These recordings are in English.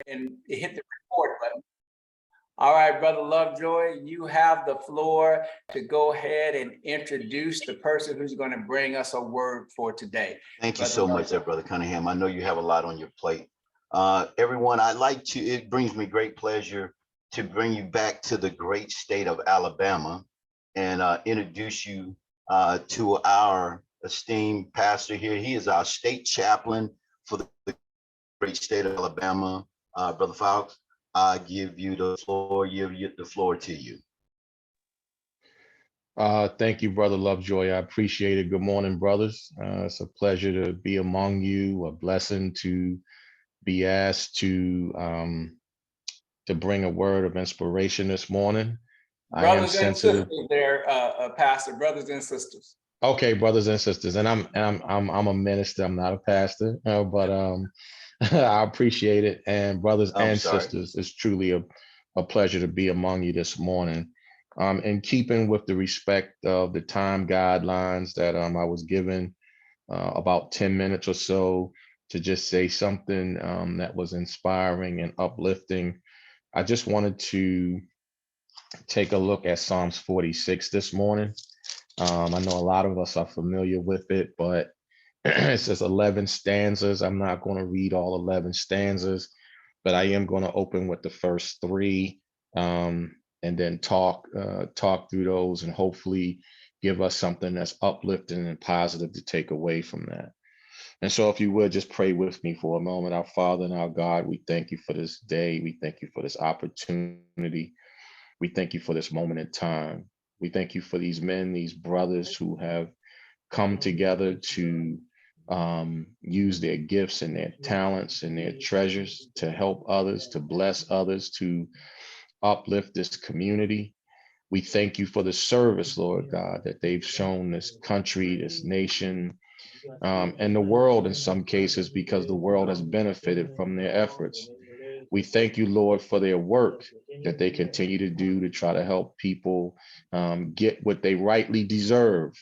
and hit the record button. All right, Brother Lovejoy, you have the floor to go ahead and introduce the person who's going to bring us a word for today. Thank you Brother so much, Lovejoy. there, Brother Cunningham. I know you have a lot on your plate. Everyone, it brings me great pleasure to bring you back to the great state of Alabama and introduce you to our esteemed pastor here. He is our state chaplain for the great state of Alabama. Brother Fowles, I give you the floor, the floor to you. Thank you, Brother Lovejoy. I appreciate it. Good morning, brothers. It's a pleasure to be among you, a blessing to be asked to bring a word of inspiration this morning. Brothers I am sensitive. and sisters there, Pastor, brothers and sisters. Okay, brothers and sisters, and I'm a minister. I'm not a pastor, but I appreciate it. And brothers and sisters, it's truly a pleasure to be among you this morning. In keeping with the respect of the time guidelines that I was given about 10 minutes or so to just say something that was inspiring and uplifting, I just wanted to take a look at Psalms 46 this morning. I know a lot of us are familiar with it, but it says 11 stanzas. I'm not going to read all 11 stanzas, but I am going to open with the first three and then talk through those and hopefully give us something that's uplifting and positive to take away from that. And so if you would just pray with me for a moment. Our Father and our God, we thank you for this day. We thank you for this opportunity. We thank you for this moment in time. We thank you for these men, these brothers who have come together to use their gifts and their talents and their treasures to help others, to bless others, to uplift this community. We thank you for the service, Lord God, that they've shown this country, this nation, and the world in some cases, because the world has benefited from their efforts. We thank you, Lord, for their work that they continue to do to try to help people get what they rightly deserve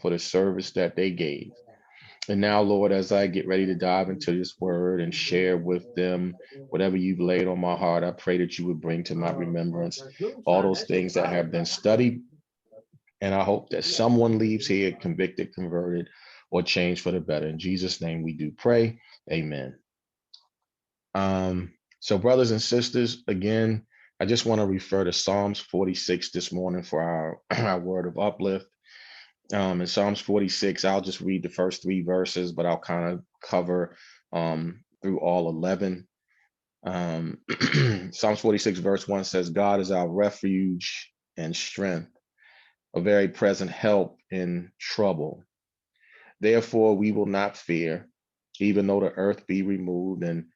for the service that they gave. And now, Lord, as I get ready to dive into this word and share with them whatever you've laid on my heart, I pray that you would bring to my remembrance all those things that have been studied. And I hope that someone leaves here convicted, converted, or changed for the better. In Jesus' name we do pray. Amen. So brothers and sisters, again, I just want to refer to Psalms 46 this morning for our word of uplift. In Psalms 46, I'll just read the first three verses, but I'll kind of cover through all 11. Psalms 46 verse 1 says, God is our refuge and strength, a very present help in trouble. Therefore, we will not fear, even though the earth be removed and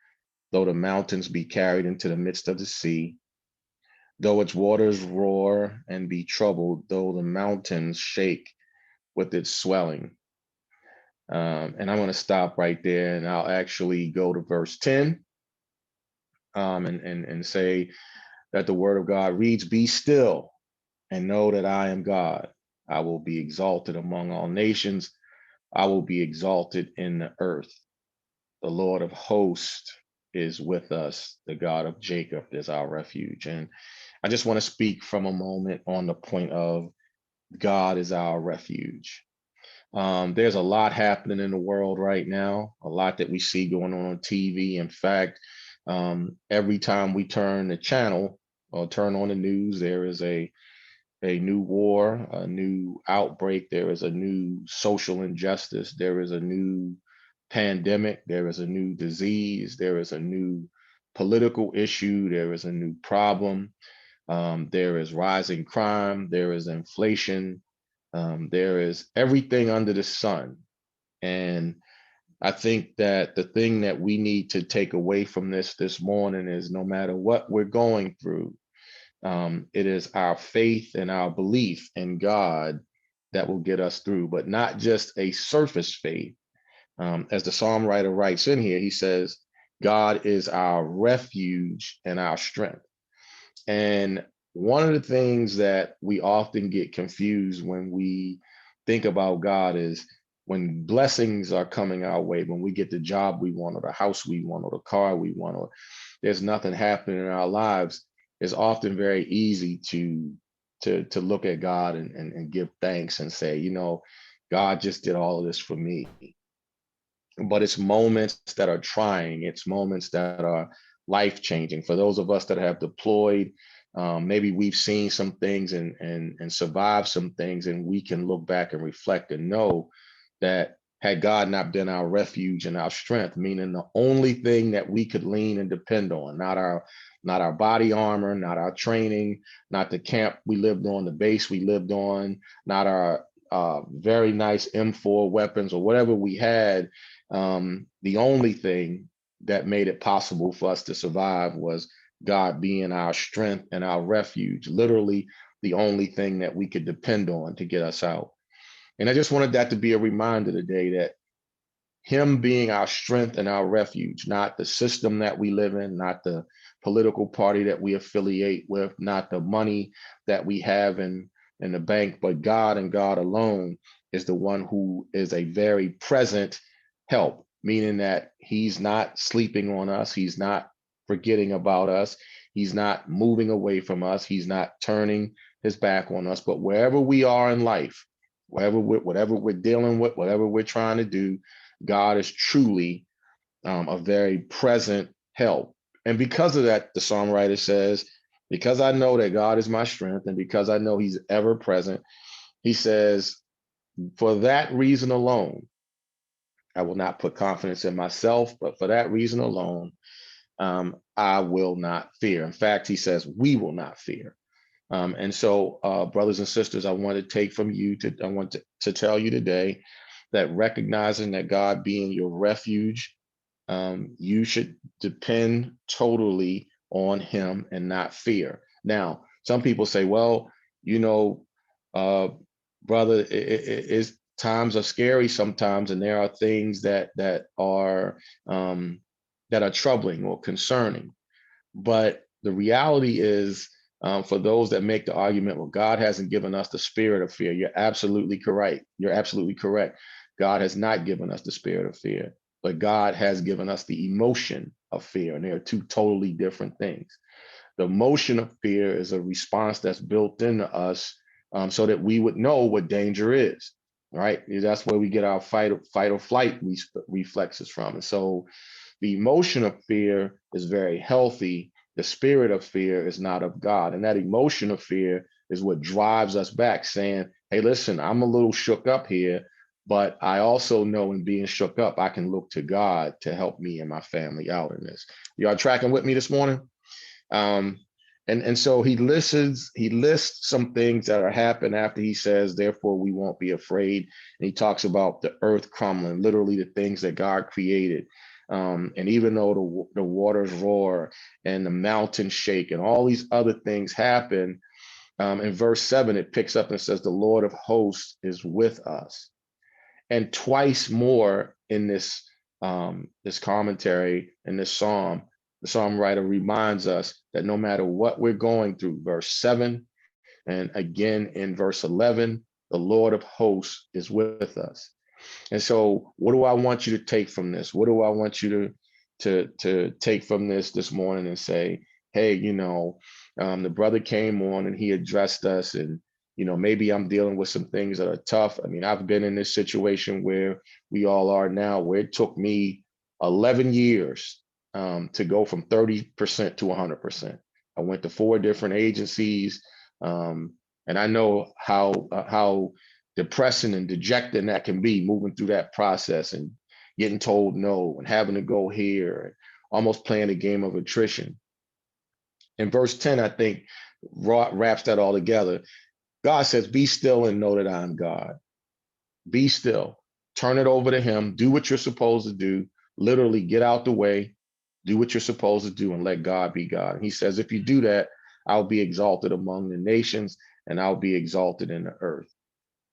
though the mountains be carried into the midst of the sea, though its waters roar and be troubled, though the mountains shake with its swelling. And I'm going to stop right there, and I'll actually go to verse 10 and say that the word of God reads, be still and know that I am God. I will be exalted among all nations. I will be exalted in the earth. The Lord of hosts is with us. The God of Jacob is our refuge. And I just want to speak from a moment on the point of God is our refuge. There's a lot happening in the world right now, a lot that we see going on TV. In fact, every time we turn the channel or turn on the news, there is a new war, a new outbreak, there is a new social injustice, there is a new pandemic, there is a new disease, there is a new political issue, there is a new problem, there is rising crime, there is inflation, there is everything under the sun. And I think that the thing that we need to take away from this morning is no matter what we're going through, it is our faith and our belief in God that will get us through, but not just a surface faith. As the psalm writer writes in here, he says, God is our refuge and our strength. And one of the things that we often get confused when we think about God is when blessings are coming our way, when we get the job we want, or the house we want, or the car we want, or there's nothing happening in our lives, it's often very easy to look at God and give thanks and say, you know, God just did all of this for me. But it's moments that are trying. It's moments that are life changing. For those of us that have deployed, maybe we've seen some things and survived some things, and we can look back and reflect and know that had God not been our refuge and our strength, meaning the only thing that we could lean and depend on, not our body armor, not our training, not the camp we lived on, the base we lived on, not our very nice M4 weapons or whatever we had. The only thing that made it possible for us to survive was God being our strength and our refuge, literally the only thing that we could depend on to get us out. And I just wanted that to be a reminder today that him being our strength and our refuge, not the system that we live in, not the political party that we affiliate with, not the money that we have in the bank, but God and God alone is the one who is a very present help, meaning that he's not sleeping on us. He's not forgetting about us. He's not moving away from us. He's not turning his back on us. But wherever we are in life, whatever we're dealing with, whatever we're trying to do, God is truly a very present help. And because of that, the songwriter says, because I know that God is my strength and because I know he's ever present, he says, for that reason alone, I will not put confidence in myself, but for that reason alone, I will not fear. In fact, he says, we will not fear. And so, brothers and sisters, I want to tell you today that recognizing that God being your refuge, you should depend totally on him and not fear. Now, some people say, well, you know, brother, is times are scary sometimes, and there are things that are troubling or concerning. But the reality is, for those that make the argument, well, God hasn't given us the spirit of fear. You're absolutely correct. You're absolutely correct. God has not given us the spirit of fear, but God has given us the emotion of fear. And they are two totally different things. The emotion of fear is a response that's built into us, so that we would know what danger is, right? That's where we get our fight or flight reflexes from. And so the emotion of fear is very healthy. The spirit of fear is not of God. And that emotion of fear is what drives us back, saying, hey, listen, I'm a little shook up here, but I also know in being shook up, I can look to God to help me and my family out in this. Y'all tracking with me this morning? And so he lists some things that are happening after he says, therefore we won't be afraid. And he talks about the earth crumbling, literally the things that God created. And even though the waters roar and the mountains shake and all these other things happen, in verse 7, it picks up and says, the Lord of hosts is with us. And twice more in this commentary, in this psalm, the psalm writer reminds us that no matter what we're going through, verse 7, and again in verse 11, the Lord of hosts is with us. And so what do I want you to take from this? What do I want you to take from this morning and say, hey, you know, the brother came on and he addressed us, and, you know, maybe I'm dealing with some things that are tough. I mean, I've been in this situation where we all are now, where it took me 11 years to go from 30% to 100%. I went to 4 different agencies, and I know how depressing and dejecting that can be, moving through that process and getting told no and having to go here and almost playing a game of attrition. In verse 10, I think wraps that all together. God says, be still and know that I'm God. Be still, turn it over to him, do what you're supposed to do, literally get out the way, do what you're supposed to do, and let God be God. And he says, if you do that, I'll be exalted among the nations and I'll be exalted in the earth.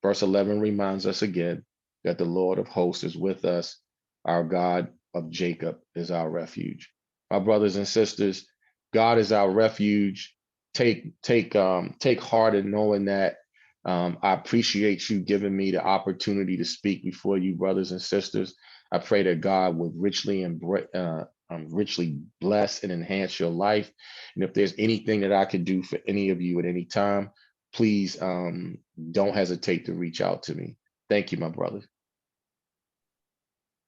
Verse 11 reminds us again that the Lord of hosts is with us. Our God of Jacob is our refuge. My brothers and sisters, God is our refuge. Take heart in knowing that. I appreciate you giving me the opportunity to speak before you, brothers and sisters. I pray that God would richly richly bless and enhance your life. And if there's anything that I could do for any of you at any time, please don't hesitate to reach out to me. Thank you, my brother.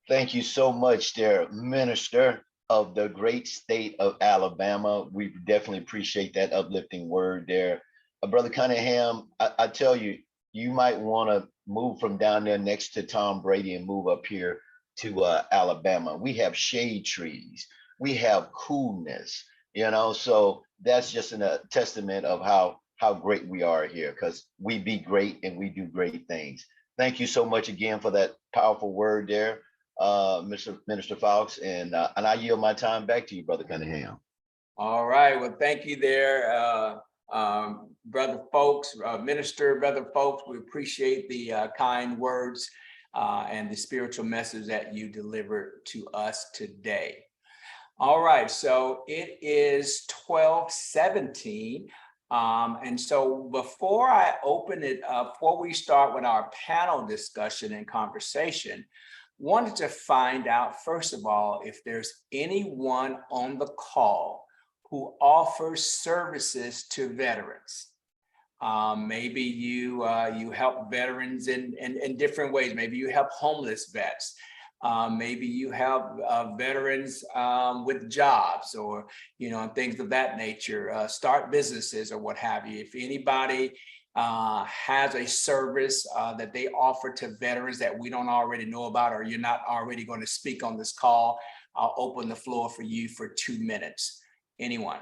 Thank you so much there, Minister of the great state of Alabama. We definitely appreciate that uplifting word there. Brother Cunningham, I tell you, you might want to move from down there next to Tom Brady and move up here to Alabama. We have shade trees. We have coolness, you know, so that's just a testament of how great we are here, because we be great and we do great things. Thank you so much again for that powerful word there, Minister Fawkes, and I yield my time back to you, Brother Cunningham. All right, well, thank you there, Brother Fawkes, Minister, Brother Fawkes. We appreciate the kind words and the spiritual message that you delivered to us today. All right, so it is 12:17. And so before I open it up, before we start with our panel discussion and conversation, wanted to find out, first of all, if there's anyone on the call who offers services to veterans. Maybe you help veterans in different ways. Maybe you help homeless vets. Maybe you help veterans with jobs, or things of that nature, start businesses or what have you. If anybody has a service that they offer to veterans that we don't already know about, or you're not already going to speak on this call, I'll open the floor for you for 2 minutes. Anyone?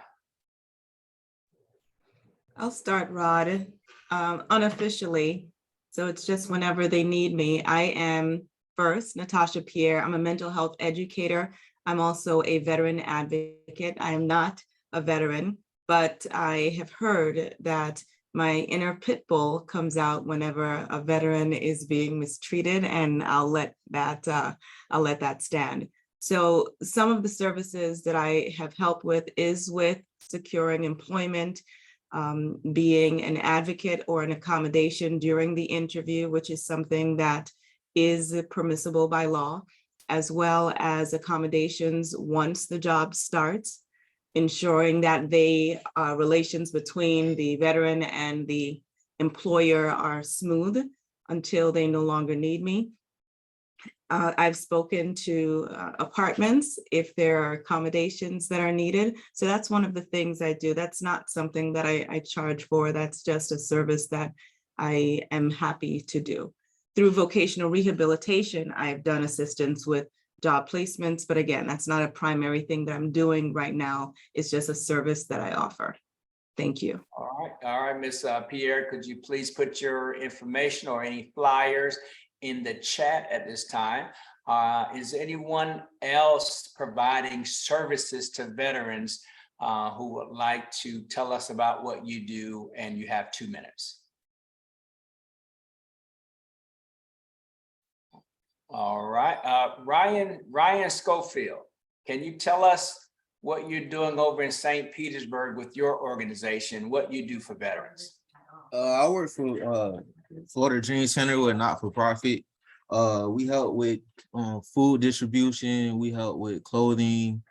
I'll start, Rod, unofficially. So it's just whenever they need me. I am first Natasha Pierre. I'm a mental health educator. I'm also a veteran advocate. I am not a veteran, but I have heard that my inner pit bull comes out whenever a veteran is being mistreated, and I'll let that stand. So some of the services that I have helped with is with securing employment, being an advocate or an accommodation during the interview, which is something that is permissible by law, as well as accommodations once the job starts, ensuring that the relations between the veteran and the employer are smooth until they no longer need me. I've spoken to apartments if there are accommodations that are needed. So that's one of the things I do. That's not something that I charge for. That's just a service that I am happy to do. Through vocational rehabilitation, I've done assistance with job placements, but again, that's not a primary thing that I'm doing right now. It's just a service that I offer. Thank you. All right, Ms. Pierre, could you please put your information or any flyers in the chat at this time? Is anyone else providing services to veterans who would like to tell us about what you do? And you have 2 minutes. All right, Ryan Schofield, can you tell us what you're doing over in St. Petersburg with your organization, what you do for veterans? I work for Florida Dream Center, with not-for-profit. We help with food distribution. We help with clothing,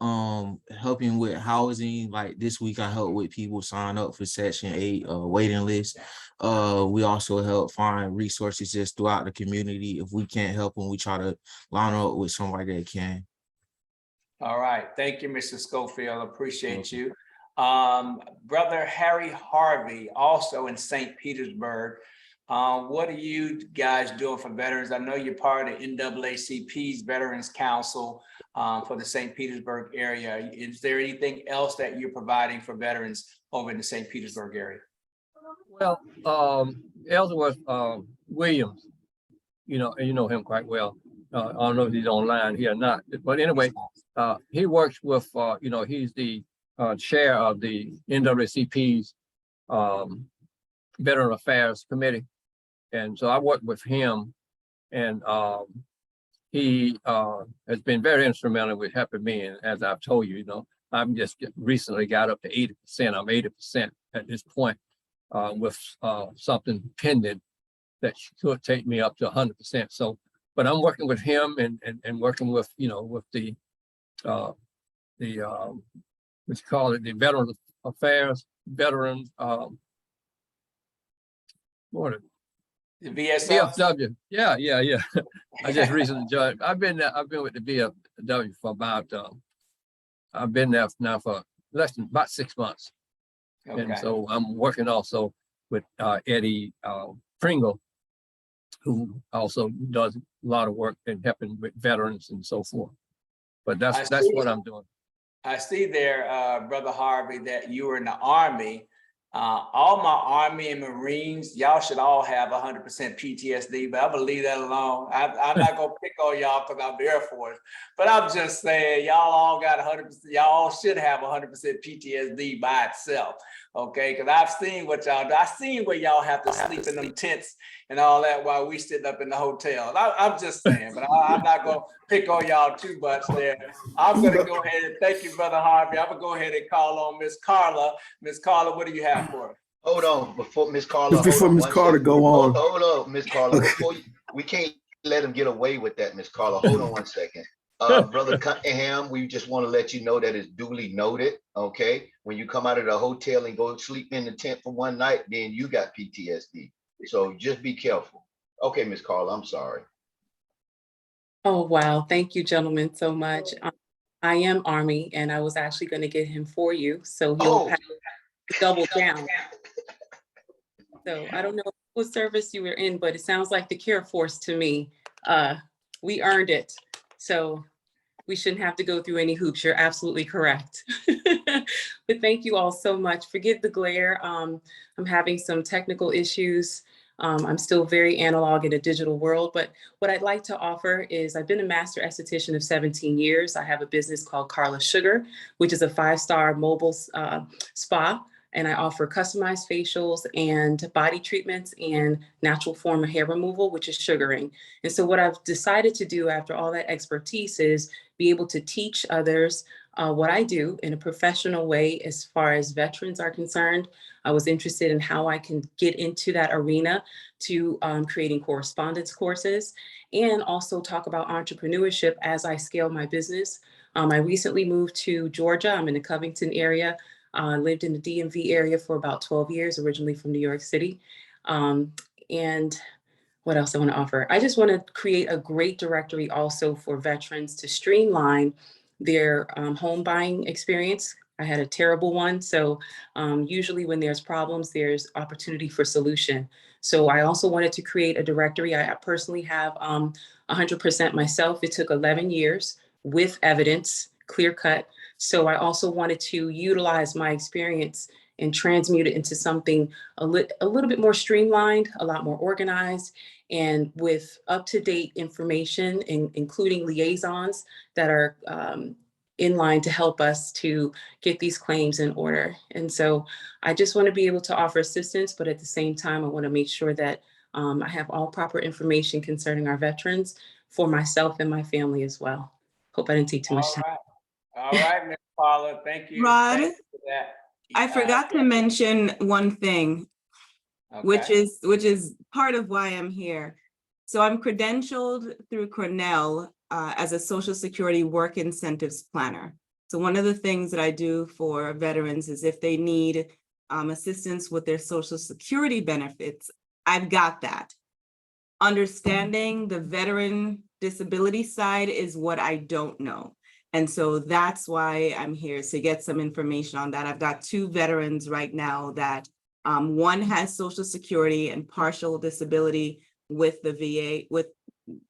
helping with housing. Like this week, I helped with people sign up for Section 8 waiting list. We also help find resources just throughout the community. If we can't help them, we try to line up with somebody that can. All right, thank you, Mr. Schofield. Appreciate you. Brother Harry Harvey, also in St. Petersburg. What are you guys doing for veterans? I know you're part of NAACP's Veterans Council for the St. Petersburg area. Is there anything else that you're providing for veterans over in the St. Petersburg area? Well, Ellsworth Williams, and you know him quite well. I don't know if he's online here or not, but anyway, he works with, he's the chair of the NAACP's Veteran Affairs Committee. And so I work with him, and he has been very instrumental with helping me. And as I've told you, I'm just recently got up to 80%. I'm 80% at this point with something pending that could take me up to 100%. So, but I'm working with him and working with, with the what you call it, the Veterans Affairs, Veterans, what is The it? VSO. VFW. Yeah. I just recently joined. I've been with the VFW for about, I've been there now for less than about 6 months. Okay. And so I'm working also with Eddie Pringle, who also does a lot of work in helping with veterans and so forth. But that's what I'm doing. I see there, Brother Harvey, that you were in the Army. All my Army and Marines, y'all should all have 100% PTSD, but I'm gonna leave that alone. I'm not gonna pick on y'all because I'm the Air Force, but I'm just saying y'all all got 100%, y'all all should have 100% PTSD by itself, okay? Because I've seen what y'all do. I've seen where y'all have to sleep in them tents and all that while we sitting up in the hotel. I'm just saying, but I'm not gonna pick on y'all too much there. I'm gonna go ahead and thank you, Brother Harvey. I'm gonna go ahead and call on Miss Carla. Miss Carla, what do you have for us? Hold on, before Miss Carla. Before Miss Carla go on. Hold on, Miss Carla. Before we can't let him get away with that, Miss Carla. Hold on one second. Brother Cunningham, we just want to let you know that it's duly noted. Okay, when you come out of the hotel and go sleep in the tent for one night, then you got PTSD. So just be careful. Okay, Miss Carla, I'm sorry. Oh, wow. Thank you, gentlemen, so much. I am Army, and I was actually going to get him for you, so he'll have to double down. So I don't know what service you were in, but it sounds like the Care Force to me. We earned it, so we shouldn't have to go through any hoops. You're absolutely correct. But thank you all so much. Forgive the glare. I'm having some technical issues. I'm still very analog in a digital world, but what I'd like to offer is I've been a master esthetician of 17 years. I have a business called Carla Sugar, which is a 5-star mobile spa. And I offer customized facials and body treatments and natural form of hair removal, which is sugaring. And so what I've decided to do after all that expertise is be able to teach others what I do in a professional way as far as veterans are concerned. I was interested in how I can get into that arena to creating correspondence courses and also talk about entrepreneurship as I scale my business. I recently moved to Georgia. I'm in the Covington area. Lived in the DMV area for about 12 years, originally from New York City. And what else I want to offer? I just want to create a great directory also for veterans to streamline their home buying experience. I had a terrible one. So usually when there's problems, there's opportunity for solution. So I also wanted to create a directory. I personally have 100% myself. It took 11 years with evidence, clear cut. So I also wanted to utilize my experience and transmute it into something a little bit more streamlined, a lot more organized, and with up-to-date information, including liaisons that are in line to help us to get these claims in order. And so I just want to be able to offer assistance, but at the same time, I want to make sure that I have all proper information concerning our veterans for myself and my family as well. Hope I didn't take too much time. All right, Ms. Paula, thank you. Rod, Thank you for that. I forgot to mention one thing, Okay. which is part of why I'm here. So I'm credentialed through Cornell as a Social Security work incentives planner. So one of the things that I do for veterans is if they need assistance with their Social Security benefits, I've got that. Understanding the veteran disability side is what I don't know. And so that's why I'm here, to get some information on that. I've got 2 veterans right now that one has Social Security and partial disability with the VA, with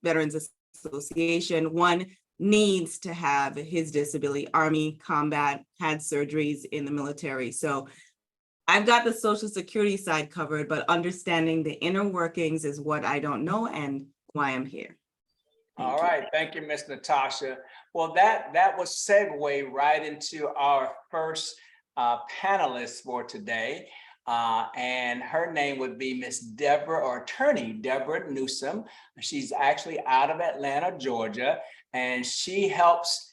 Veterans Association. One needs to have his disability, Army, combat, had surgeries in the military. So I've got the Social Security side covered, but understanding the inner workings is what I don't know and why I'm here. All right, thank you, Ms. Natasha. Well, that was segue right into our first panelist for today. And her name would be Miss Deborah, or Attorney Deborah Newsom. She's actually out of Atlanta, Georgia, and she helps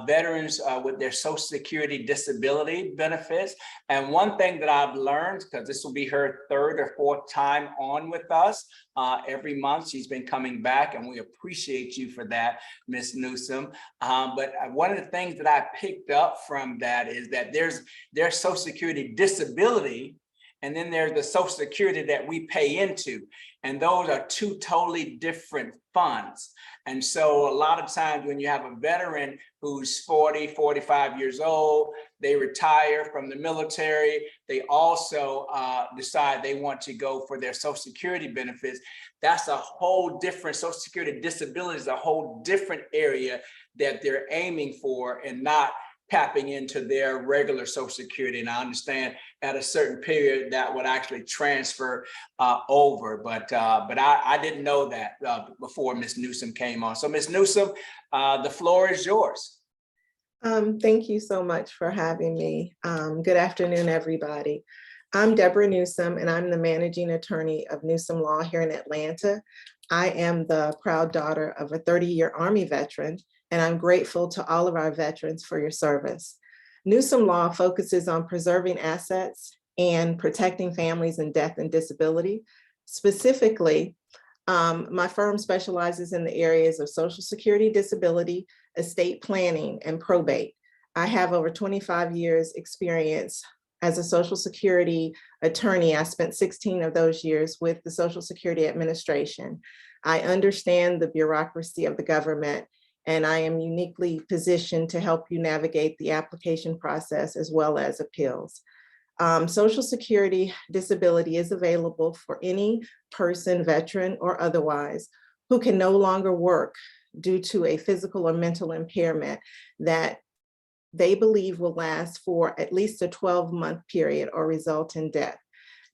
veterans with their Social Security disability benefits. And one thing that I've learned, because this will be her third or fourth time on with us, every month she's been coming back, and we appreciate you for that, Ms. Newsom. But one of the things that I picked up from that is that there's Social Security disability, and then there's the Social Security that we pay into. And those are two totally different funds. And so a lot of times when you have a veteran who's 40, 45 years old, they retire from the military, they also decide they want to go for their Social Security benefits. That's a whole different, Social Security disability is a whole different area that they're aiming for, and not tapping into their regular Social Security. And I understand at a certain period that would actually transfer over, but I didn't know that before Ms. Newsom came on. So Ms. Newsom, the floor is yours. Thank you so much for having me. Good afternoon, everybody. I'm Deborah Newsom, and I'm the managing attorney of Newsom Law here in Atlanta. I am the proud daughter of a 30-year Army veteran, and I'm grateful to all of our veterans for your service. Newsom Law focuses on preserving assets and protecting families in death and disability. Specifically, my firm specializes in the areas of Social Security disability, estate planning, and probate. I have over 25 years experience as a Social Security attorney. I spent 16 of those years with the Social Security Administration. I understand the bureaucracy of the government, and I am uniquely positioned to help you navigate the application process as well as appeals. Social Security disability is available for any person, veteran or otherwise, who can no longer work due to a physical or mental impairment that they believe will last for at least a 12-month period or result in death.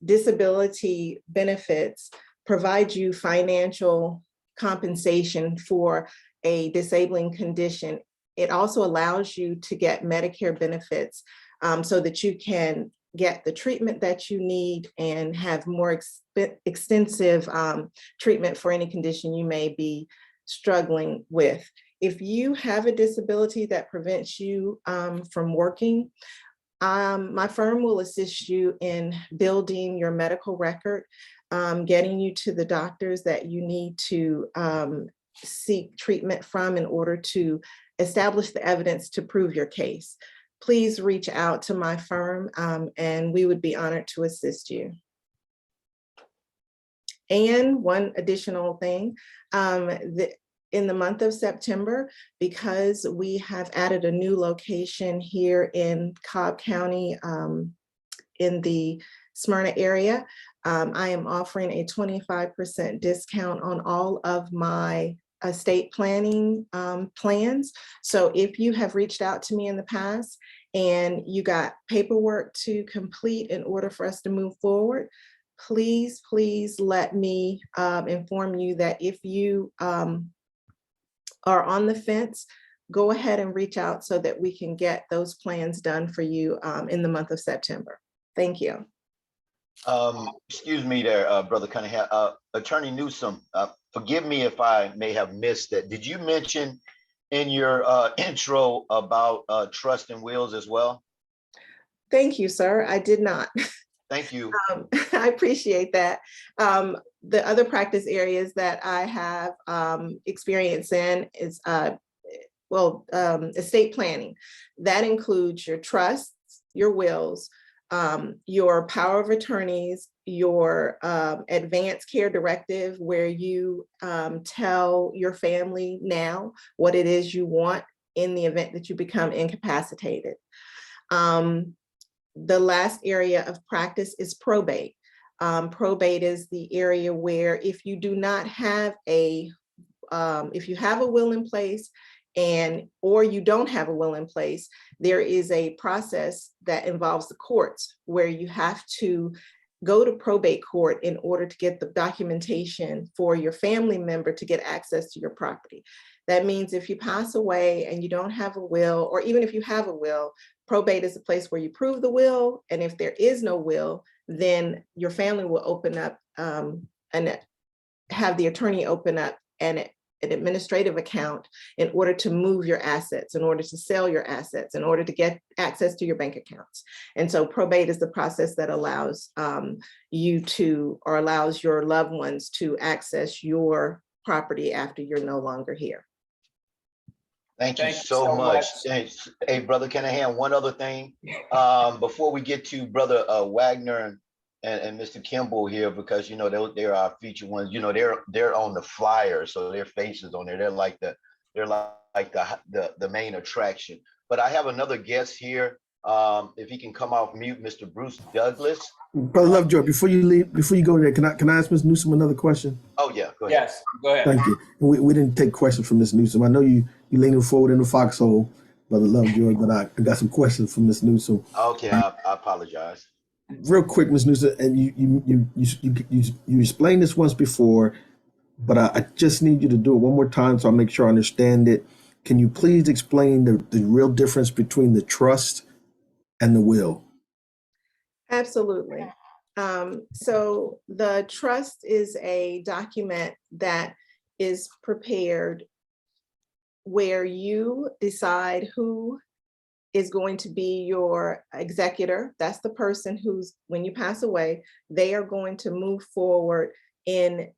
Disability benefits provide you financial compensation for a disabling condition. It also allows you to get Medicare benefits so that you can get the treatment that you need and have more extensive treatment for any condition you may be struggling with. If you have a disability that prevents you from working, my firm will assist you in building your medical record, getting you to the doctors that you need to seek treatment from in order to establish the evidence to prove your case. Please reach out to my firm and we would be honored to assist you. And one additional thing, in the month of September, because we have added a new location here in Cobb County in the Smyrna area, I am offering a 25% discount on all of my estate planning plans. So if you have reached out to me in the past and you got paperwork to complete in order for us to move forward, please let me inform you that if you are on the fence, go ahead and reach out so that we can get those plans done for you in the month of September. Thank you. Excuse me there, Brother Cunningham. Attorney Newsom, forgive me if I may have missed it. Did you mention in your intro about trust and wills as well? Thank you, sir. I did not. Thank you. I appreciate that. The other practice areas that I have experience in is, estate planning. That includes your trusts, your wills, your power of attorneys, your advanced care directive, where you tell your family now what it is you want in the event that you become incapacitated. The last area of practice is probate. Probate is the area where if you do not have if you have a will in place or you don't have a will in place, there is a process that involves the courts where you have to go to probate court in order to get the documentation for your family member to get access to your property. That means if you pass away and you don't have a will, or even if you have a will, probate is a place where you prove the will. And if there is no will, then your family will open up and have the attorney open up an an administrative account in order to move your assets, in order to sell your assets, in order to get access to your bank accounts. And so probate is the process that allows you to, or allows your loved ones to access your property after you're no longer here. Thank you so much. Thanks. Hey, Brother Canahan, one other thing. Before we get to Brother Wagner and Mr. Kimball here, because you know they're our featured ones. You know they're on the flyer, so their faces on there. They're like the main attraction. But I have another guest here. If he can come off mute, Mr. Bruce Douglas. Brother Lovejoy, before you go there, can I ask Ms. Newsom another question? Oh yeah, go ahead. Yes, go ahead. Thank you. We didn't take questions from Ms. Newsom. I know you leaning forward in the foxhole, Brother Lovejoy, but I got some questions from Ms. Newsom. Okay, I apologize. Real quick, Ms. Newsom, and you explained this once before, but I just need you to do it one more time so I make sure I understand it. Can you please explain the real difference between the trust and the will? Absolutely. So the trust is a document that is prepared where you decide who is going to be your executor. That's the person who's, when you pass away, they are going to move forward in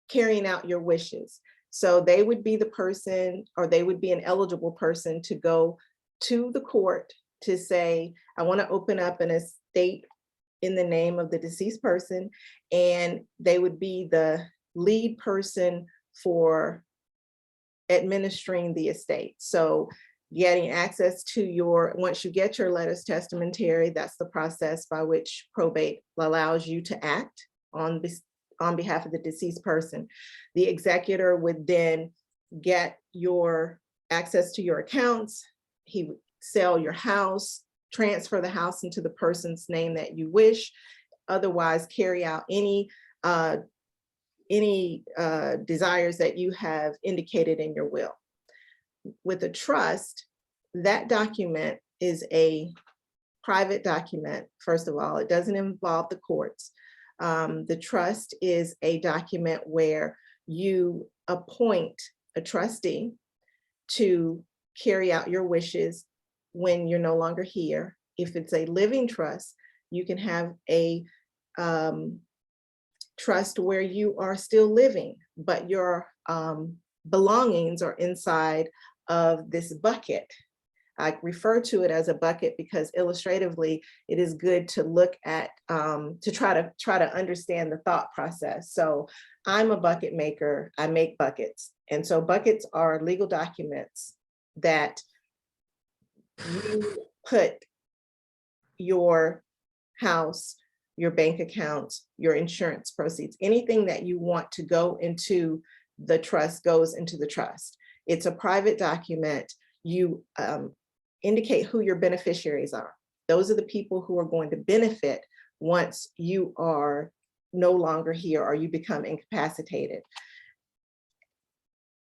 carrying out your wishes. So they would be the person, or they would be an eligible person to go to the court to say, I want to open up an estate in the name of the deceased person, and they would be the lead person for administering the estate. So getting access to your, once you get your letters testamentary, that's the process by which probate allows you to act on this on behalf of the deceased person. The executor would then get your access to your accounts. He would sell your house, transfer the house into the person's name that you wish, otherwise carry out any desires that you have indicated in your will. With a trust, that document is a private document. First of all, it doesn't involve the courts. The trust is a document where you appoint a trustee to carry out your wishes when you're no longer here. If it's a living trust, you can have a trust where you are still living, but your belongings are inside of this bucket. I refer to it as a bucket because illustratively, it is good to look at, to try to understand the thought process. So I'm a bucket maker, I make buckets. And so buckets are legal documents that you put your house, your bank accounts, your insurance proceeds, anything that you want to go into the trust goes into the trust. It's a private document. You indicate who your beneficiaries are. Those are the people who are going to benefit once you are no longer here or you become incapacitated.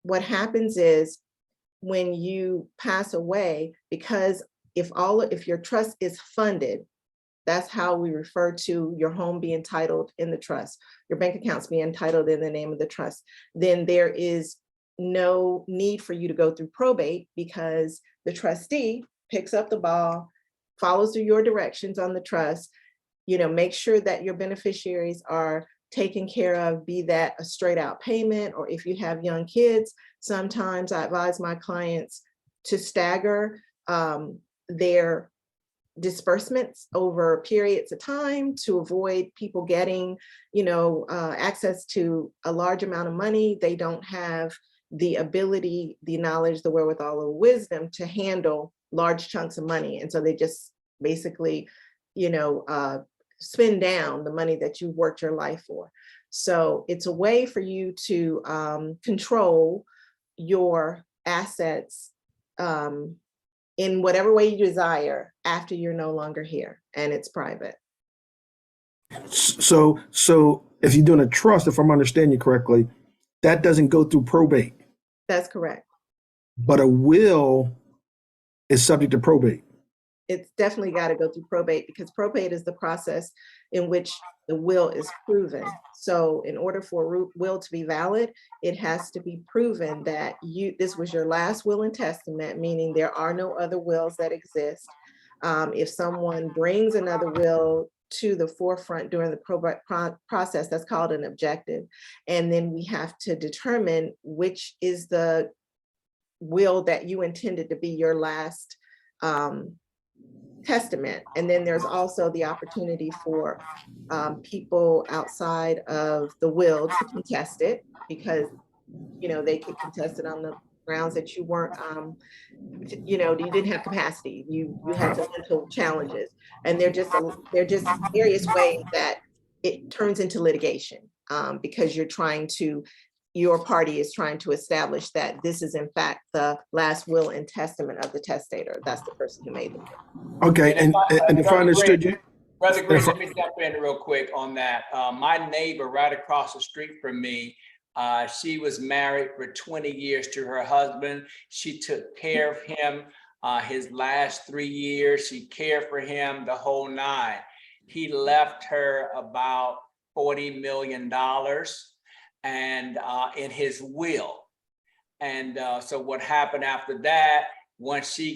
What happens is when you pass away, because if your trust is funded, that's how we refer to your home being titled in the trust, your bank accounts being titled in the name of the trust, then there is no need for you to go through probate because the trustee picks up the ball, follows through your directions on the trust, make sure that your beneficiaries are taken care of, be that a straight out payment, or if you have young kids, sometimes I advise my clients to stagger their disbursements over periods of time to avoid people getting, access to a large amount of money. They don't have the ability, the knowledge, the wherewithal, or wisdom to handle large chunks of money. And so they just basically, spend down the money that you've worked your life for. So it's a way for you to control your assets in whatever way you desire after you're no longer here, and it's private. So if you're doing a trust, if I'm understanding you correctly, that doesn't go through probate. That's correct. But a will is subject to probate. it's definitely got to go through probate, because probate is the process in which the will is proven. So in order for a will to be valid, it has to be proven that this was your last will and testament, meaning there are no other wills that exist. If someone brings another will to the forefront during the probate process, that's called an objective. And then we have to determine which is the will that you intended to be your last testament. And then there's also the opportunity for people outside of the will to contest it, because they could contest it on the grounds that you weren't, you didn't have capacity, you had some mental challenges, and they're just various ways that it turns into litigation, because your party is trying to establish that this is in fact the last will and testament of the testator. That's the person who made the will. Okay, and if I understood you, Brother Green, let me jump in real quick on that. My neighbor right across the street from me, she was married for 20 years to her husband. She took care of him his last 3 years. She cared for him the whole nine. He left her about $40 million and in his will. And so what happened after that, once they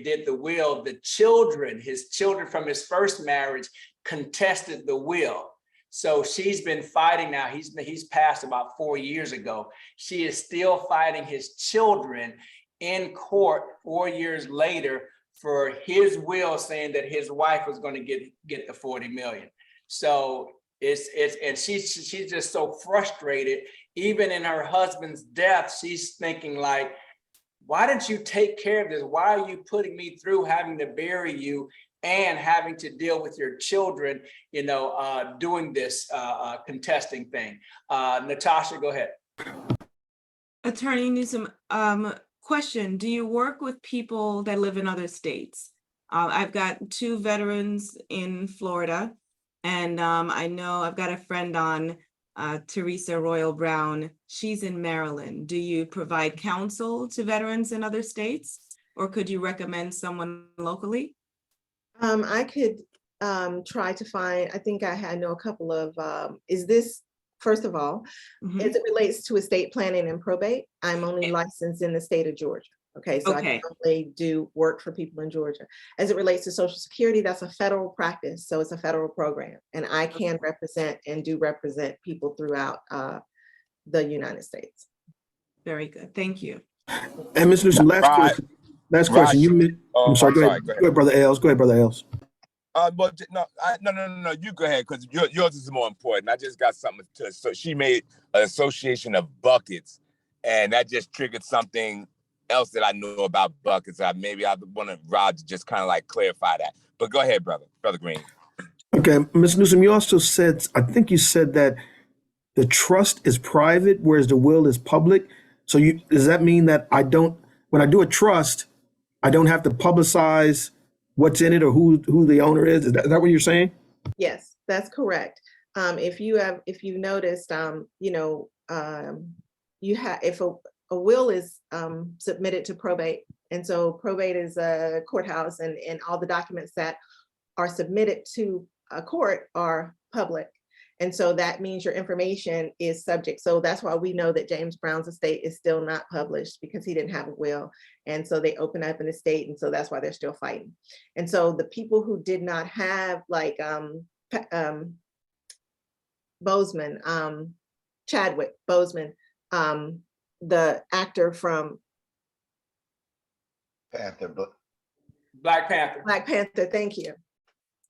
did the will, his children from his first marriage contested the will. So she's been fighting now. He's passed about 4 years ago. She is still fighting his children in court 4 years later for his will, saying that his wife was going to get the 40 million. So and she's just so frustrated. Even in her husband's death, she's thinking like, why didn't you take care of this? Why are you putting me through having to bury you and having to deal with your children, doing this contesting thing? Natasha, go ahead. Attorney Newsome, question, do you work with people that live in other states? I've got 2 veterans in Florida, and I know I've got a friend on, Teresa Royal Brown. She's in Maryland. Do you provide counsel to veterans in other states, or could you recommend someone locally? I could try to find, I think I know a couple of, is this, first of all, as it relates to estate planning and probate, I'm only licensed in the state of Georgia. Okay, so I can only do work for people in Georgia. As it relates to Social Security, that's a federal practice. So it's a federal program. And I can represent and do represent people throughout the United States. Very good. Thank you. And Ms. Newsome, last question. I'm sorry, go ahead, Brother Els. Go ahead, Brother Els. But no, you go ahead, because yours is more important. I just got something to, so she made an association of buckets, and that just triggered something else that I know about buckets. Maybe I want Rod to just kind of like clarify that. But go ahead, Brother Green. Okay, Ms. Newsome, you also said, I think you said that the trust is private, whereas the will is public. So does that mean that when I do a trust, I don't have to publicize what's in it or who the owner is? Is that what you're saying? Yes, that's correct. If you've noticed, if a will is submitted to probate, and so probate is a courthouse, and all the documents that are submitted to a court are public. And so that means your information is subject. So that's why we know that James Brown's estate is still not published, because he didn't have a will. And so they open up an estate. And so that's why they're still fighting. And so the people who did not have, like Chadwick Boseman, the actor from Black Panther. Black Panther, thank you.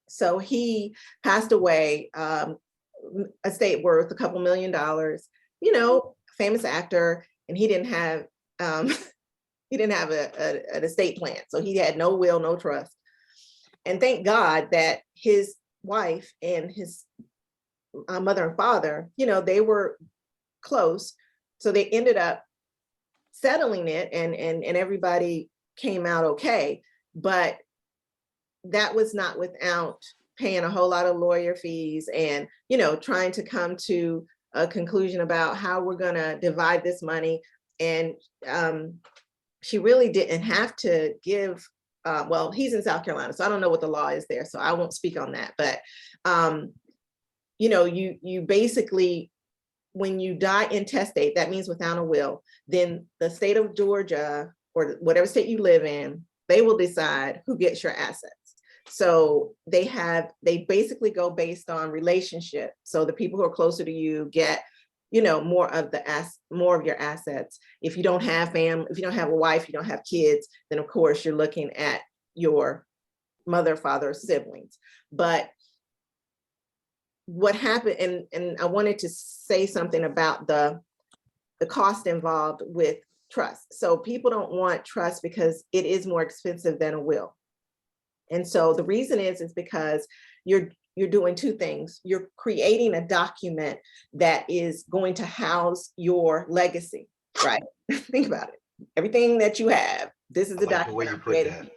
So he passed away, estate worth a couple $1 million, famous actor, and he didn't have an estate plan. So he had no will, no trust. And thank God that his wife and his mother and father, they were close. So they ended up settling it, and everybody came out okay. But that was not without paying a whole lot of lawyer fees and, trying to come to a conclusion about how we're going to divide this money. And she really didn't have to give well, he's in South Carolina, so I don't know what the law is there, so I won't speak on that. But, you know, you basically, when you die intestate, that means without a will, then the state of Georgia or whatever state you live in, they will decide who gets your assets. So they basically go based on relationship. So the people who are closer to you get, you know, more of your assets. If you don't have family, if you don't have a wife, you don't have kids, then of course you're looking at your mother, father, siblings. But what happened, and I wanted to say something about the cost involved with trust. So people don't want trust because it is more expensive than a will. And so the reason is because you're doing two things. You're creating a document that is going to house your legacy, right? Think about it. Everything that you have, this is the document I'm creating.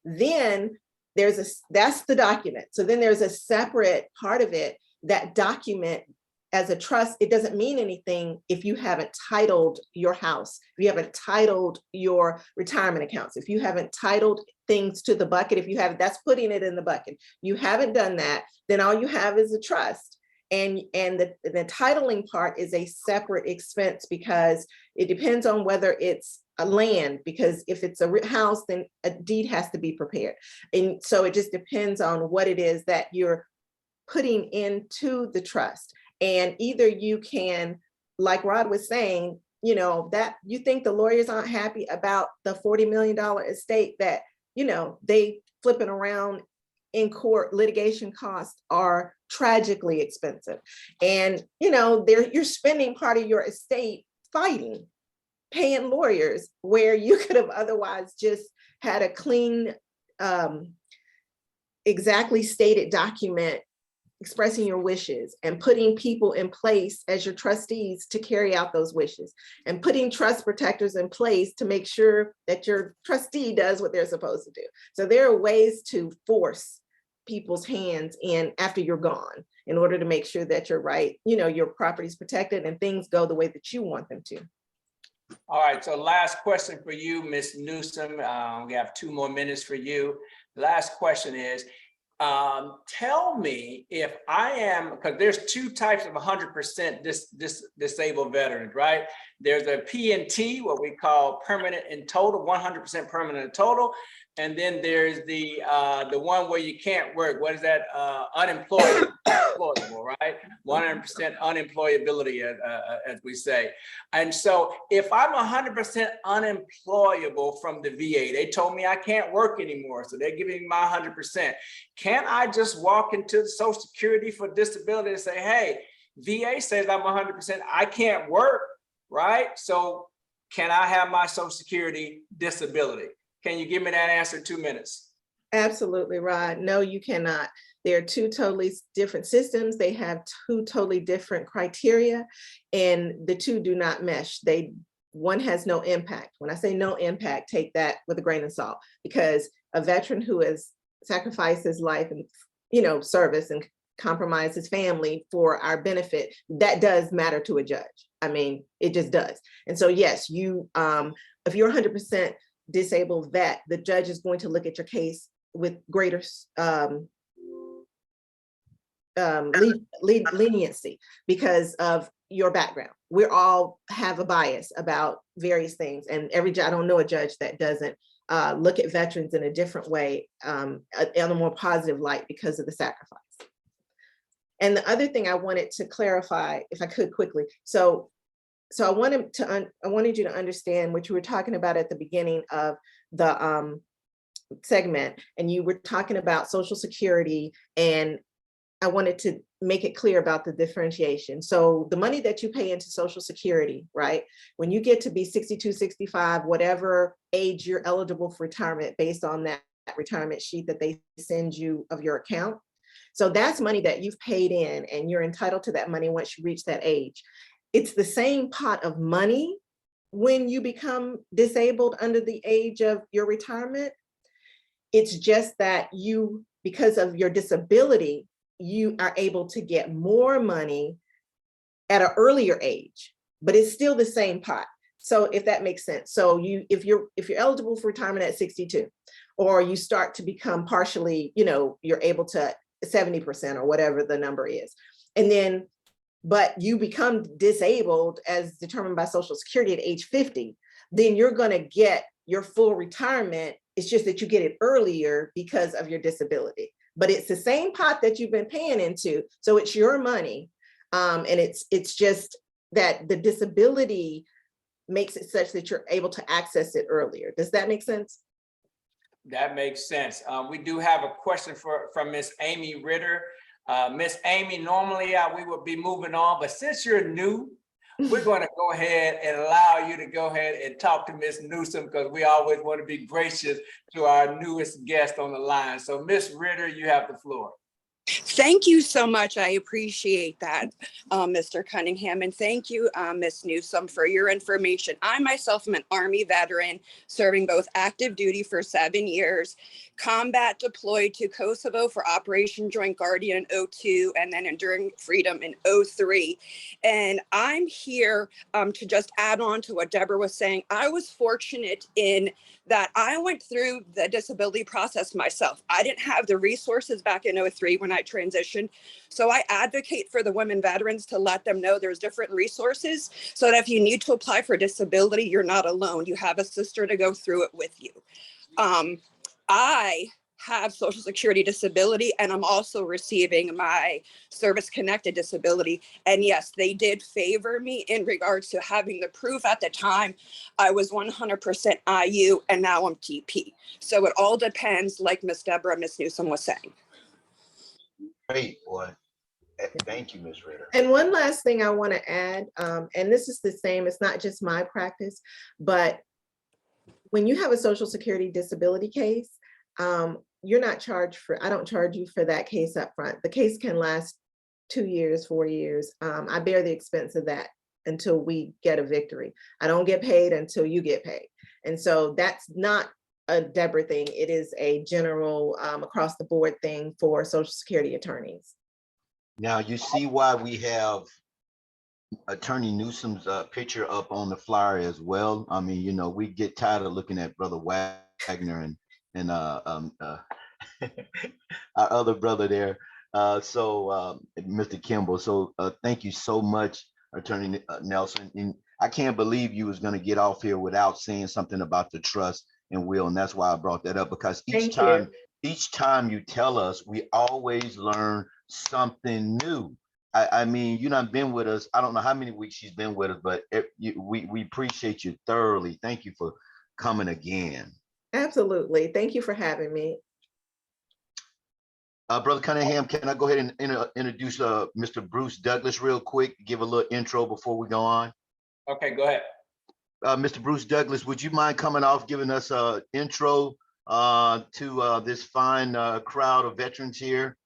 Then that's the document. So then there's a separate part of it, that document as a trust. It doesn't mean anything if you haven't titled your house, if you haven't titled your retirement accounts, if you haven't titled things to the bucket, if you haven't, that's putting it in the bucket. You haven't done that, then all you have is a trust. And the titling part is a separate expense because it depends on whether it's a land, because if it's a house, then a deed has to be prepared. And so it just depends on what it is that you're putting into the trust. And either you can, like Rod was saying, you know, that you think the lawyers aren't happy about the $40 million estate that, you know, they flipping around in court. Litigation costs are tragically expensive. And, you know, you're spending part of your estate fighting, paying lawyers, where you could have otherwise just had a clean, exactly stated document expressing your wishes and putting people in place as your trustees to carry out those wishes, and putting trust protectors in place to make sure that your trustee does what they're supposed to do. So there are ways to force people's hands in after you're gone in order to make sure that you're right, you know, your property's protected and things go the way that you want them to. All right, so last question for you, Ms. Newsome. We have 2 more minutes for you. Last question is, tell me if I am, because there's 2 types of 100% disabled veterans, right? There's a PNT, what we call permanent in total, 100% permanent in total. And then there's the one where you can't work. What is that? Unemployable, right? 100% unemployability, as we say. And so if I'm 100% unemployable from the VA, they told me I can't work anymore, so they're giving me my 100%. Can I just walk into the Social Security for disability and say, hey, VA says I'm 100%, I can't work, right? So can I have my Social Security disability? Can you give me that answer in 2 minutes? Absolutely, Rod. No, you cannot. They're 2 totally different systems. They have 2 totally different criteria, and the 2 do not mesh. One has no impact. When I say no impact, take that with a grain of salt, because a veteran who has sacrificed his life and, you know, service and compromised his family for our benefit, that does matter to a judge. I mean, it just does. And so yes, you, if you're 100% disabled vet, the judge is going to look at your case with greater leniency because of your background. We all have a bias about various things, and I don't know a judge that doesn't look at veterans in a different way, in a more positive light because of the sacrifice. And the other thing I wanted to clarify, if I could quickly, so I wanted you to understand what you were talking about at the beginning of the segment, and you were talking about Social Security, and I wanted to make it clear about the differentiation. So the money that you pay into Social Security, right? When you get to be 62, 65, whatever age you're eligible for retirement based on that retirement sheet that they send you of your account. So that's money that you've paid in, and you're entitled to that money once you reach that age. It's the same pot of money when you become disabled under the age of your retirement. It's just that you, because of your disability, you are able to get more money at an earlier age, but it's still the same pot. So if that makes sense. So if you're eligible for retirement at 62, or you start to become partially, you know, you're able to 70% or whatever the number is. And then, but you become disabled as determined by Social Security at age 50, then you're going to get your full retirement. It's just that you get it earlier because of your disability. But it's the same pot that you've been paying into. So it's your money. And it's just that the disability makes it such that you're able to access it earlier. Does that make sense? That makes sense. We do have a question from Miss Amy Ritter. Miss Amy, normally we would be moving on, but since you're new, we're going to go ahead and allow you to go ahead and talk to Miss Newsome, because we always want to be gracious to our newest guest on the line. So Miss Ritter, you have the floor. Thank you so much. I appreciate that, Mr. Cunningham. And thank you, Ms. Newsome, for your information. I myself am an Army veteran serving both active duty for 7 years, combat deployed to Kosovo for Operation Joint Guardian in 2002, and then Enduring Freedom in 2003. And I'm here to just add on to what Deborah was saying. I was fortunate in that I went through the disability process myself. I didn't have the resources back in 2003 when I transitioned. So I advocate for the women veterans to let them know there's different resources so that if you need to apply for disability, you're not alone. You have a sister to go through it with you. I have Social Security disability, and I'm also receiving my service-connected disability. And yes, they did favor me in regards to having the proof. At the time, I was 100% IU, and now I'm TP. So it all depends, like Miss Deborah, Miss Newsome was saying. Great, boy. Thank you, Ms. Ritter. And one last thing I want to add, and this is the same, it's not just my practice, but when you have a Social Security disability case, you're not charged for, I don't charge you for that case up front. The case can last 2 years, 4 years. I bear the expense of that until we get a victory. I don't get paid until you get paid. And so that's not a Deborah thing. It is a general across the board thing for Social Security attorneys. Now you see why we have Attorney Newsome's picture up on the flyer as well. I mean, you know, we get tired of looking at Brother Wagner and our other brother there. Mr. Kimball. So thank you so much, Attorney Nelson. And I can't believe you was going to get off here without saying something about the trust and will. And that's why I brought that up, because each time you tell us, we always learn something new. I mean, you done been with us. I don't know how many weeks she's been with us, but we appreciate you thoroughly. Thank you for coming again. Absolutely. Thank you for having me. Brother Cunningham, can I go ahead and introduce Mr. Bruce Douglas real quick, give a little intro before we go on? Okay, go ahead. Mr. Bruce Douglas, would you mind coming off giving us an intro to this fine crowd of veterans here?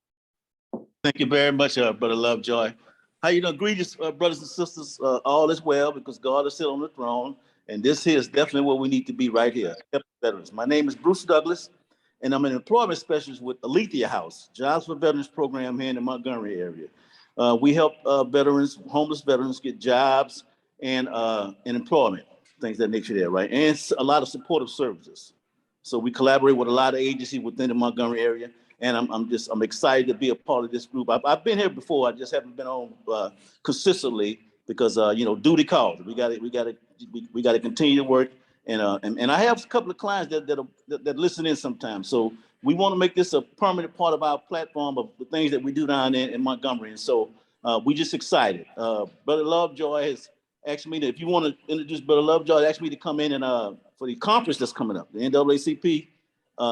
Thank you very much, Brother Lovejoy. How you doing? Greetings, brothers and sisters. All is well because God is still on the throne. And this here is definitely where we need to be right here. Veterans. My name is Bruce Douglas, and I'm an employment specialist with Alethea House, Jobs for Veterans program here in the Montgomery area. We help veterans, homeless veterans get jobs and employment, things that nature there, right? And a lot of supportive services. So we collaborate with a lot of agencies within the Montgomery area. And I'm excited to be a part of this group. I've been here before. I just haven't been on consistently because you know, duty calls. We got to continue to work. And I have a couple of clients that listen in sometimes. So we want to make this a permanent part of our platform of the things that we do down there in Montgomery. And so we just excited. Brother Lovejoy has asked me to, if you want to introduce Brother Lovejoy, asked me to come in and for the conference that's coming up, the NAACP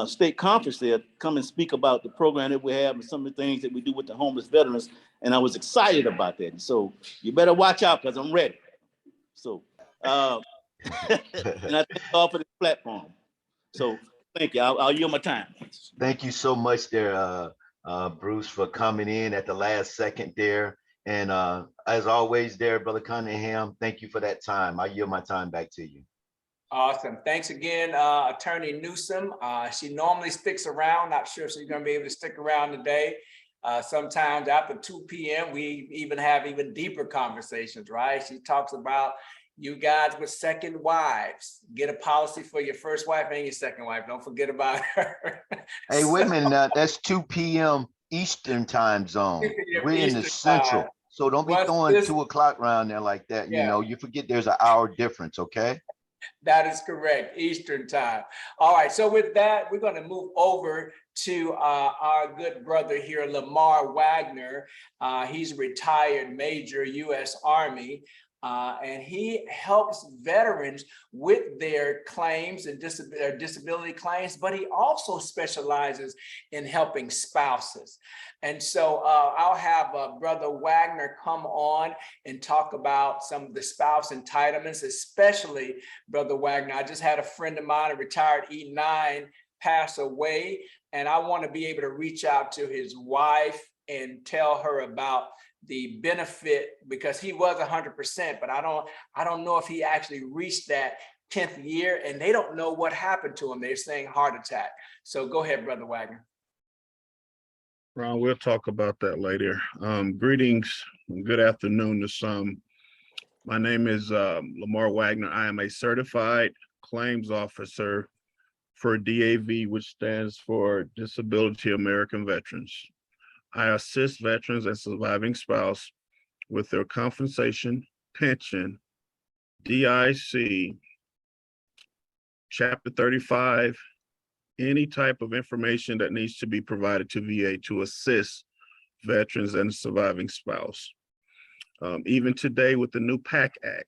state conference there, come and speak about the program that we have and some of the things that we do with the homeless veterans. And I was excited about that. And so you better watch out because I'm ready. So, and I thank God for this platform. So thank you. I'll yield my time. Thank you so much there, Bruce, for coming in at the last second there. And as always there, Brother Cunningham, thank you for that time. I yield my time back to you. Awesome. Thanks again, Attorney Newsome. She normally sticks around. Not sure if she's going to be able to stick around today. Sometimes after 2 p.m., we even have even deeper conversations, right? She talks about, you guys with second wives, get a policy for your first wife and your second wife. Don't forget about her. Hey, wait a minute now. That's 2 p.m. Eastern time zone. Your We're in the Eastern time. central. So don't be What's throwing this? 2 o'clock around there like that. You Yeah. know, you forget there's an hour difference, okay? That is correct, Eastern time. All right, so with that, we're going to move over to our good brother here, Lamar Wagner. He's a retired Major U.S. Army, and he helps veterans with their claims and their disability claims, but he also specializes in helping spouses. And so I'll have Brother Wagner come on and talk about some of the spouse entitlements, especially Brother Wagner. I just had a friend of mine, a retired E9, pass away, and I want to be able to reach out to his wife and tell her about the benefit, because he was 100%, but I don't know if he actually reached that 10th year, and they don't know what happened to him. They're saying heart attack. So go ahead, Brother Wagner. Ron, we'll talk about that later. Greetings, good afternoon to some. My name is Lamar Wagner. I am a certified claims officer for DAV, which stands for Disability American Veterans. I assist veterans and surviving spouse with their compensation, pension, DIC, Chapter 35, any type of information that needs to be provided to VA to assist veterans and surviving spouse. Even today with the new PAC Act,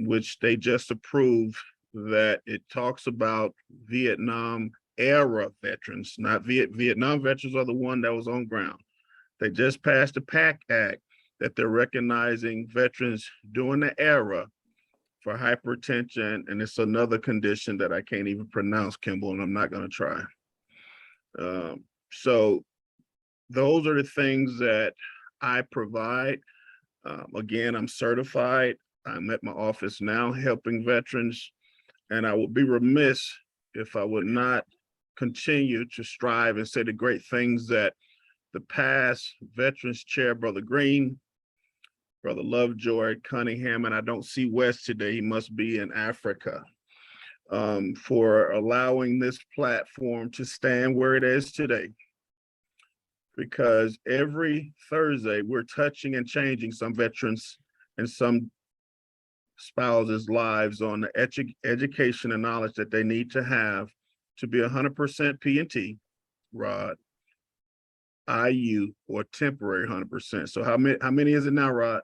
which they just approved, that it talks about Vietnam era veterans, not Vietnam veterans are the one that was on ground. They just passed the PAC Act that they're recognizing veterans during the era for hypertension, and it's another condition that I can't even pronounce, Kimball, and I'm not going to try. So those are the things that I provide. Again, I'm certified. I'm at my office now helping veterans, and I would be remiss if I would not continue to strive and say the great things that the past Veterans Chair, Brother Green, Brother Lovejoy, Cunningham, and I don't see West today, he must be in Africa, for allowing this platform to stand where it is today. Because every Thursday, we're touching and changing some veterans and some spouses' lives on the education and knowledge that they need to have to be 100% P&T, Rod, IU, or temporary 100%. So how many is it now, Rod?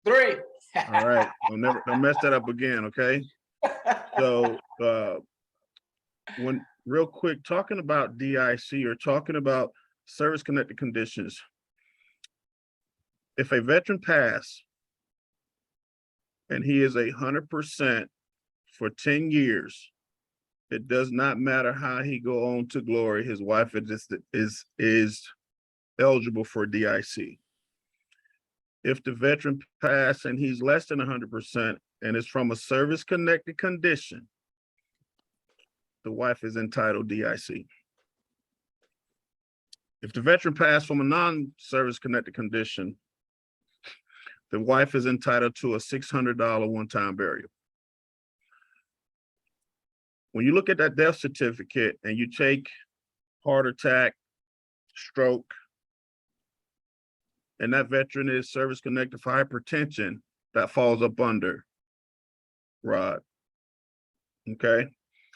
3. All right, don't mess that up again, okay? So when real quick, talking about DIC or talking about service-connected conditions, if a veteran passed and he is 100% for 10 years, it does not matter how he go on to glory, his wife is eligible for DIC. If the veteran passed and he's less than 100% and is from a service-connected condition, the wife is entitled DIC. If the veteran passed from a non-service connected condition, the wife is entitled to a $600 one-time burial. When you look at that death certificate and you take heart attack, stroke, and that veteran is service connected for hypertension, that falls up under Rod. Okay.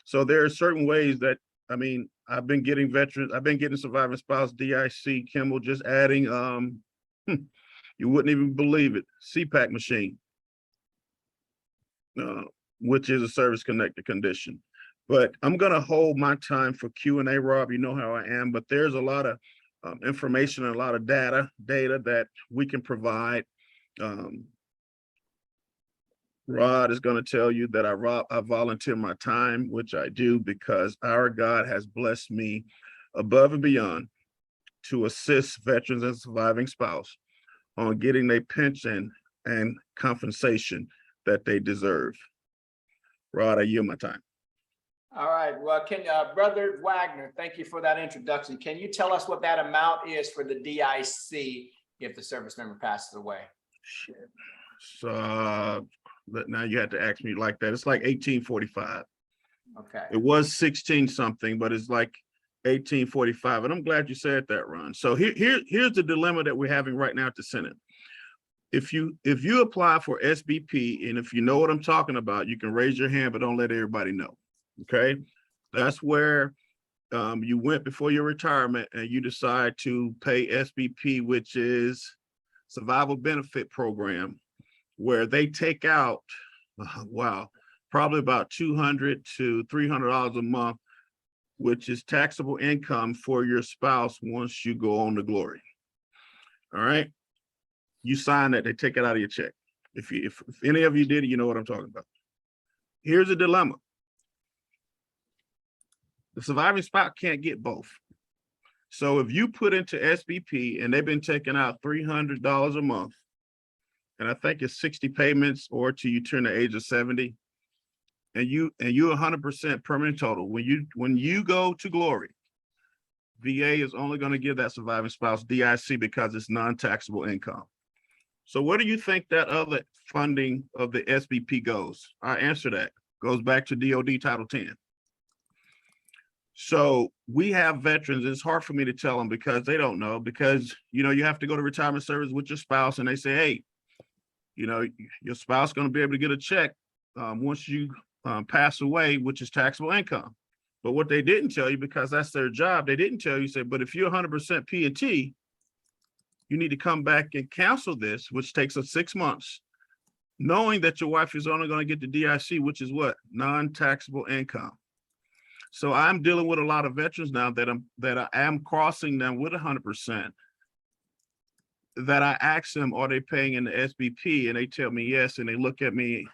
So there are certain ways that, I mean, I've been getting surviving spouse DIC, Kimball, just adding, you wouldn't even believe it, CPAC machine, which is a service connected condition. But I'm gonna hold my time for Q&A, Rob, you know how I am, but there's a lot of information and a lot of data that we can provide. Rod is going to tell you that I volunteer my time, which I do because our God has blessed me above and beyond to assist veterans and surviving spouse on getting their pension and compensation that they deserve. Rod, I yield my time. All right, well, Brother Wagner, thank you for that introduction. Can you tell us what that amount is for the DIC if the service member passes away? So But now you had to ask me like that. It's like 1845. Okay. It was 16 something, but it's like 1845. And I'm glad you said that, Ron. So here's the dilemma that we're having right now at the Senate. If you apply for SBP, and if you know what I'm talking about, you can raise your hand, but don't let everybody know. Okay. That's where you went before your retirement and you decide to pay SBP, which is Survival Benefit Program, where they take out, wow, probably about $200 to $300 a month, which is taxable income for your spouse once you go on to glory. All right. You sign that, they take it out of your check. If any of you did it, you know what I'm talking about. Here's a dilemma. The surviving spouse can't get both. So if you put into SBP and they've been taking out $300 a month, and I think it's 60 payments or till you turn the age of 70, and you 100% permanent total. When you go to glory, VA is only going to give that surviving spouse DIC because it's non-taxable income. So where do you think that other funding of the SBP goes? I answer that. Goes back to DOD Title 10. So we have veterans. It's hard for me to tell them because they don't know, because you have to go to retirement service with your spouse and they say, hey, your spouse is going to be able to get a check once you pass away, which is taxable income. But what they didn't tell you, because that's their job, they didn't tell you, said, but if you're 100% P&T, you need to come back and cancel this, which takes us 6 months, knowing that your wife is only going to get the DIC, which is what? Non-taxable income. So I'm dealing with a lot of veterans now that I am crossing them with 100%, that I ask them, are they paying in the SBP? And they tell me yes. And they look at me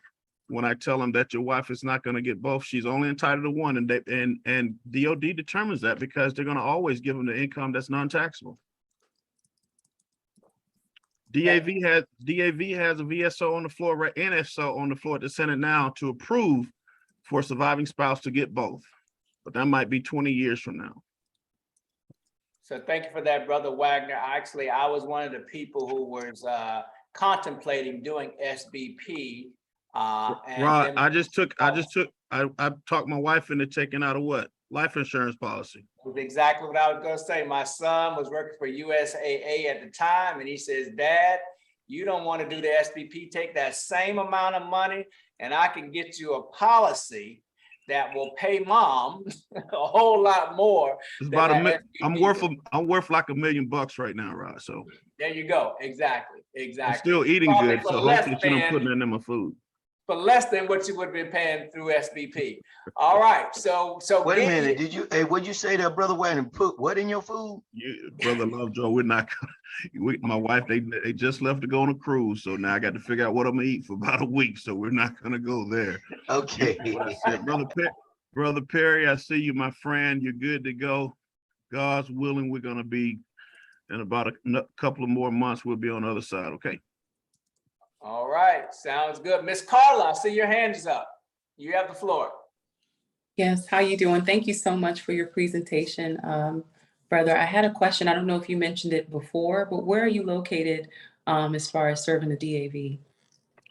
when I tell them that your wife is not going to get both. She's only entitled to one. And DOD determines that because they're going to always give them the income that's non-taxable. DAV has a VSO on the floor, NSO on the floor at the Senate now to approve for a surviving spouse to get both. But that might be 20 years from now. So thank you for that, Brother Wagner. Actually, I was one of the people who was contemplating doing SBP. Rod, I talked my wife into taking out a what? Life insurance policy. Exactly what I was going to say. My son was working for USAA at the time, and he says, Dad, you don't want to do the SBP, take that same amount of money, and I can get you a policy that will pay mom a whole lot more. It's about I'm worth like $1 million right now, Rod. So there you go. Exactly. I'm still eating good, so hopefully I'm putting it in my food. For less than what you would be paying through SBP. All right. So wait a minute. What'd you say there, Brother Wagner? Put what in your food? Brother Lovejoy, we're not my wife, they just left to go on a cruise. So now I got to figure out what I'm gonna eat for about a week. So we're not gonna go there. Okay. Brother Perry, I see you, my friend. You're good to go. God's willing, we're gonna be in about a couple of more months, we'll be on the other side, okay? All right, sounds good. Miss Carla, I see your hand is up. You have the floor. Yes, how you doing? Thank you so much for your presentation, brother. I had a question. I don't know if you mentioned it before, but where are you located as far as serving the DAV?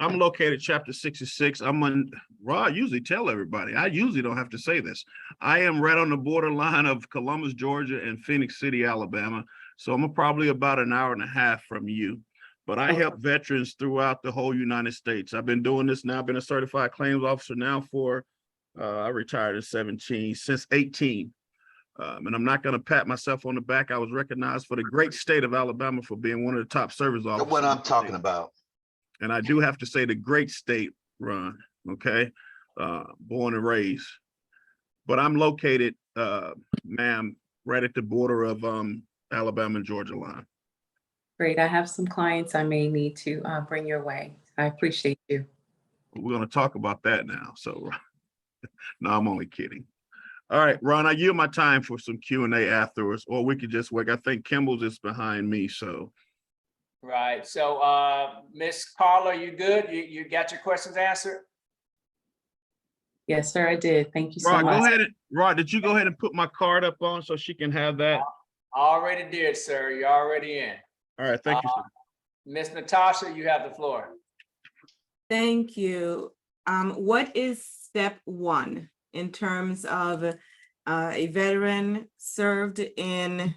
I'm located chapter 66. I usually tell everybody, I usually don't have to say this. I am right on the borderline of Columbus, Georgia and Phoenix City, Alabama. So I'm probably about an hour and a half from you. But I help veterans throughout the whole United States. I've been doing this now. I've been a certified claims officer now for, I retired at 17, since 18. And I'm not going to pat myself on the back. I was recognized for the great state of Alabama for being one of the top service officers. That's what I'm talking about. And I do have to say the great state, Ron, okay? Born and raised. But I'm located, ma'am, right at the border of Alabama and Georgia line. Great. I have some clients I may need to bring your way. I appreciate you. We're going to talk about that now. So no, I'm only kidding. All right, Ron, I yield my time for some Q&A afterwards, or we could just wait. I think Kimball's is behind me, so. Right. So Miss Carla, you good? You got your questions answered? Yes, sir, I did. Thank you so much. Go ahead. Rod, did you go ahead and put my card up on so she can have that? I already did, sir. You're already in. All right, thank you, sir. Miss Natasha, you have the floor. Thank you. What is step one in terms of a veteran served in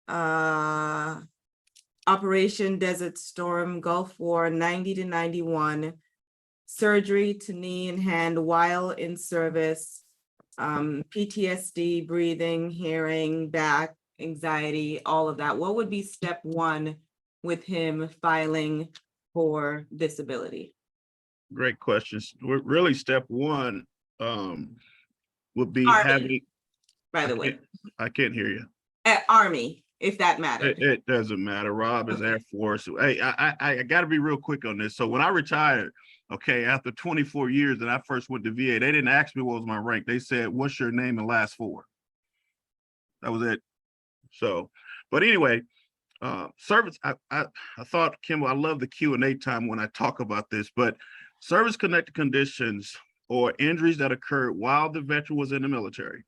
Operation Desert Storm, Gulf War 90 to 91, surgery to knee and hand while in service, PTSD, breathing, hearing, back, anxiety, all of that? What would be step one with him filing for disability? Great questions. Really, step one would be Army, having. by the way. I can't hear you. Army, if that matters. It doesn't matter. Rob is Air Force. Hey, I got to be real quick on this. So when I retired, okay, after 24 years that I first went to VA, they didn't ask me what was my rank. They said, "What's your name and last four?" That was it. So, but anyway, service. I thought, Kimball, I love the Q&A time when I talk about this, but service-connected conditions or injuries that occurred while the veteran was in the military,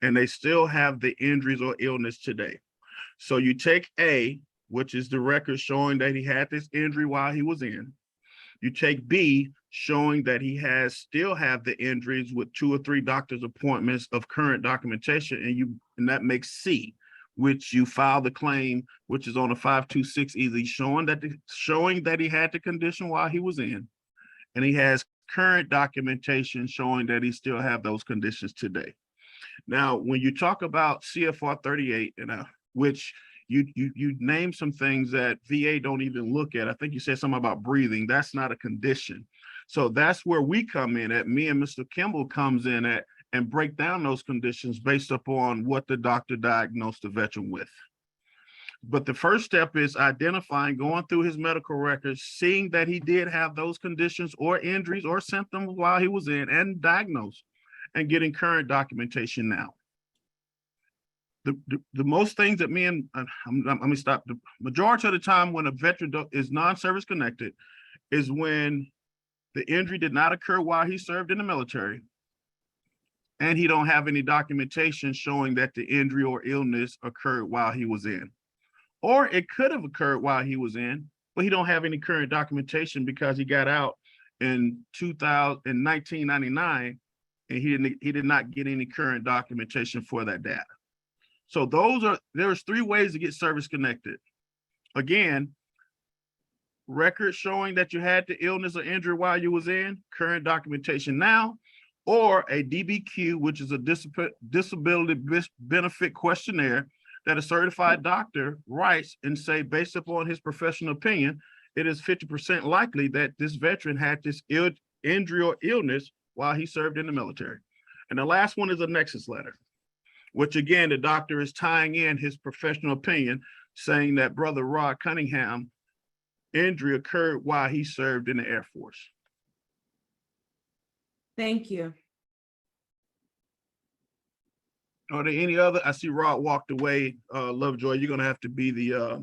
and they still have the injuries or illness today. So you take A, which is the record showing that he had this injury while he was in. You take B, showing that he still have the injuries with 2 or 3 doctor's appointments of current documentation, and that makes C, which you file the claim, which is on a 526 easy, showing that he had the condition while he was in, and he has current documentation showing that he still have those conditions today. Now, when you talk about CFR 38, which you name some things that VA don't even look at. I think you said something about breathing. That's not a condition. So that's where we come in at. Me and Mr. Kimball comes in at and break down those conditions based upon what the doctor diagnosed the veteran with. But the first step is identifying, going through his medical records, seeing that he did have those conditions or injuries or symptoms while he was in and diagnosed, and getting current documentation now. The most things that let me stop. The majority of the time when a veteran is non-service connected is when the injury did not occur while he served in the military, and he don't have any documentation showing that the injury or illness occurred while he was in. Or it could have occurred while he was in, but he don't have any current documentation because he got out in 1999, and he did not get any current documentation for that data. So there's 3 ways to get service connected. Again, record showing that you had the illness or injury while you was in, current documentation now, or a DBQ, which is a disability benefit questionnaire that a certified doctor writes and say, based upon his professional opinion, it is 50% likely that this veteran had this injury or illness while he served in the military. And the last one is a nexus letter, which again, the doctor is tying in his professional opinion, saying that Brother Rod Cunningham injury occurred while he served in the Air Force. Thank you. Are there any other? I see Rod walked away. Lovejoy, you're gonna have to be the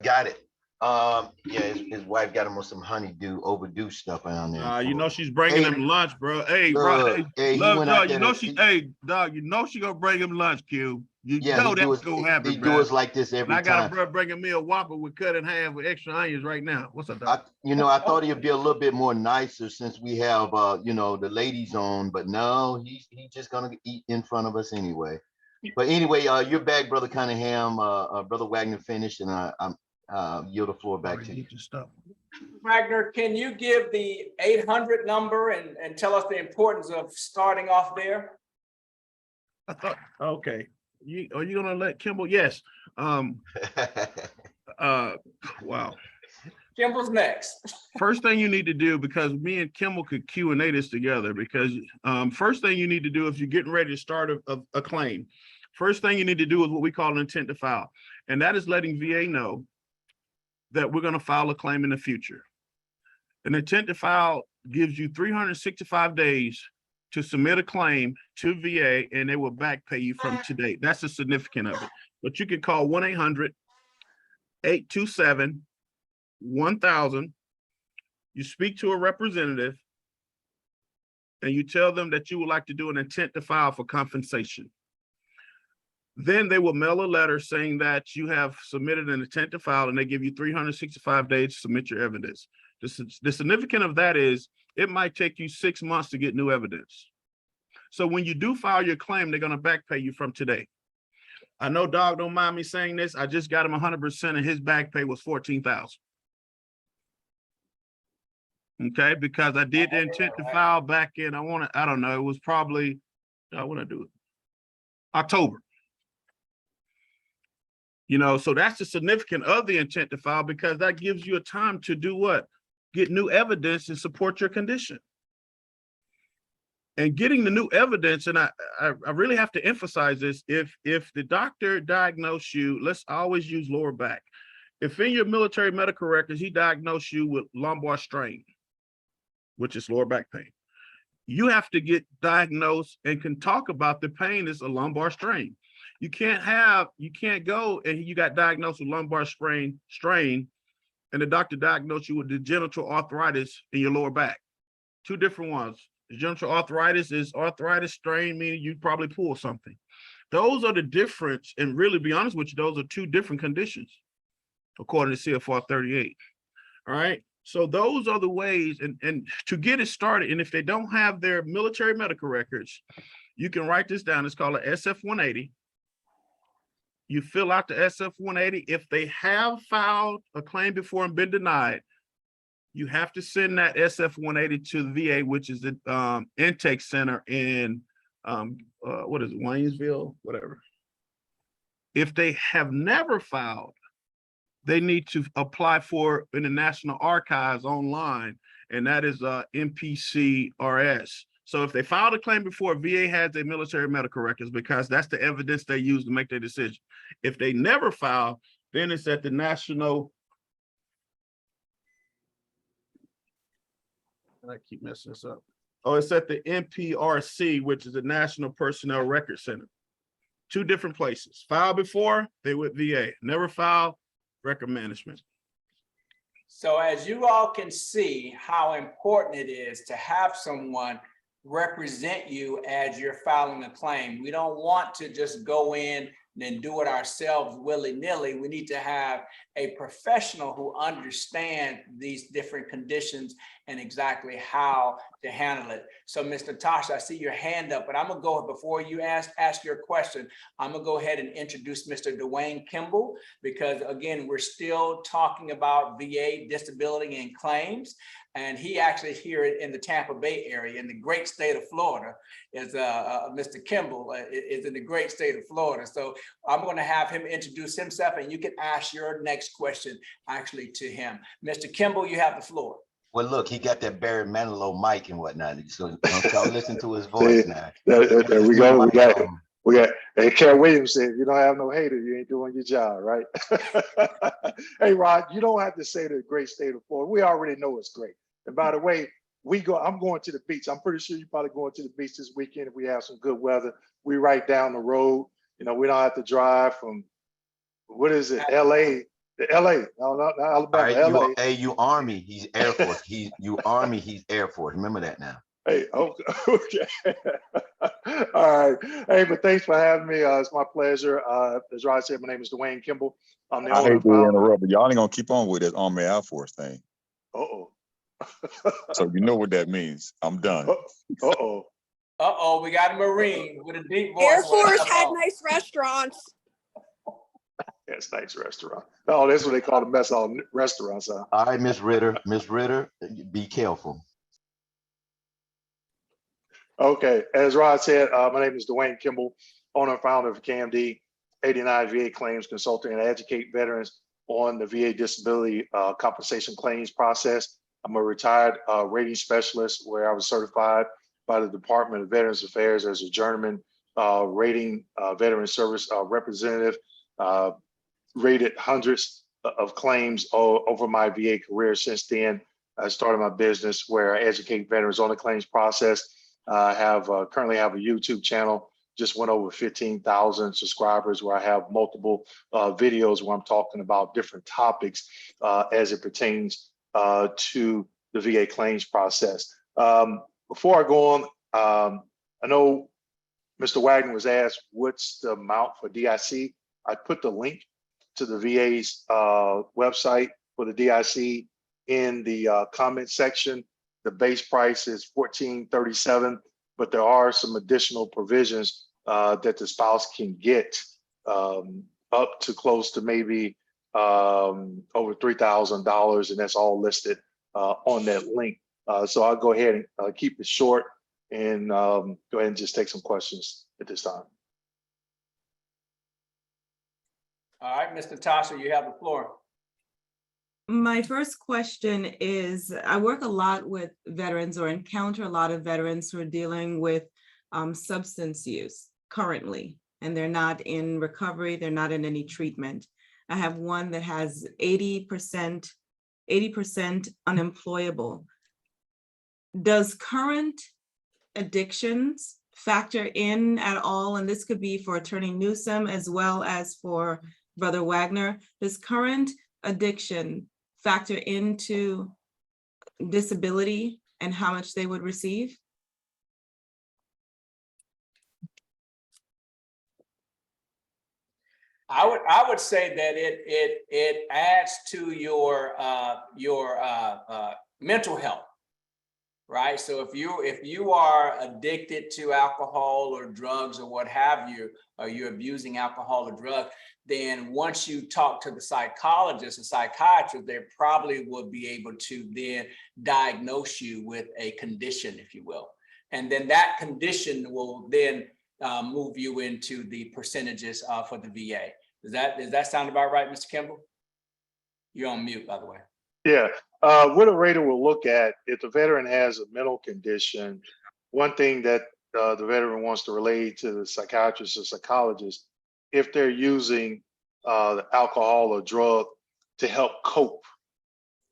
Got it. Yeah, his wife got him on some honeydew overdue stuff around there. you know she's bringing him lunch, bro. Hey, look, Rod, hey, Lovejoy, you know hey, dog, you know she gonna bring him lunch, Q. You know that's gonna happen, he do us like this every time. I got time. a bro bringing me a Whopper with cut in half with extra onions right now. What's up, dog? I thought he'd be a little bit more nicer since we have the ladies on, but no, he's just gonna eat in front of us anyway. But anyway, you're back, Brother Cunningham. Brother Wagner finished, and I'm yield the floor back to you. Wagner, can you give the 800 number and tell us the importance of starting off there? I thought, okay. Are you gonna let Kimball? Yes. Wow. Kimball's next. First thing you need to do, because me and Kimball could Q&A this together, because first thing you need to do if you're getting ready to start a claim, first thing you need to do is what we call an intent to file. And that is letting VA know that we're gonna file a claim in the future. An intent to file gives you 365 days to submit a claim to VA, and they will back pay you from today. That's the significance of it. But you can call 1-800-827-1000. You speak to a representative, and you tell them that you would like to do an intent to file for compensation. Then they will mail a letter saying that you have submitted an intent to file, and they give you 365 days to submit your evidence. The significance of that is it might take you 6 months to get new evidence. So when you do file your claim, they're going to back pay you from today. I know Dog don't mind me saying this. I just got him 100% and his back pay was $14,000. Okay, because I did the intent to file back in, I don't know, it was probably, I want to do it, October. You know, so that's the significance of the intent to file, because that gives you a time to do what? Get new evidence and support your condition. And getting the new evidence, and I really have to emphasize this, if the doctor diagnosed you, let's always use lower back. If in your military medical records, he diagnosed you with lumbar strain, which is lower back pain, you have to get diagnosed and can talk about the pain as a lumbar strain. You can't go and you got diagnosed with lumbar strain, and the doctor diagnosed you with degenerative arthritis in your lower back. Two different ones. Degenerative arthritis is arthritis strain, meaning you probably pulled something. Those are the difference, and really be honest with you, those are two different conditions, according to CFR 38. All right. So those are the ways, and to get it started, and if they don't have their military medical records, you can write this down. It's called a SF-180. You fill out the SF-180. If they have filed a claim before and been denied, you have to send that SF-180 to the VA, which is the intake center in, what is it, Waynesville, whatever. If they have never filed, they need to apply for in the National Archives online, and that is MPCRS. So if they filed a claim before, VA has their military medical records, because that's the evidence they use to make their decision. If they never file, then it's at the National, and I keep messing this up. Oh, it's at the NPRC, which is the National Personnel Record Center. Two different places. File before, they with VA. Never file, record management. So as you all can see how important it is to have someone represent you as you're filing a claim. We don't want to just go in and do it ourselves willy-nilly. We need to have a professional who understands these different conditions and exactly how to handle it. So Ms. Natasha, I see your hand up, but I'm gonna go, before you ask your question, I'm gonna go ahead and introduce Mr. Dwayne Kimball, because again, we're still talking about VA disability and claims. And he actually here in the Tampa Bay area, in the great state of Florida, is Mr. Kimball is in the great state of Florida. So I'm going to have him introduce himself, and you can ask your next question actually to him. Mr. Kimball, you have the floor. Well, look, he got that Barry Manilow mic and whatnot. So don't y'all listen to his voice now. There we go. We got. Hey, Cat Williams said, "If you don't have no hater, you ain't doing your job, right?" Hey, Rod, you don't have to say the great state of Florida. We already know it's great. And by the way, I'm going to the beach. I'm pretty sure you're probably going to the beach this weekend if we have some good weather. We right down the road. You know, we don't have to drive from, what is it, LA to LA. No, not Alabama, right, LA. You Army, he's Air Force. You Army, he's Air Force. Remember that now. Hey, okay. All right. Hey, but thanks for having me. It's my pleasure. As Rod said, my name is Dwayne Kimball. I'm the owner. I hate to interrupt, but y'all ain't gonna keep on with this Army Air Force thing. Uh-oh. So you know what that means. I'm done. Uh-oh. Uh-oh, we got a Marine with a deep voice. Air Force had nice restaurants. Yes, nice restaurant. Oh, that's what they call the mess hall restaurants, huh? All right, Miss Ritter, be careful. Okay, as Rod said, my name is Dwayne Kimball, owner and founder of KMD, 89 VA Claims Consulting, and I educate veterans on the VA disability compensation claims process. I'm a retired rating specialist where I was certified by the Department of Veterans Affairs as a journeyman rating veteran service representative, rated hundreds of claims over my VA career. Since then, I started my business where I educate veterans on the claims process. I currently have a YouTube channel, just went over 15,000 subscribers, where I have multiple videos where I'm talking about different topics as it pertains to the VA claims process. Before I go on, I know Mr. Wagner was asked, what's the amount for DIC? I put the link to the VA's website for the DIC in the comment section. The base price is $14.37, but there are some additional provisions that the spouse can get up to close to maybe over $3,000, and that's all listed on that link. So I'll go ahead and keep it short and go ahead and just take some questions at this time. All right, Ms. Natasha, you have the floor. My first question is, I work a lot with veterans or encounter a lot of veterans who are dealing with substance use currently, and they're not in recovery, they're not in any treatment. I have one that has 80% unemployable. Does current addictions factor in at all? And this could be for Attorney Newsome as well as for Brother Wagner. Does current addiction factor into disability and how much they would receive? I would say that it adds to your mental health, right? So if you are addicted to alcohol or drugs or what have you, or you're abusing alcohol or drugs, then once you talk to the psychologist or psychiatrist, they probably will be able to then diagnose you with a condition, if you will. And then that condition will then move you into the percentages for the VA. Does that sound about right, Mr. Kimball? You're on mute, by the way. Yeah, what a rater will look at, if the veteran has a mental condition, one thing that the veteran wants to relate to the psychiatrist or psychologist, if they're using the alcohol or drug to help cope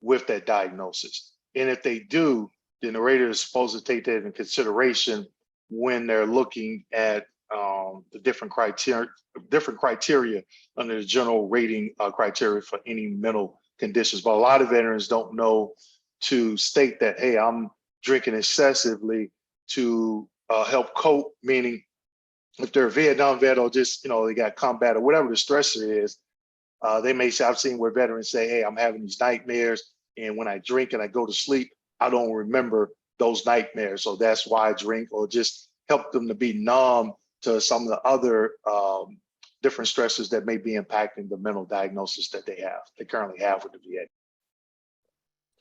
with that diagnosis. And if they do, then the rater is supposed to take that into consideration when they're looking at the different criteria under the general rating criteria for any mental conditions. But a lot of veterans don't know to state that, hey, I'm drinking excessively to help cope, meaning if they're a Vietnam vet or just, they got combat or whatever the stressor is, they may say, I've seen where veterans say, hey, I'm having these nightmares, and when I drink and I go to sleep, I don't remember those nightmares. So that's why I drink, or just help them to be numb to some of the other different stressors that may be impacting the mental diagnosis that they currently have with the VA.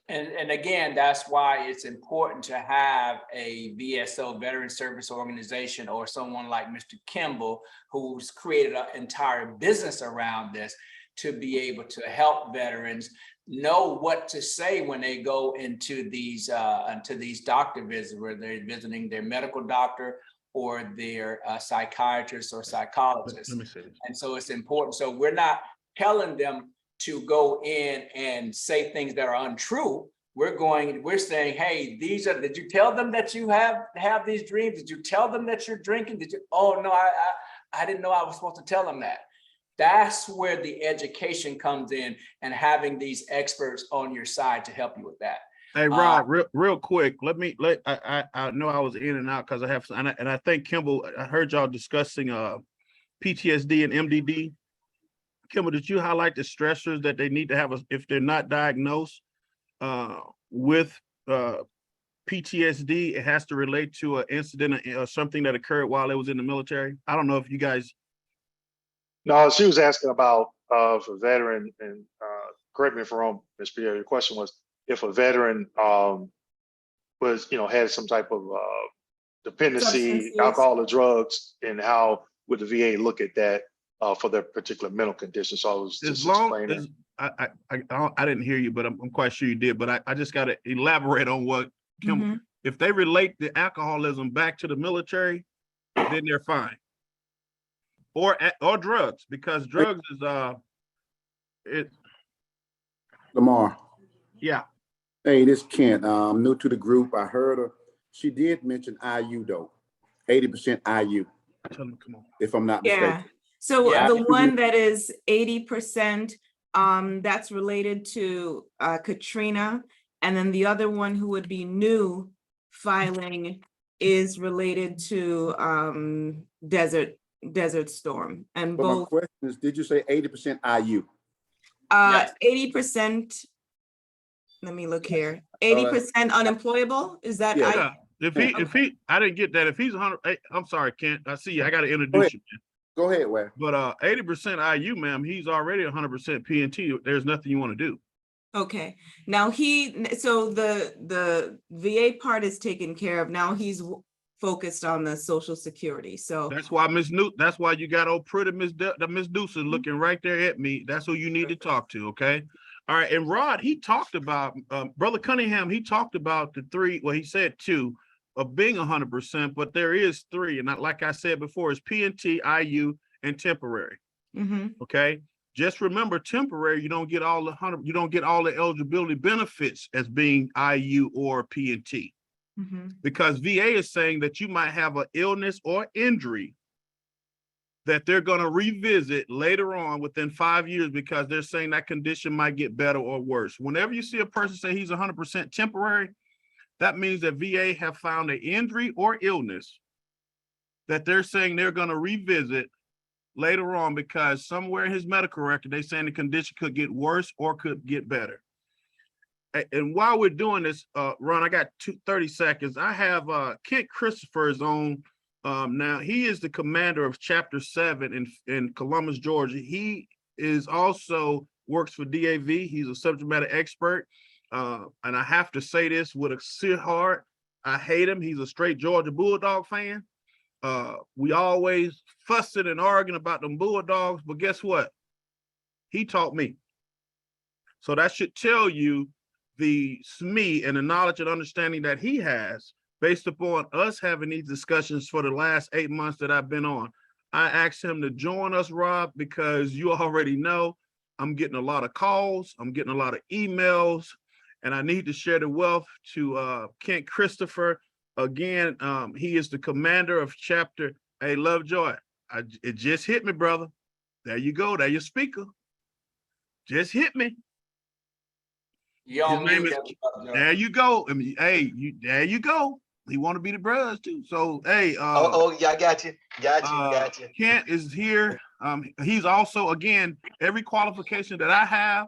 And again, that's why it's important to have a VSO, Veteran Service Organization, or someone like Mr. Kimball, who's created an entire business around this, to be able to help veterans know what to say when they go into these doctor visits, where they're visiting their medical doctor or their psychiatrist or psychologist. And so it's important. So we're not telling them to go in and say things that are untrue. We're saying, hey, did you tell them that you have these dreams? Did you tell them that you're drinking? Oh no, I didn't know I was supposed to tell them that. That's where the education comes in, and having these experts on your side to help you with that. Hey, Rod, real quick, I know I was in and out because I think Kimball, I heard y'all discussing PTSD and MDD. Kimball, did you highlight the stressors that they need to have if they're not diagnosed with PTSD? It has to relate to an incident or something that occurred while it was in the military. I don't know if you guys. No, she was asking about for veteran, and correct me if I'm wrong, Ms. Pierre, your question was if a veteran was, had some type of dependency, alcohol or drugs, and how would the VA look at that for their particular mental condition. So I was just explaining. I didn't hear you, but I'm quite sure you did. But I just got to elaborate on what Kimball, if they relate the alcoholism back to the military, then they're fine. Or drugs, because drugs is Lamar. Yeah. Hey, this is Kent. I'm new to the group. I heard her. She did mention IU though. 80% IU. Tell them, come on. If I'm not mistaken. So the one that is 80%, that's related to Katrina, and then the other one who would be new filing is related to Desert Storm, and But my both question is, did you say 80% IU? 80%. Let me look here. 80% unemployable. Is that Yeah. If I didn't get that. If he's 100, I'm sorry, Kent. I see you. I got to introduce you. Go ahead, Ware. But 80% IU, ma'am, he's already 100% P&T. There's nothing you want to do. Okay, now so the VA part is taken care of. Now he's focused on the Social Security. So that's why that's why you got old pretty Miss Deuce looking right there at me. That's who you need to talk to. Okay. All right. And Rod, he talked about Brother Cunningham. He talked about the three. Well, he said two of being 100%, but there is three. And like I said before, it's P&T, IU, and temporary. Okay. Just remember, temporary, you don't get all the eligibility benefits as being IU or P&T. Because VA is saying that you might have an illness or injury that they're going to revisit later on within 5 years, because they're saying that condition might get better or worse. Whenever you see a person say he's 100% temporary, that means that VA have found an injury or illness that they're saying they're going to revisit later on, because somewhere in his medical record, they're saying the condition could get worse or could get better. And while we're doing this, Ron, I got 30 seconds. I have Kent Christopher is on now. He is the commander of Chapter 7 in Columbus, Georgia. He is also works for DAV. He's a subject matter expert. And I have to say this with a sincere heart. I hate him. He's a straight Georgia Bulldog fan. We always fussing and arguing about them Bulldogs, but guess what? He taught me. So that should tell you the SME and the knowledge and understanding that he has based upon us having these discussions for the last 8 months that I've been on. I asked him to join us, Rob, because you already know I'm getting a lot of calls, I'm getting a lot of emails, and I need to share the wealth to Kent Christopher. Again, he is the commander of Chapter. Hey, Lovejoy, it just hit me, brother. There you go. There your speaker. Just hit me. There you go. I mean, hey, there you go. He want to be the brothers too. So hey, yeah, I got you. Got you. Kent is here. He's also, again, every qualification that I have,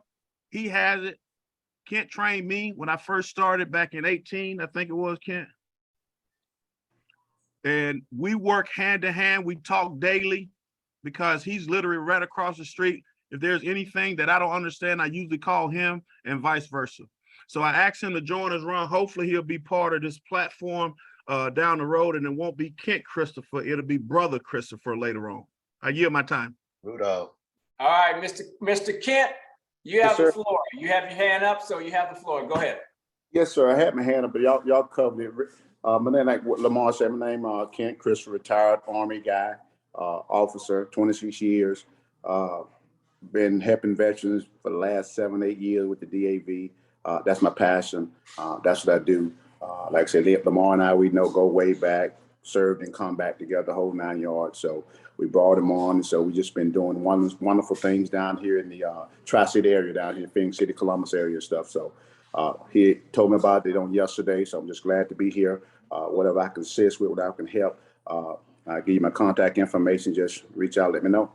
he has it. Kent trained me when I first started back in 18, I think it was, Kent. And we work hand to hand. We talk daily because he's literally right across the street. If there's anything that I don't understand, I usually call him and vice versa. So I asked him to join us, Ron. Hopefully he'll be part of this platform down the road, and it won't be Kent Christopher. It'll be Brother Christopher later on. I yield my time. Rudolph. All right, Mr. Kent, you have the floor. You have your hand up, so you have the floor. Go ahead. Yes, sir. I had my hand up, but y'all covered it. My name, like what Lamar said, my name Kent Christopher, retired Army guy, officer, 26 years. Been helping veterans for the last 7-8 years with the DAV. That's my passion. That's what I do. Like I said, Lamar and I, we go way back, served and come back together, the whole 9 yards. So we brought him on. And so we just been doing wonderful things down here in the Tri-City area, down here in Phoenix City, Columbus area stuff. So he told me about it on yesterday. So I'm just glad to be here. Whatever I can assist with, whatever I can help, I'll give you my contact information. Just reach out, let me know.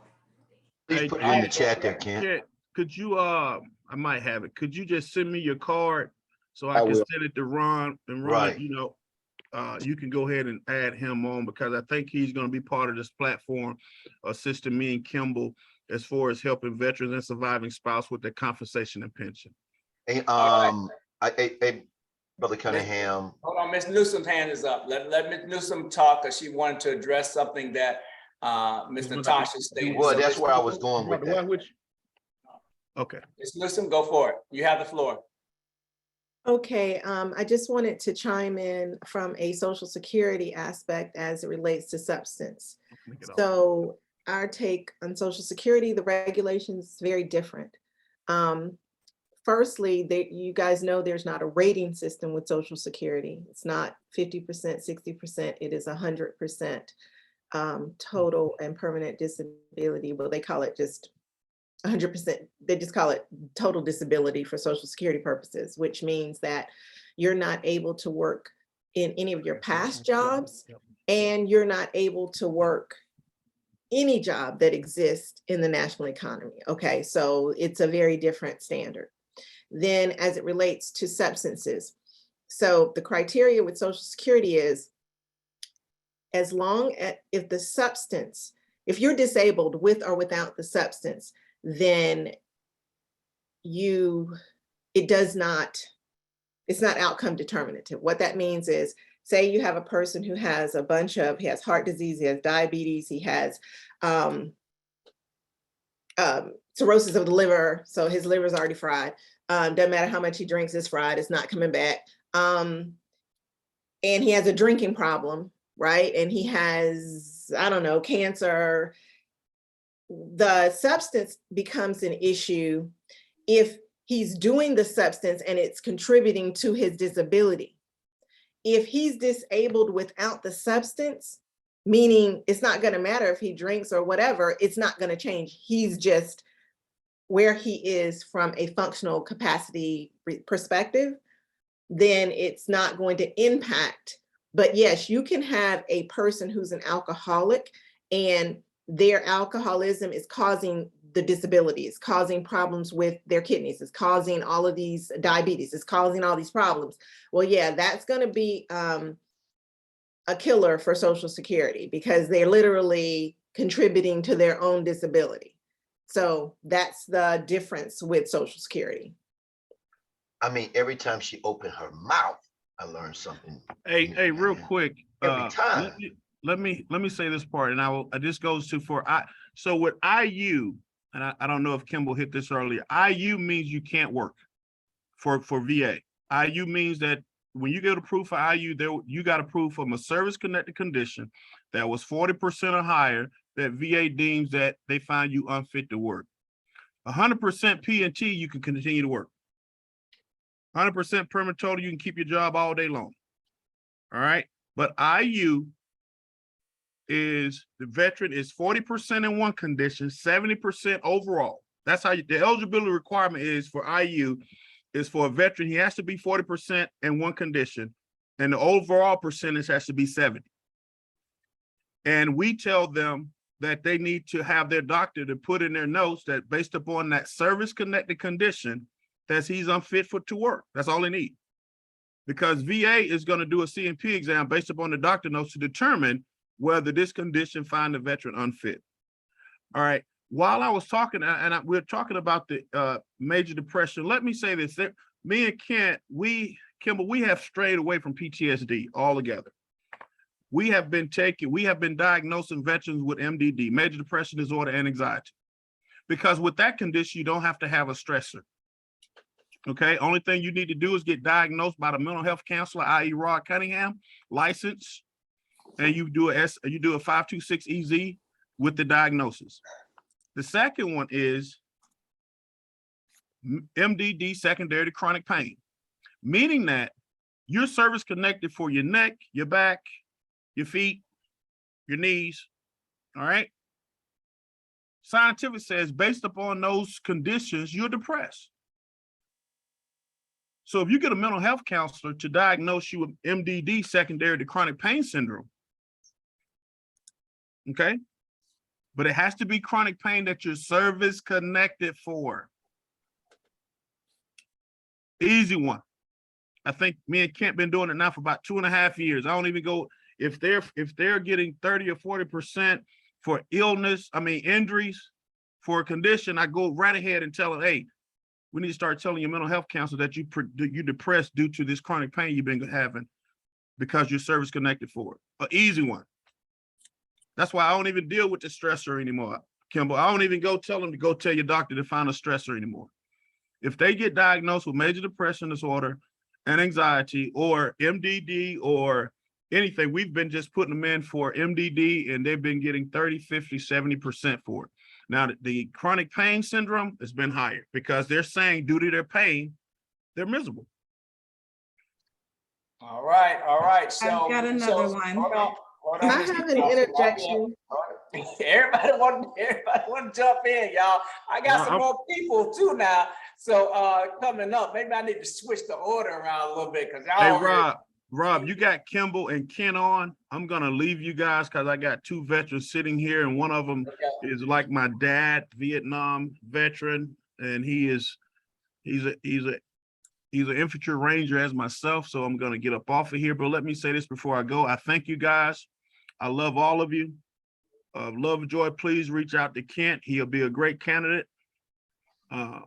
Please put it in the chat there, Kent. Could you, I might have it. Could you just send me your card so I can send it to Ron? And Ron, right. You can go ahead and add him on, because I think he's going to be part of this platform, assisting me and Kimball as far as helping veterans and surviving spouse with their compensation and pension. Hey, Brother Cunningham. Hold on, Ms. Newsom's hand is up. Let Ms. Newsom talk, because she wanted to address something that Ms. Natasha stated. Well, that's where I was going with that. Okay. Ms. Newsom, go for it. You have the floor. Okay, I just wanted to chime in from a Social Security aspect as it relates to substance. So our take on Social Security, the regulations is very different. Firstly, you guys know there's not a rating system with Social Security. It's not 50%, 60%, it is 100% total and permanent disability. Well, they call it just 100%. They just call it total disability for Social Security purposes, which means that you're not able to work in any of your past jobs, and you're not able to work any job that exists in the national economy. Okay, so it's a very different standard. Then as it relates to substances, so the criteria with Social Security is, as long as if you're disabled with or without the substance, then it's not outcome determinative. What that means is, say you have a person who has he has heart disease, he has diabetes, he has cirrhosis of the liver, so his liver is already fried. Doesn't matter how much he drinks, it's fried, it's not coming back. And he has a drinking problem, right? And he has, I don't know, cancer. The substance becomes an issue if he's doing the substance and it's contributing to his disability. If he's disabled without the substance, meaning it's not going to matter if he drinks or whatever, it's not going to change. He's just where he is from a functional capacity perspective, then it's not going to impact. But yes, you can have a person who's an alcoholic and their alcoholism is causing the disability, it's causing problems with their kidneys, it's causing all of these diabetes, it's causing all these problems. Well, yeah, that's going to be a killer for Social Security because they're literally contributing to their own disability. So that's the difference with Social Security. I mean, every time she opened her mouth, I learned something. Hey, real quick. Every time. Let me say this part, and this goes to so with IU, and I don't know if Kimball hit this earlier. IU means you can't work for VA. IU means that when you get approved for IU, you got approved from a service-connected condition that was 40% or higher that VA deems that they find you unfit to work. 100% P&T, you can continue to work. 100% permanent total, you can keep your job all day long. All right, but IU is the veteran is 40% in one condition, 70% overall. That's how the eligibility requirement is for IU is for a veteran. He has to be 40% in one condition, and the overall percentage has to be 70. And we tell them that they need to have their doctor to put in their notes that based upon that service-connected condition, that he's unfit to work. That's all they need. Because VA is going to do a C&P exam based upon the doctor notes to determine whether this condition find the veteran unfit. All right. While I was talking, we're talking about the major depression, let me say this. Me and Kent, Kimball, we have strayed away from PTSD altogether. We have been diagnosing veterans with MDD, major depression disorder and anxiety. Because with that condition, you don't have to have a stressor. Okay, only thing you need to do is get diagnosed by the mental health counselor, i.e. Rod Cunningham, license, and you do a 526 EZ with the diagnosis. The second one is MDD, secondary to chronic pain, meaning that you're service connected for your neck, your back, your feet, your knees, all right? Scientific says based upon those conditions, you're depressed. So if you get a mental health counselor to diagnose you with MDD, secondary to chronic pain syndrome, okay? But it has to be chronic pain that you're service connected for. Easy one. I think me and Kent been doing it now for about 2.5 years. I don't even go, if they're getting 30 or 40% for injuries for a condition, I go right ahead and tell them, hey, we need to start telling your mental health counselor that you're depressed due to this chronic pain you've been having because you're service connected for it. An easy one. That's why I don't even deal with the stressor anymore, Kimball. I don't even go tell them to go tell your doctor to find a stressor anymore. If they get diagnosed with major depression disorder and anxiety or MDD or anything, we've been just putting them in for MDD and they've been getting 30, 50, 70% for it. Now, the chronic pain syndrome has been higher because they're saying due to their pain, they're miserable. All right. So I've got another one. Hold on. Can I have an interjection? Everybody want to jump in, y'all. I got some more people too now. So coming up, maybe I need to switch the order around a little bit because y'all. Hey, Rob, Rob, you got Kimball and Ken on. I'm gonna leave you guys because I got two veterans sitting here, and one of them is like my dad, Vietnam veteran, and he's an infantry ranger as myself. So I'm gonna get up off of here. But let me say this before I go. I thank you guys. I love all of you. Love and joy. Please reach out to Kent. He'll be a great candidate. I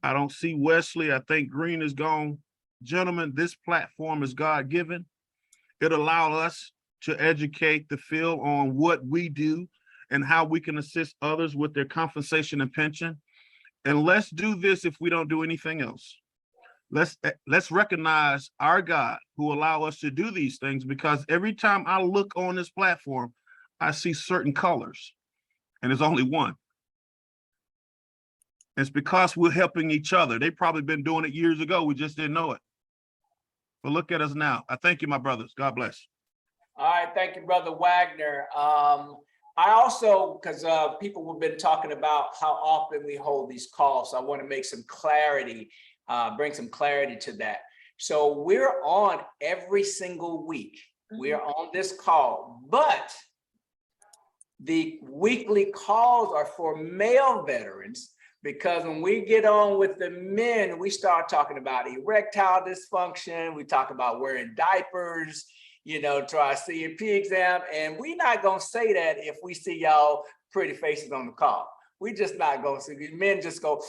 don't see Wesley. I think Green is gone. Gentlemen, this platform is God-given. It allows us to educate the field on what we do and how we can assist others with their compensation and pension. And let's do this if we don't do anything else. Let's recognize our God who allow us to do these things, because every time I look on this platform, I see certain colors, and there's only one. It's because we're helping each other. They've probably been doing it years ago. We just didn't know it. But look at us now. I thank you, my brothers. God bless. All right, thank you, Brother Wagner. I also, because people have been talking about how often we hold these calls, so I want to make some clarity, bring some clarity to that. So we're on every single week. We're on this call, but the weekly calls are for male veterans, because when we get on with the men, we start talking about erectile dysfunction. We talk about wearing diapers, you know, to our CMP exam. And we're not going to say that if we see y'all pretty faces on the call. We just not going to see. Men just go,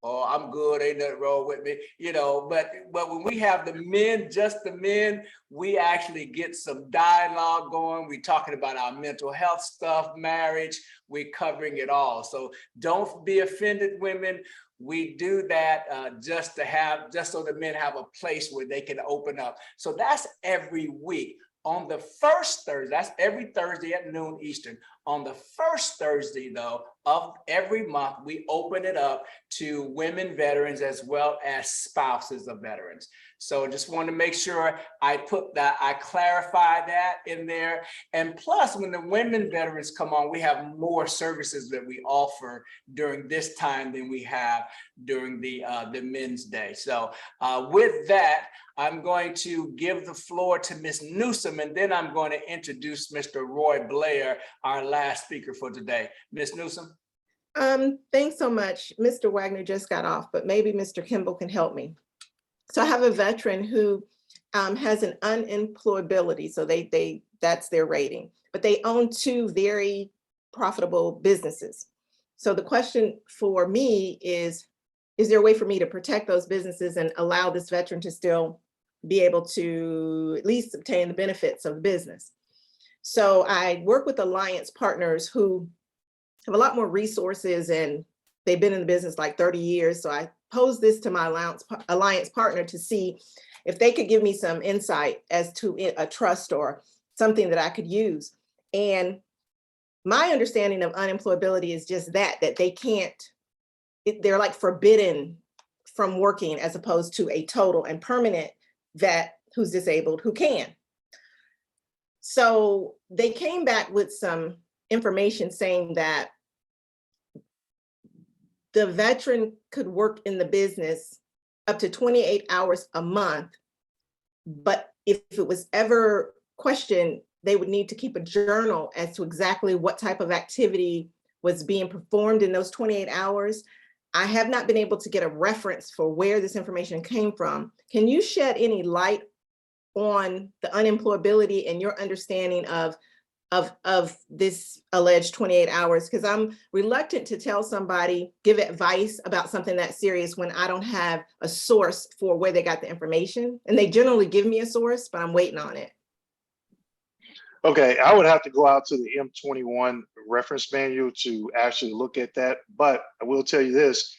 oh, I'm good, ain't nothing wrong with me, you know. But when we have the men, just the men, we actually get some dialogue going. We're talking about our mental health stuff, marriage, we're covering it all. So don't be offended, women. We do that just so the men have a place where they can open up. So that's every week. On the first Thursday, that's every Thursday at noon Eastern. On the first Thursday, though, of every month, we open it up to women veterans as well as spouses of veterans. So just want to make sure I clarify that in there. And plus, when the women veterans come on, we have more services that we offer during this time than we have during the Men's Day. So with that, I'm going to give the floor to Ms. Newsom, and then I'm going to introduce Mr. Roy Blair, our last speaker for today. Ms. Newsom. Thanks so much. Mr. Wagner just got off, but maybe Mr. Kimball can help me. So I have a veteran who has an unemployability, so that's their rating, but they own two very profitable businesses. So the question for me is there a way for me to protect those businesses and allow this veteran to still be able to at least obtain the benefits of the business? So I work with alliance partners who have a lot more resources, and they've been in the business like 30 years. So I posed this to my alliance partner to see if they could give me some insight as to a trust or something that I could use. And my understanding of unemployability is just that they can't, they're like forbidden from working, as opposed to a total and permanent vet who's disabled who can. So they came back with some information saying that the veteran could work in the business up to 28 hours a month, but if it was ever questioned, they would need to keep a journal as to exactly what type of activity was being performed in those 28 hours. I have not been able to get a reference for where this information came from. Can you shed any light on the unemployability and your understanding of this alleged 28 hours? Because I'm reluctant to tell somebody, give advice about something that serious when I don't have a source for where they got the information. And they generally give me a source, but I'm waiting on it. Okay, I would have to go out to the M21 reference manual to actually look at that. But I will tell you this,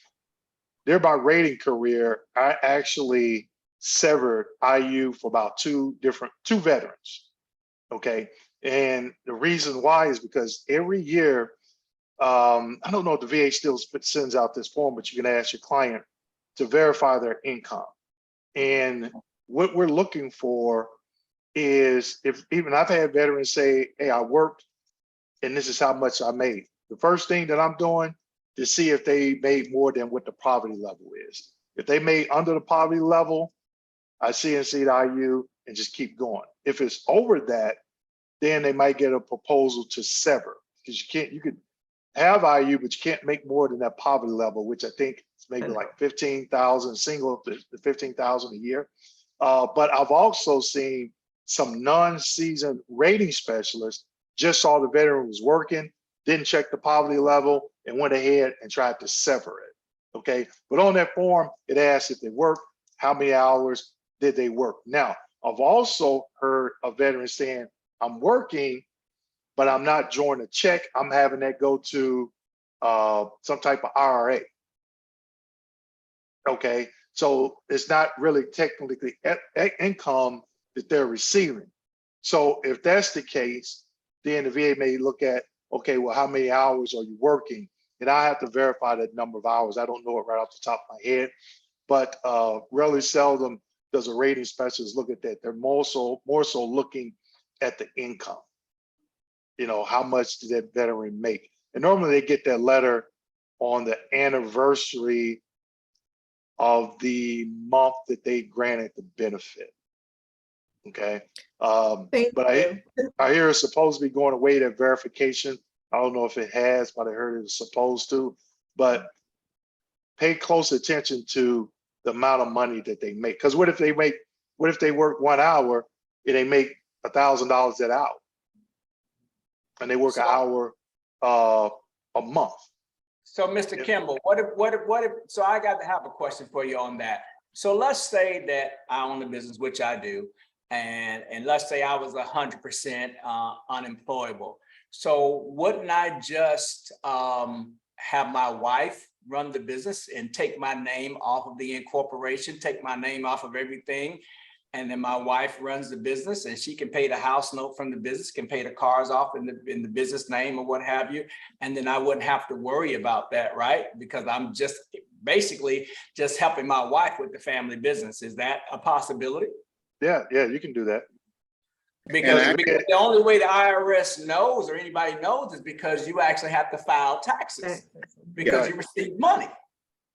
during my rating career, I actually severed IU for about two veterans, okay? And the reason why is because every year, I don't know if the VA still sends out this form, but you can ask your client to verify their income. And what we're looking for is, if even I've had veterans say, hey, I worked and this is how much I made. The first thing that I'm doing to see if they made more than what the poverty level is. If they made under the poverty level, I CNC to IU and just keep going. If it's over that, then they might get a proposal to sever, because you could have IU, but you can't make more than that poverty level, which I think is maybe like 15,000, single up to 15,000 a year. But I've also seen some non-seasoned rating specialists just saw the veteran was working, didn't check the poverty level, and went ahead and tried to sever it. Okay, but on that form, it asks if they work, how many hours did they work. Now, I've also heard a veteran saying, I'm working, but I'm not drawing a check. I'm having that go to some type of IRA. Okay, so it's not really technically income that they're receiving. So if that's the case, then the VA may look at, okay, well, how many hours are you working? And I have to verify that number of hours. I don't know it right off the top of my head, but really seldom does a rating specialist look at that. They're more so looking at the income. You know, how much did that veteran make? And normally they get that letter on the anniversary of the month that they granted the benefit. Okay. But I hear it's supposed to be going away, that verification. I don't know if it has, but I heard it was supposed to. But pay close attention to the amount of money that they make. Because what if they work 1 hour and they make $1,000 that hour? And they work an hour a month. So Mr. Kimball, what if, so I got to have a question for you on that. So let's say that I own a business, which I do, and let's say I was 100% unemployable. So wouldn't I just have my wife run the business and take my name off of the incorporation, take my name off of everything, and then my wife runs the business and she can pay the house note from the business, can pay the cars off in the business name or what have you. And then I wouldn't have to worry about that, right? Because I'm just basically just helping my wife with the family business. Is that a possibility? Yeah, you can do that. Because the only way the IRS knows or anybody knows is because you actually have to file taxes because you receive money,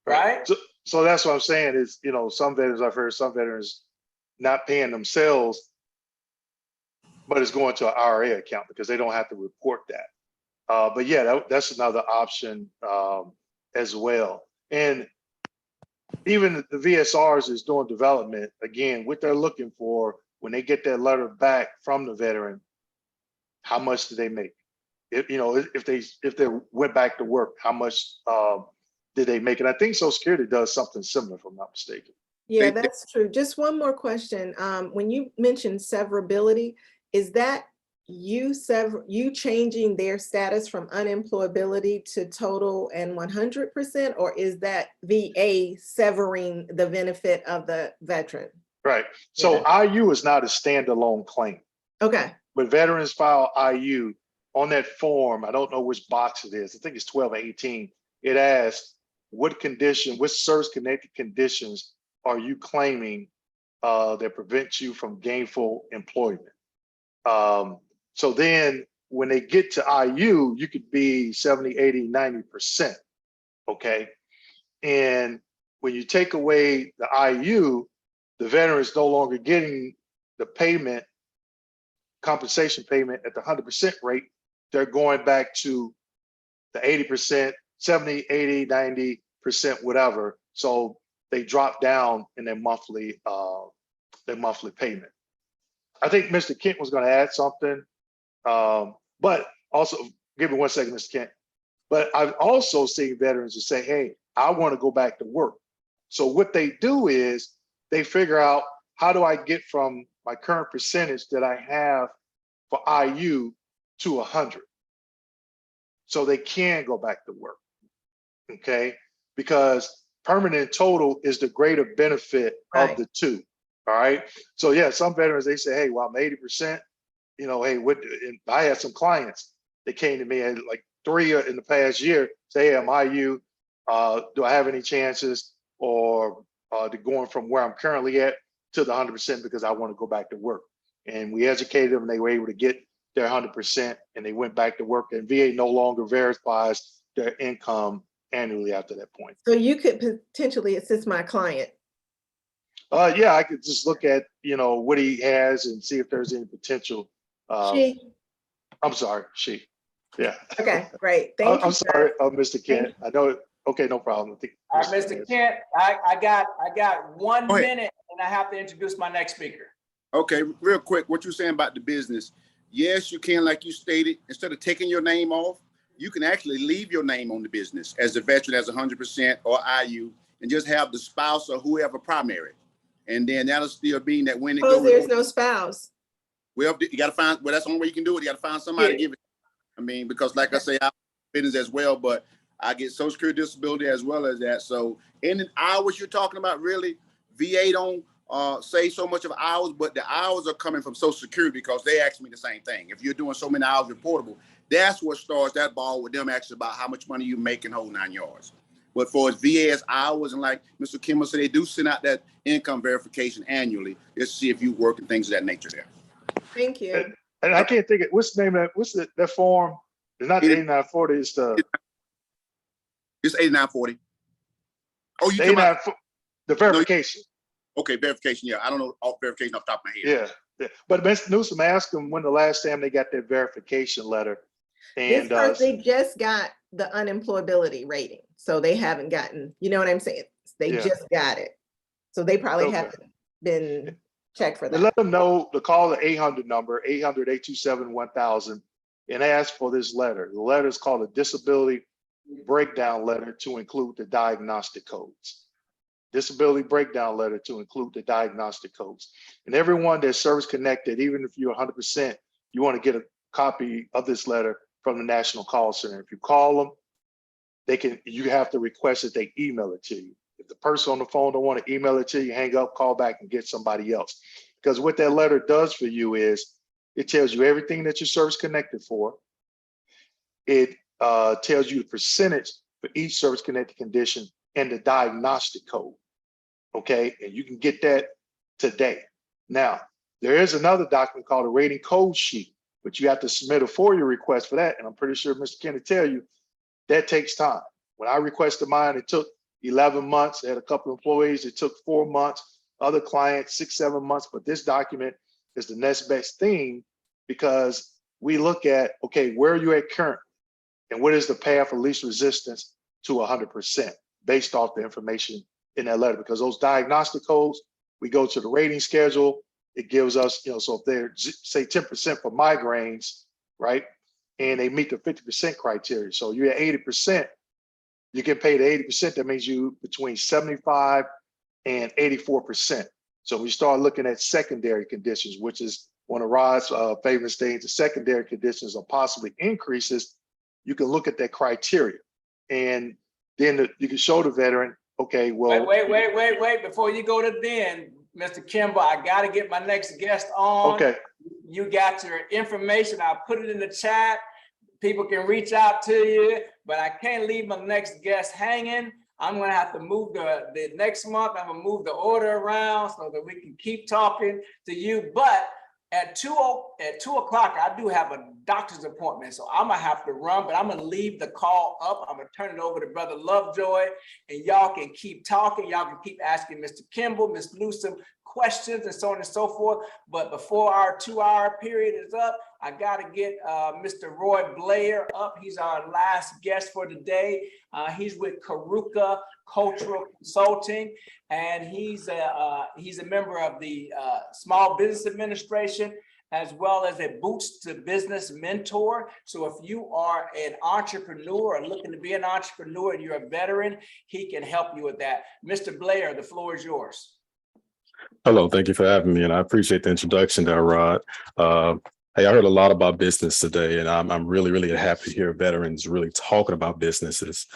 right? So that's what I'm saying is, you know, I've heard some veterans not paying themselves, but it's going to an IRA account because they don't have to report that. But yeah, that's another option as well. And even the VSRs is doing development. Again, what they're looking for when they get that letter back from the veteran, how much do they make? If they went back to work, how much did they make? And I think Social Security does something similar, if I'm not mistaken. Yeah, that's true. Just one more question. When you mentioned severability, is that you changing their status from unemployability to total and 100%, or is that VA severing the benefit of the veteran? Right. So IU is not a standalone claim. Okay. When veterans file IU on that form, I don't know which box it is. I think it's 12 or 18. It asks what service-connected conditions are you claiming that prevents you from gainful employment? So then when they get to IU, you could be 70, 80, 90%. Okay. And when you take away the IU, the veteran is no longer getting the compensation payment at the 100% rate. They're going back to the 80%, 70, 80, 90%, whatever. So they drop down in their monthly payment. I think Mr. Kent was going to add something, but also give me 1 second, Mr. Kent. But I've also seen veterans who say, "Hey, I want to go back to work." So what they do is they figure out, how do I get from my current percentage that I have for IU to 100, so they can go back to work. Okay, because permanent total is the greater benefit of the two. All right. So yeah, some veterans, they say, "Hey, well, I'm 80%. You know, hey, and I had some clients that came to me, and like 3 in the past year, say, "Hey, I'm IU. Do I have any chances or to going from where I'm currently at to the 100% because I want to go back to work?" And we educated them, and they were able to get their 100%, and they went back to work. And VA no longer verifies their income annually after that point. So you could potentially assist my client. Yeah, I could just look at, what he has and see if there's any potential. She, I'm sorry, she. Yeah. okay, great. Thank I'm you, sorry, sir. Mr. Kent. I know it. Okay, no problem. I think All right, Mr. Kent, I got 1 Go ahead. minute and I have to introduce my next speaker. Okay, real quick, what you're saying about the business. Yes, you can, like you stated, instead of taking your name off, you can actually leave your name on the business as a veteran as 100% or IU and just have the spouse or whoever primary. And then that'll still mean that when it Oh, goes, there's no spouse. well, you got to find, well, that's the only way you can do it. You got to find somebody to give it. I mean, because like I say, I'm business as well, but I get Social Security disability as well as that. So in the hours you're talking about, really, VA don't say so much of hours, but the hours are coming from Social Security because they asked me the same thing. If you're doing so many hours reportable, that's what starts that ball with them actually about how much money you make and whole 9 yards. But for as VA's hours, and like Mr. Kimmel said, they do send out that income verification annually just to see if you work and things of that nature there. Thank you. And I can't think of what's the name of that. What's that form? It's not the 8940. It's the. It's 8940. Oh, you the talking about the verification? No, okay, verification. Yeah, I don't know all verification off the top of my head. Yeah. But Mr. Newsom asked them when the last time they got their verification letter, and they just got the unemployability rating, so they haven't gotten. You know what I'm saying? They just got it, so they probably haven't been checked for that. Let them know to call the 800 number, 800-827-1000, and ask for this letter. The letter is called a disability breakdown letter to include the diagnostic codes. Disability breakdown letter to include the diagnostic codes. And everyone that's service connected, even if you're 100%, you want to get a copy of this letter from the National Call Center. If you call them, you have to request that they email it to you. If the person on the phone don't want to email it to you, hang up, call back and get somebody else. Because what that letter does for you is it tells you everything that you're service connected for. It tells you the percentage for each service connected condition and the diagnostic code. Okay, and you can get that today. Now, there is another document called a rating code sheet, but you have to submit a FOIA request for that. And I'm pretty sure Mr. Ken will tell you that takes time. When I requested mine, it took 11 months. I had a couple of employees, it took 4 months. Other clients, 6-7 months. But this document is the next best thing because we look at, okay, where are you at currently? And what is the path of least resistance to 100% based off the information in that letter? Because those diagnostic codes, we go to the rating schedule. It gives us, so if they're say 10% for migraines, right? And they meet the 50% criteria. So you're at 80%, you get paid 80%. That means you between 75 and 84%. So we start looking at secondary conditions, which is one of Rod's favorite things. The secondary conditions or possibly increases. You can look at that criteria, and then you can show the veteran, okay, well. Wait. Before you go to then, Mr. Kimball, I got to get my next guest on. Okay. You got your information. I'll put it in the chat. People can reach out to you, but I can't leave my next guest hanging. I'm going to have to move the next month. I'm going to move the order around so that we can keep talking to you. But at 2 o'clock, I do have a doctor's appointment, so I'm gonna have to run, but I'm gonna leave the call up. I'm gonna turn it over to Brother Lovejoy, and y'all can keep talking. Y'all can keep asking Mr. Kimball, Ms. Newsom questions and so on and so forth. But before our 2-hour period is up, I gotta get Mr. Roy Blair up. He's our last guest for today. He's with Karuka Cultural Consulting, and he's a member of the Small Business Administration, as well as a Boots to Business mentor. So if you are an entrepreneur or looking to be an entrepreneur and you're a veteran, he can help you with that. Mr. Blair, the floor is yours. Hello, thank you for having me, and I appreciate the introduction there, Rod. Hey, I heard a lot about business today, and I'm really happy to hear veterans really talking about businesses.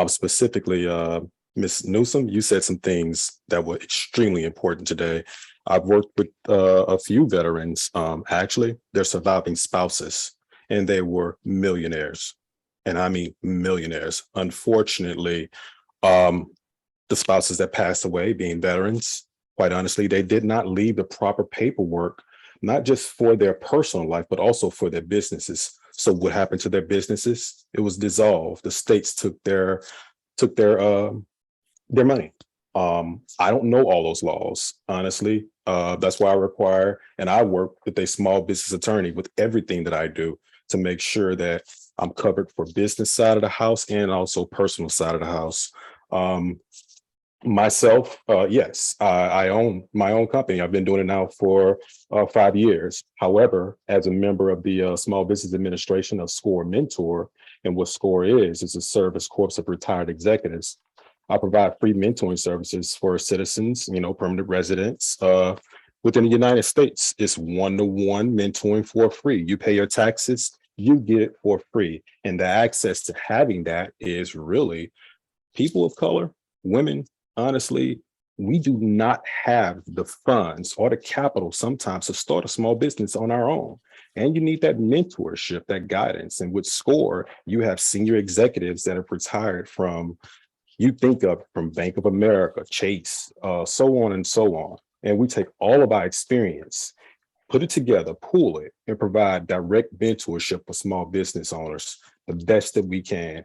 Specifically, Ms. Newsom, you said some things that were extremely important today. I've worked with a few veterans. Actually, they're surviving spouses, and they were millionaires, and I mean millionaires. Unfortunately, the spouses that passed away, being veterans, quite honestly, they did not leave the proper paperwork, not just for their personal life, but also for their businesses. So what happened to their businesses? It was dissolved. The states took their money. I don't know all those laws, honestly. That's why I require, and I work with a small business attorney with everything that I do to make sure that I'm covered for business side of the house and also personal side of the house. Myself, yes, I own my own company. I've been doing it now for 5 years. However, as a member of the Small Business Administration of SCORE Mentor, and what SCORE is a service corps of retired executives. I provide free mentoring services for citizens, permanent residents within the United States. It's one-to-one mentoring for free. You pay your taxes, you get it for free. And the access to having that is really people of color, women. Honestly, we do not have the funds or the capital sometimes to start a small business on our own. And you need that mentorship, that guidance. And with SCORE, you have senior executives that have retired from, you think of from Bank of America, Chase, so on and so on. And we take all of our experience, put it together, pool it, and provide direct mentorship for small business owners, the best that we can.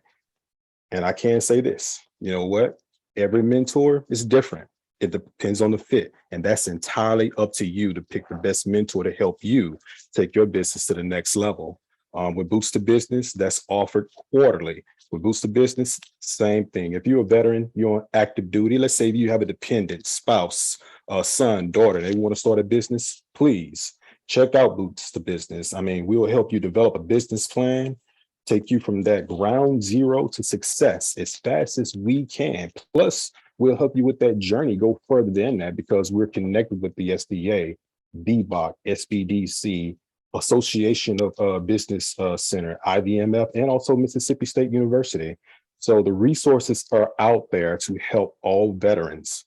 And I can say this, you know what? Every mentor is different. It depends on the fit. And that's entirely up to you to pick the best mentor to help you take your business to the next level. With Boost to Business, that's offered quarterly. With Boost to Business, same thing. If you're a veteran, you're on active duty. Let's say you have a dependent, spouse, son, daughter, they want to start a business, please check out Boost to Business. I mean, we will help you develop a business plan, take you from that ground zero to success as fast as we can. Plus, we'll help you with that journey, go further than that, because we're connected with the SBA, BBOC, SBDC, Association of Business Center, IBMF, and also Mississippi State University. So the resources are out there to help all veterans.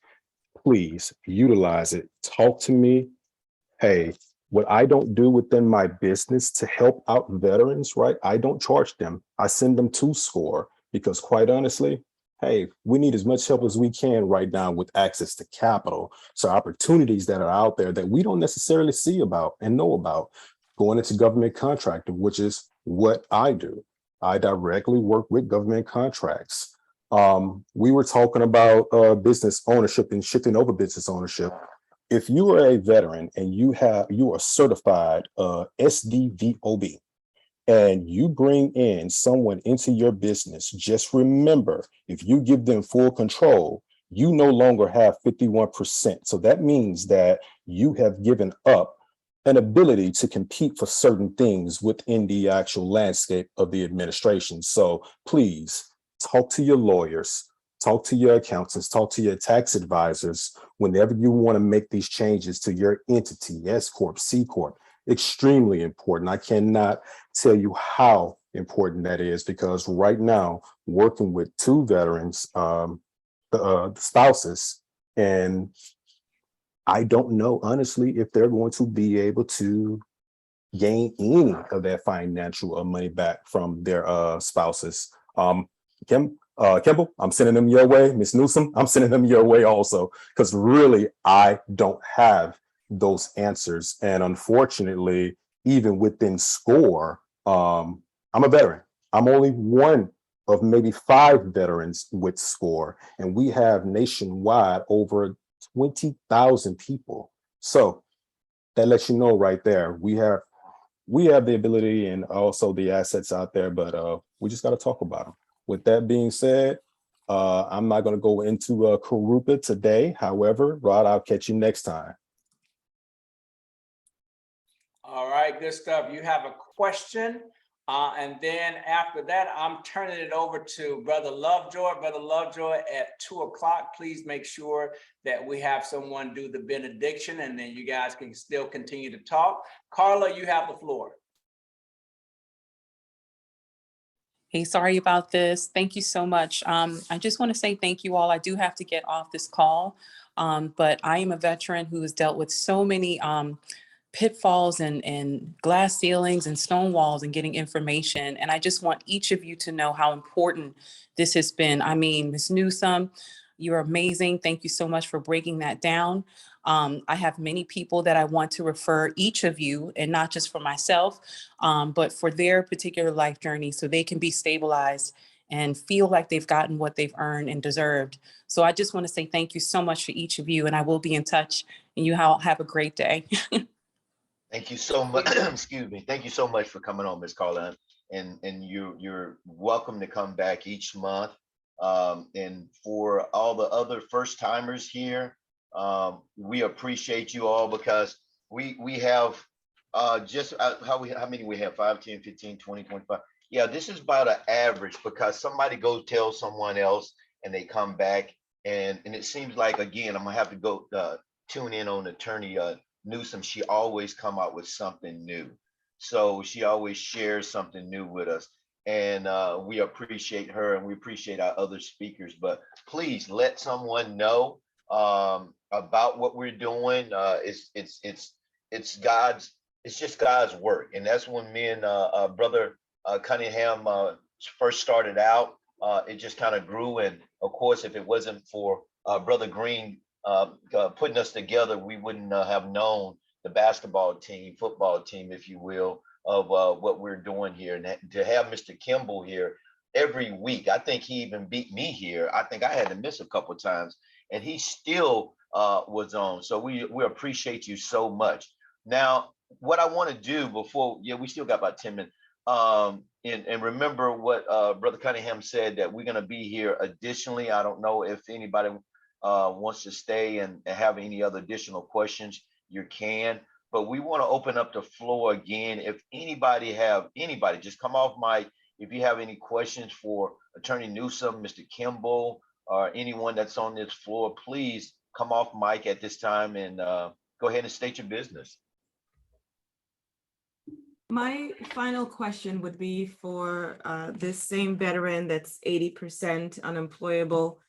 Please utilize it. Talk to me. Hey, what I don't do within my business to help out veterans, right? I don't charge them. I send them to SCORE because quite honestly, hey, we need as much help as we can right now with access to capital. So opportunities that are out there that we don't necessarily see about and know about, going into government contracting, which is what I do. I directly work with government contracts. We were talking about business ownership and shifting over business ownership. If you are a veteran and you are certified SDVOB, and you bring in someone into your business, just remember, if you give them full control, you no longer have 51%. So that means that you have given up an ability to compete for certain things within the actual landscape of the administration. So please talk to your lawyers, talk to your accountants, talk to your tax advisors whenever you want to make these changes to your entity, S Corp, C Corp. Extremely important. I cannot tell you how important that is, because right now, working with two veterans, the spouses, and I don't know, honestly, if they're going to be able to gain any of that financial money back from their spouses. Kimball, I'm sending them your way. Ms. Newsom, I'm sending them your way also, because really, I don't have those answers. And unfortunately, even within SCORE, I'm a veteran. I'm only one of maybe 5 veterans with SCORE, and we have nationwide over 20,000 people. So that lets you know right there, we have the ability and also the assets out there, but we just got to talk about them. With that being said, I'm not going to go into Karupa today. However, Rod, I'll catch you next time. All right, good stuff. You have a question. And then after that, I'm turning it over to Brother Lovejoy. Brother Lovejoy, at 2 o'clock, please make sure that we have someone do the benediction, and then you guys can still continue to talk. Carla, you have the floor. Hey, sorry about this. Thank you so much. I just want to say thank you all. I do have to get off this call, but I am a veteran who has dealt with so many pitfalls and glass ceilings and stone walls and getting information. And I just want each of you to know how important this has been. I mean, Ms. Newsom, you're amazing. Thank you so much for breaking that down. I have many people that I want to refer each of you, and not just for myself, but for their particular life journey, so they can be stabilized and feel like they've gotten what they've earned and deserved. So I just want to say thank you so much for each of you, and I will be in touch, and you all have a great day. Thank you so much. Excuse me. Thank you so much for coming on, Ms. Carlin. And you're welcome to come back each month. And for all the other first timers here, we appreciate you all because we have just how many we have, 5, 10, 15, 20, 25. Yeah, this is about an average because somebody goes tell someone else and they come back, and it seems like, again, I'm gonna have to go tune in on Attorney Newsome. She always come out with something new, so she always shares something new with us, and we appreciate her and we appreciate our other speakers. But please let someone know about what we're doing. It's God's, it's just God's work, and that's when me and brother Cunningham first started out. It just kind of grew, and of course, if it wasn't for brother Green putting us together, we wouldn't have known the basketball team, football team, if you will, of what we're doing here. And to have Mr. Kimball here every week, I think he even beat me here. I think I had to miss a couple of times, and he still was on. So we appreciate you so much. Now, what I want to do before, we still got about 10 minutes. And remember what Brother Cunningham said, that we're going to be here additionally. I don't know if anybody wants to stay and have any other additional questions, you can. But we want to open up the floor again. If anybody just come off mic. If you have any questions for Attorney Newsome, Mr. Kimball, or anyone that's on this floor, please come off mic at this time and go ahead and state your business. My final question would be for this same veteran that's 80% unemployable.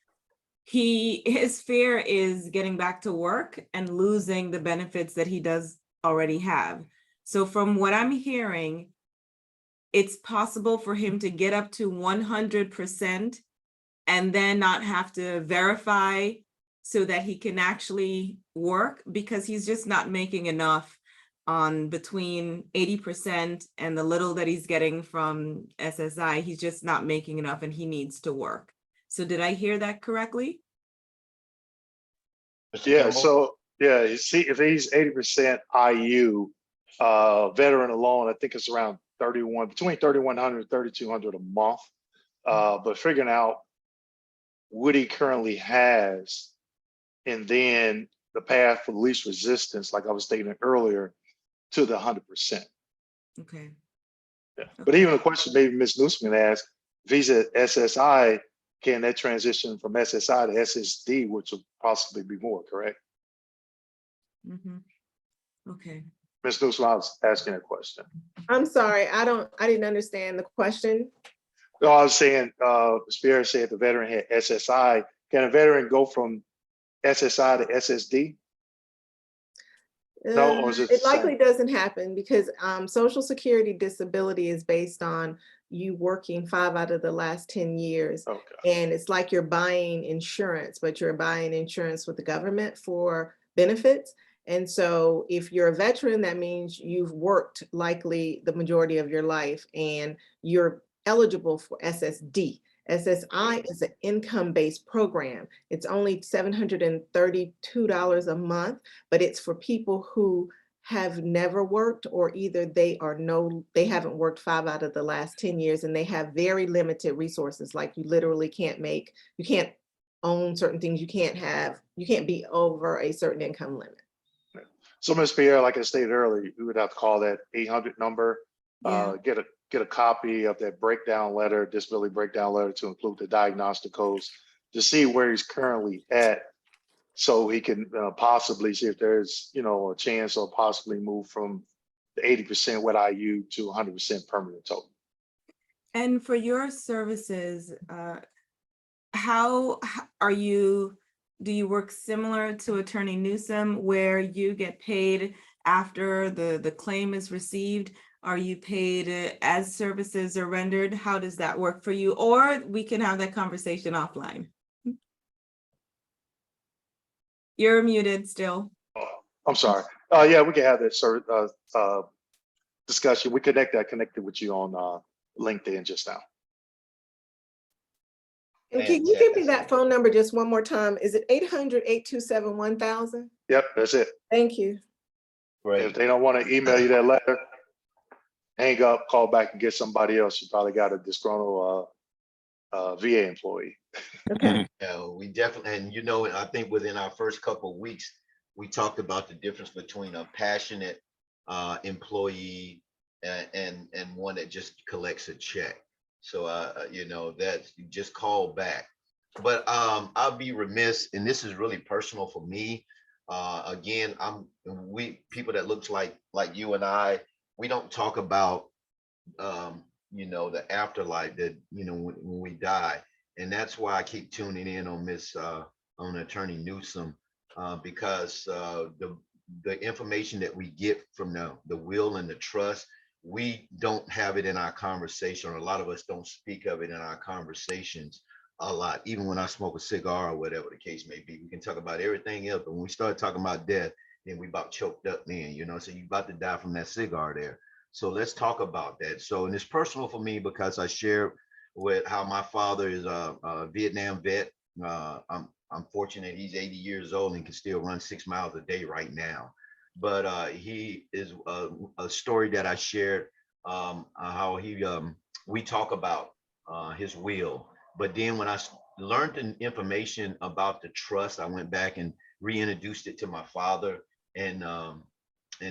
His fear is getting back to work and losing the benefits that he does already have. So from what I'm hearing, it's possible for him to get up to 100% and then not have to verify so that he can actually work, because he's just not making enough on between 80% and the little that he's getting from SSI. He's just not making enough and he needs to work. So did I hear that correctly? Yeah, so you see, if he's 80% IU, veteran alone, I think it's around between 3,100 and 3,200 a month. But figuring out what he currently has, and then the path for least resistance, like I was stating earlier, to the 100%. Okay. Yeah. But even a question maybe Ms. Newsome asked, if he's at SSI, can that transition from SSI to SSD, which will possibly be more, correct? Mm-hmm. Okay. Ms. Newsome, I was asking a question. I'm sorry, I didn't understand the question. No, I was saying, Ms. Pierre said the veteran had SSI. Can a veteran go from SSI to SSD? No, or is it It likely doesn't happen because Social Security disability is based on you working 5 out of the last 10 years. Okay. And it's like you're buying insurance, but you're buying insurance with the government for benefits. And so if you're a veteran, that means you've worked likely the majority of your life and you're eligible for SSD. SSI is an income-based program. It's only $732 a month, but it's for people who have never worked, or either they haven't worked 5 out of the last 10 years and they have very limited resources. Like you literally you can't own certain things. You can't be over a certain income limit. So Ms. Pierre, like I stated earlier, we would have to call that 800 number, get a copy of that breakdown letter, disability breakdown letter, to include the diagnostic codes to see where he's currently at, so he can possibly see if there's a chance or possibly move from the 80% with IU to 100% permanent total. And for your services, do you work similar to Attorney Newsome, where you get paid after the claim is received? Are you paid as services are rendered? How does that work for you? Or we can have that conversation offline. You're muted still. Oh, I'm sorry. Yeah, we can have that discussion. We connected with you on LinkedIn just now. And can you give me that phone number just one more time? Is it 800-827-1000? Yep, that's it. Thank you. Right. If they don't want to email you that letter, hang up, call back and get somebody else. You probably got a disgruntled VA employee. Okay. Yeah, we definitely, and you know, I think within our first couple of weeks, we talked about the difference between a passionate employee and one that just collects a check. So you know, that's just call back. But I'll be remiss, and this is really personal for me. Again, we people that looks like you and I, we don't talk about you know, the afterlife, that you know, when we die. And that's why I keep tuning in on on Attorney Newsome, because the information that we get from the will and the trust, we don't have it in our conversation, or a lot of us don't speak of it in our conversations a lot. Even when I smoke a cigar or whatever the case may be, we can talk about everything else, but when we start talking about death, then we about choked up then, you know, so you about to die from that cigar there. So let's talk about that. So, and it's personal for me because I share with how my father is a Vietnam vet. I'm fortunate he's 80 years old and can still run 6 miles a day right now. But he is a story that I shared, how we talk about his will. But then when I learned the information about the trust, I went back and reintroduced it to my father, and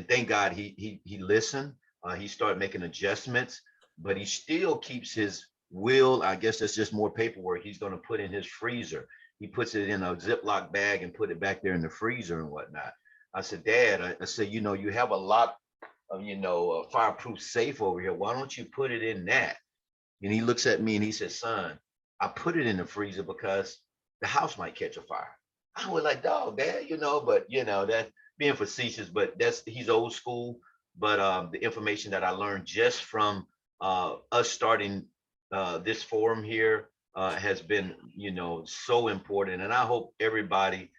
thank God he listened. He started making adjustments, but he still keeps his will. I guess that's just more paperwork he's going to put in his freezer. He puts it in a Ziploc bag and put it back there in the freezer and whatnot. I said, Dad, I said, you know, you have a lot of, you know, a fireproof safe over here. Why don't you put it in that? And he looks at me and he says, son, I put it in the freezer because the house might catch a fire. I was like, dog, Dad, you know, but you know, that being facetious, but he's old school. But the information that I learned just from us starting this forum here has been, you know, so important. And I hope everybody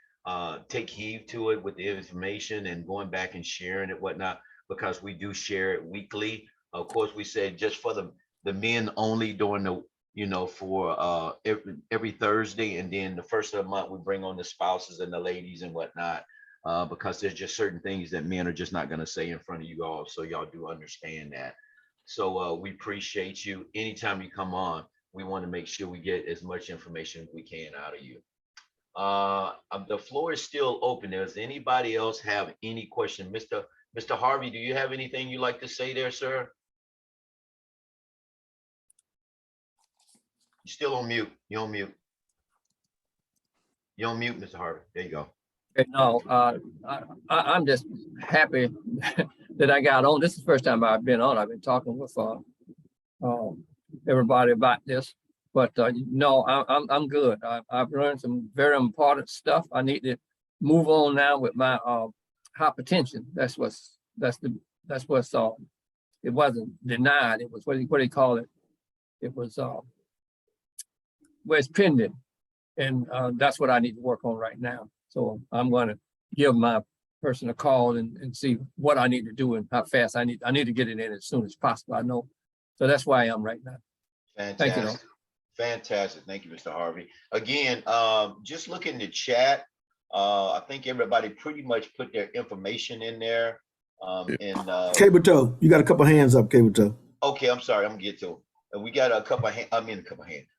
take heed to it with the information and going back and sharing it, whatnot, because we do share it weekly. Of course, we said just for the men only during the, you know, for every Thursday, and then the first of the month we bring on the spouses and the ladies and whatnot. Because there's just certain things that men are just not going to say in front of you all. So y'all do understand that. So we appreciate you. Anytime you come on, we want to make sure we get as much information as we can out of you. The floor is still open. Does anybody else have any question? Mr. Harvey, do you have anything you'd like to say there, sir? You're still on mute. You're on mute. You're on mute, Mr. Harvey. There you go. No, I'm just happy that I got on. This is the first time I've been on. I've been talking with everybody about this, but no, I'm good. I've learned some very important stuff. I need to move on now with my hypertension. That's what's it wasn't denied. It was what do you call it? It was it's pending, and that's what I need to work on right now. So I'm going to give my person a call and see what I need to do and how fast I need to get it in as soon as possible. I know. So that's where I am right now. Fantastic. Thank you. Fantastic. Thank you, Mr. Harvey. Again, just look in the chat. I think everybody pretty much put their information in there. Cable Toe, you got a couple hands up, Cable Toe. Okay, I'm sorry. I'm gonna get to it. We got a couple of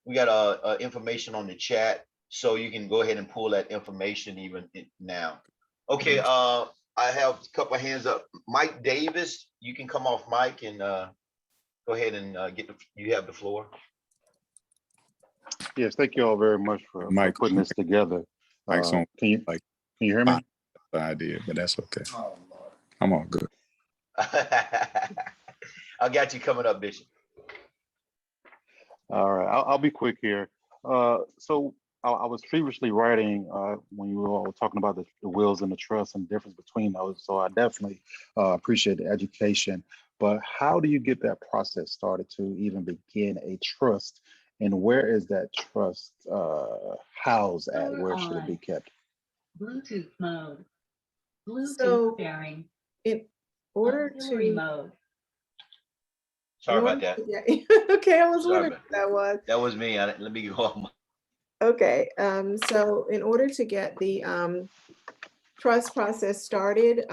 We got information on the chat. So you can go ahead and pull that information even now. Okay, I have a couple of hands up. Mike Davis, you can come off mic and go ahead and you have the floor. Yes, thank you all very much for putting this together. Can you hear me? I did, but that's okay. I'm all good. I got you coming up, Bishop. All right, I'll be quick here. So I was previously writing when you were all talking about the wills and the trust and the difference between those. So I definitely appreciate the education. But how do you get that process started to even begin a trust? And where is that trust housed at? Where should it be kept? Bluetooth mode. So, Bluetooth bearing. In order Auxiliary to mode. Sorry about that. Yeah. Okay, I was Sorry wondering what that was. That was me. Let me go on. Okay, so in order to get the trust process started,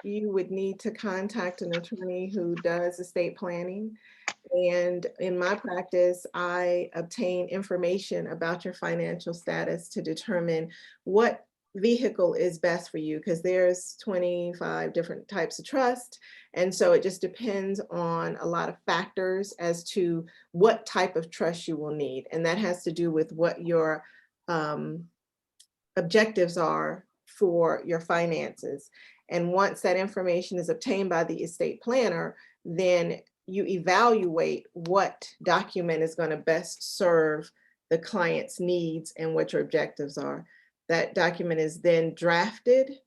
you would need to contact an attorney who does estate planning. And in my practice, I obtain information about your financial status to determine what vehicle is best for you, because there's 25 different types of trust. And so it just depends on a lot of factors as to what type of trust you will need. And that has to do with what your objectives are for your finances. And once that information is obtained by the estate planner, then you evaluate what document is going to best serve the client's needs and what your objectives are. That document is then drafted,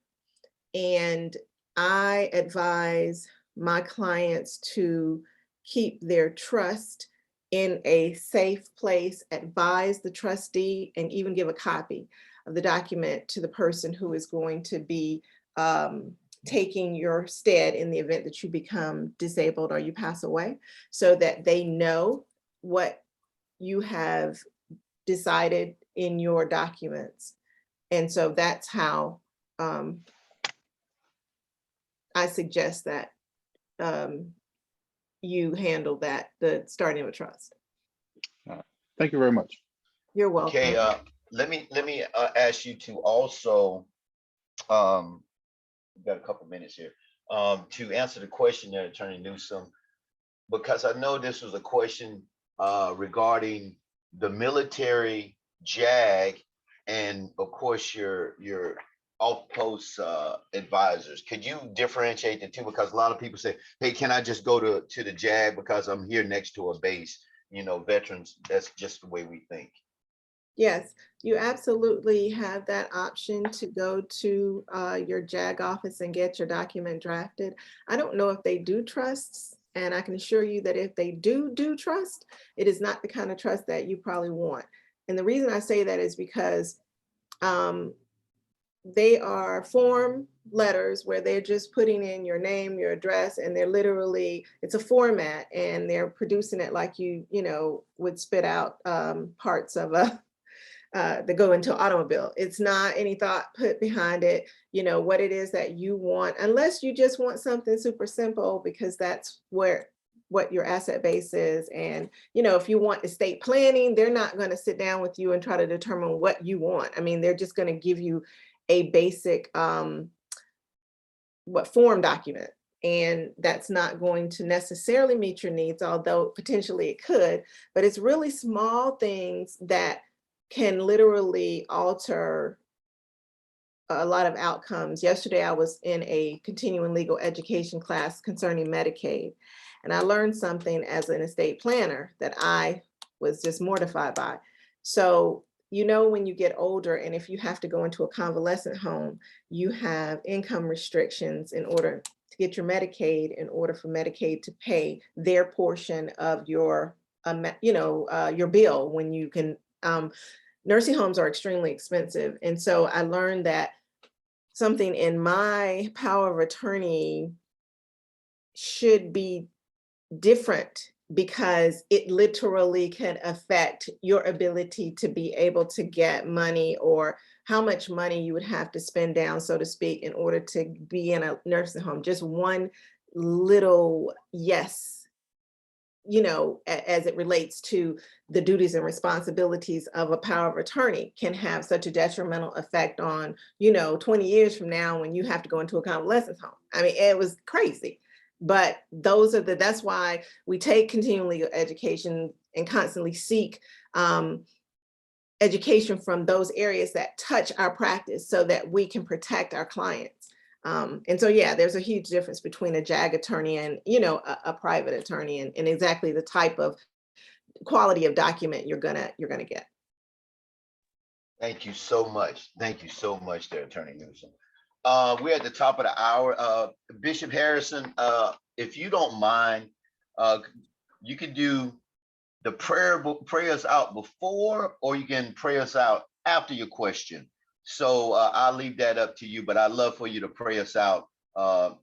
and I advise my clients to keep their trust in a safe place, advise the trustee, and even give a copy of the document to the person who is going to be taking your stead in the event that you become disabled or you pass away, so that they know what you have decided in your documents. And so that's how I suggest that you handle that, the starting of a trust. Thank you very much. You're welcome. Okay, let me ask you to also, we've got a couple minutes here, to answer the question there, Attorney Newsome, because I know this was a question regarding the military JAG and of course your off-post advisors. Could you differentiate the two? Because a lot of people say, hey, can I just go to the JAG because I'm here next to a base? You know, veterans, that's just the way we think. Yes, you absolutely have that option to go to your JAG office and get your document drafted. I don't know if they do trusts, and I can assure you that if they do trust, it is not the kind of trust that you probably want. And the reason I say that is because they are form letters where they're just putting in your name, your address, and they're literally, it's a format, and they're producing it like you know, would spit out parts of a that go into an automobile. It's not any thought put behind it, you know, what it is that you want, unless you just want something super simple, because that's what your asset base is. And, you know, if you want estate planning, they're not going to sit down with you and try to determine what you want. I mean, they're just going to give you a basic form document. And that's not going to necessarily meet your needs, although potentially it could, but it's really small things that can literally alter a lot of outcomes. Yesterday, I was in a continuing legal education class concerning Medicaid, and I learned something as an estate planner that I was just mortified by. So, you know, when you get older and if you have to go into a convalescent home, you have income restrictions in order to get your Medicaid, in order for Medicaid to pay their portion of your, your bill when you can, nursing homes are extremely expensive. And so I learned that something in my power of attorney should be different, because it literally can affect your ability to be able to get money, or how much money you would have to spend down, so to speak, in order to be in a nursing home. Just one little yes, you know, as it relates to the duties and responsibilities of a power of attorney, can have such a detrimental effect on, you know, 20 years from now when you have to go into a convalescent home. I mean, it was crazy. But that's why we take continuing legal education and constantly seek education from those areas that touch our practice, so that we can protect our clients. And so, yeah, there's a huge difference between a JAG attorney and, you know, a private attorney, and exactly the type of quality of document you're gonna get. Thank you so much. Thank you so much there, Attorney Newsome. We're at the top of the hour. Bishop Harrison, if you don't mind, you can do the prayers out before, or you can pray us out after your question. So I'll leave that up to you, but I'd love for you to pray us out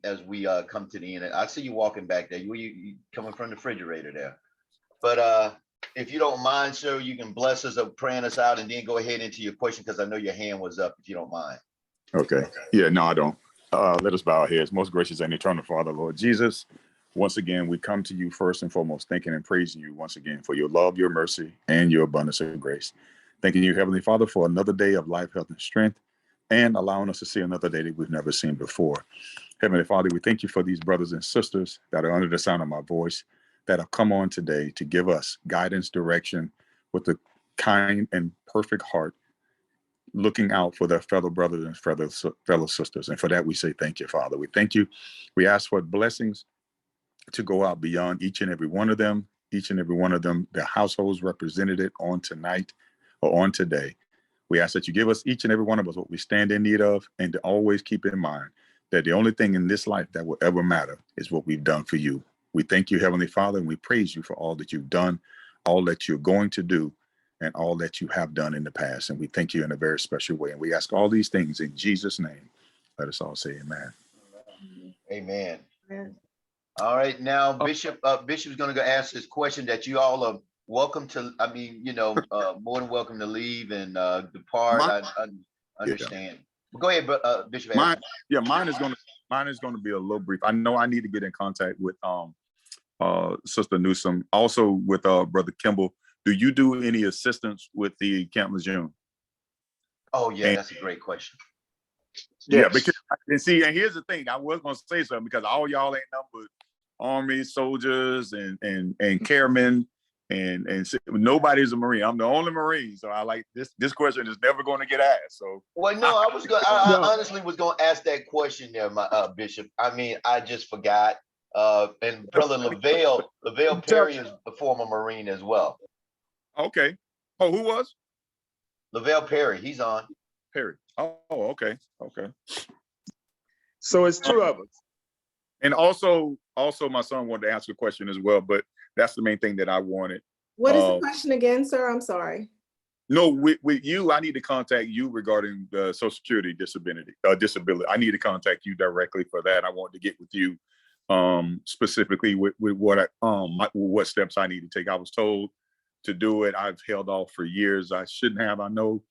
as we come to the end. I see you walking back there. You coming from the refrigerator there. But if you don't mind, sir, you can bless us or praying us out and then go ahead into your question because I know your hand was up, if you don't mind. Okay. Yeah, no, I don't. Let us bow our heads. Most gracious and eternal Father, Lord Jesus, once again, we come to you first and foremost, thanking and praising you once again for your love, your mercy, and your abundance of grace. Thanking you, Heavenly Father, for another day of life, health, and strength, and allowing us to see another day that we've never seen before. Heavenly Father, we thank you for these brothers and sisters that are under the sound of my voice that have come on today to give us guidance, direction with a kind and perfect heart, looking out for their fellow brothers and fellow sisters. And for that, we say thank you, Father. We thank you. We ask for blessings to go out beyond each and every one of them, their households represented on tonight or on today. We ask that you give us, each and every one of us, what we stand in need of, and to always keep in mind that the only thing in this life that will ever matter is what we've done for you. We thank you, Heavenly Father, and we praise you for all that you've done, all that you're going to do, and all that you have done in the past. And we thank you in a very special way. And we ask all these things in Jesus' name. Let us all say amen. Amen. Amen. All right, now Bishop's going to go ask this question that you all are welcome to. I mean, more than welcome to leave and depart. I understand. But go ahead, Bishop. Mine is going to be a little brief. I know I need to get in contact with Sister Newsome, also with Brother Kimball. Do you do any assistance with the Camp Lejeune? Oh yeah, that's a great question. Yeah, because and here's the thing. I was going to say something because all y'all ain't numbered Army soldiers and caremen and nobody's a Marine. I'm the only Marine, so I like this question is never going to get asked. So well, no, I honestly was going to ask that question there, my Bishop. I mean, I just forgot. And Brother Lavelle Perry is a former Marine as well. Okay. Oh, who was? Lavelle Perry. He's on. Perry. Oh, okay. Okay. So it's two of us. And also my son wanted to ask a question as well, but that's the main thing that I wanted. What is the question again, sir? I'm sorry. No, with you, I need to contact you regarding the Social Security disability. I need to contact you directly for that. I want to get with you specifically with what steps I need to take. I was told to do it. I've held off for years. I shouldn't have. I know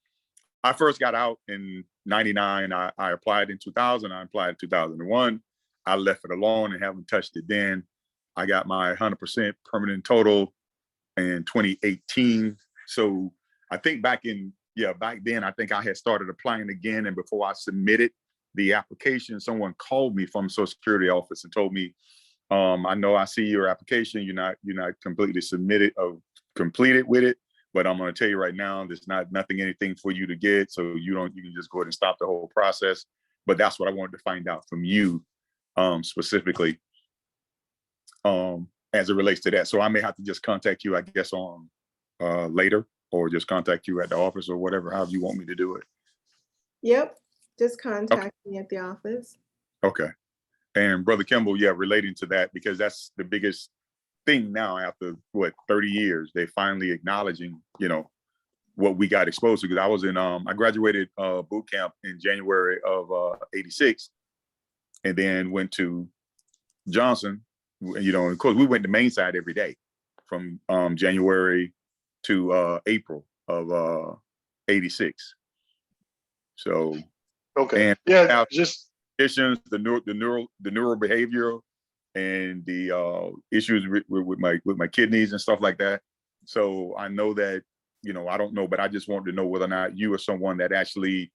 I first got out in 99. I applied in 2000. I applied in 2001. I left it alone and haven't touched it then. I got my 100% permanent total in 2018. So I think back then, I think I had started applying again. And before I submitted the application, someone called me from the Social Security office and told me, I know I see your application. You're not completely completed with it, but I'm going to tell you right now, there's anything for you to get. So you can just go ahead and stop the whole process. But that's what I wanted to find out from you specifically as it relates to that. So I may have to just contact you, I guess, on later, or just contact you at the office or whatever, however you want me to do it. Yep. Just contact me at the office. Okay. And Brother Kimball, relating to that, because that's the biggest thing now after 30 years, they finally acknowledging, what we got exposed to. Because I was in, I graduated boot camp in January of 86, and then went to Johnson, and of course we went to main side every day from January to April of 86. So okay, and just issues, the neural behavioral and the issues with my kidneys and stuff like that. So I know that, I don't know, but I just wanted to know whether or not you are someone that actually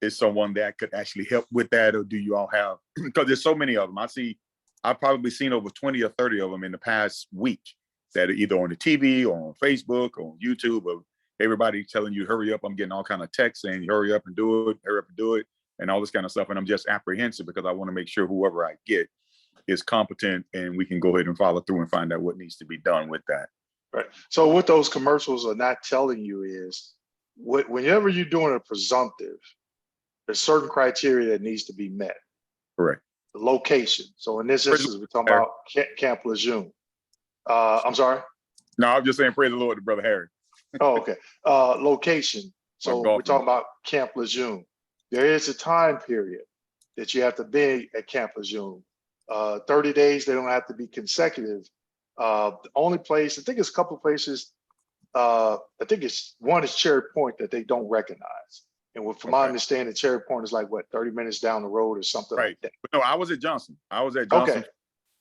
is someone that could actually help with that, or do you all have, because there's so many of them. I've probably seen over 20 or 30 of them in the past week that are either on the TV or on Facebook or on YouTube, or everybody telling you, hurry up. I'm getting all kind of texts saying, hurry up and do it, and all this kind of stuff. And I'm just apprehensive because I want to make sure whoever I get is competent and we can go ahead and follow through and find out what needs to be done with that. right. So what those commercials are not telling you is whenever you're doing a presumptive, there's certain criteria that needs to be met. Correct. The location. So in this instance, we're talking about Camp Lejeune. I'm sorry? No, I'm just saying, praise the Lord to Brother Harry. Oh, okay. Location. So we're talking about Camp Lejeune. There is a time period that you have to be at Camp Lejeune. 30 days, they don't have to be consecutive The only place, I think it's a couple of places, I think it's one is Cherry Point that they don't recognize. And from my understanding, Cherry Point is like what, 30 minutes down the road or something Right. like that. But no, I was at Johnson. Okay.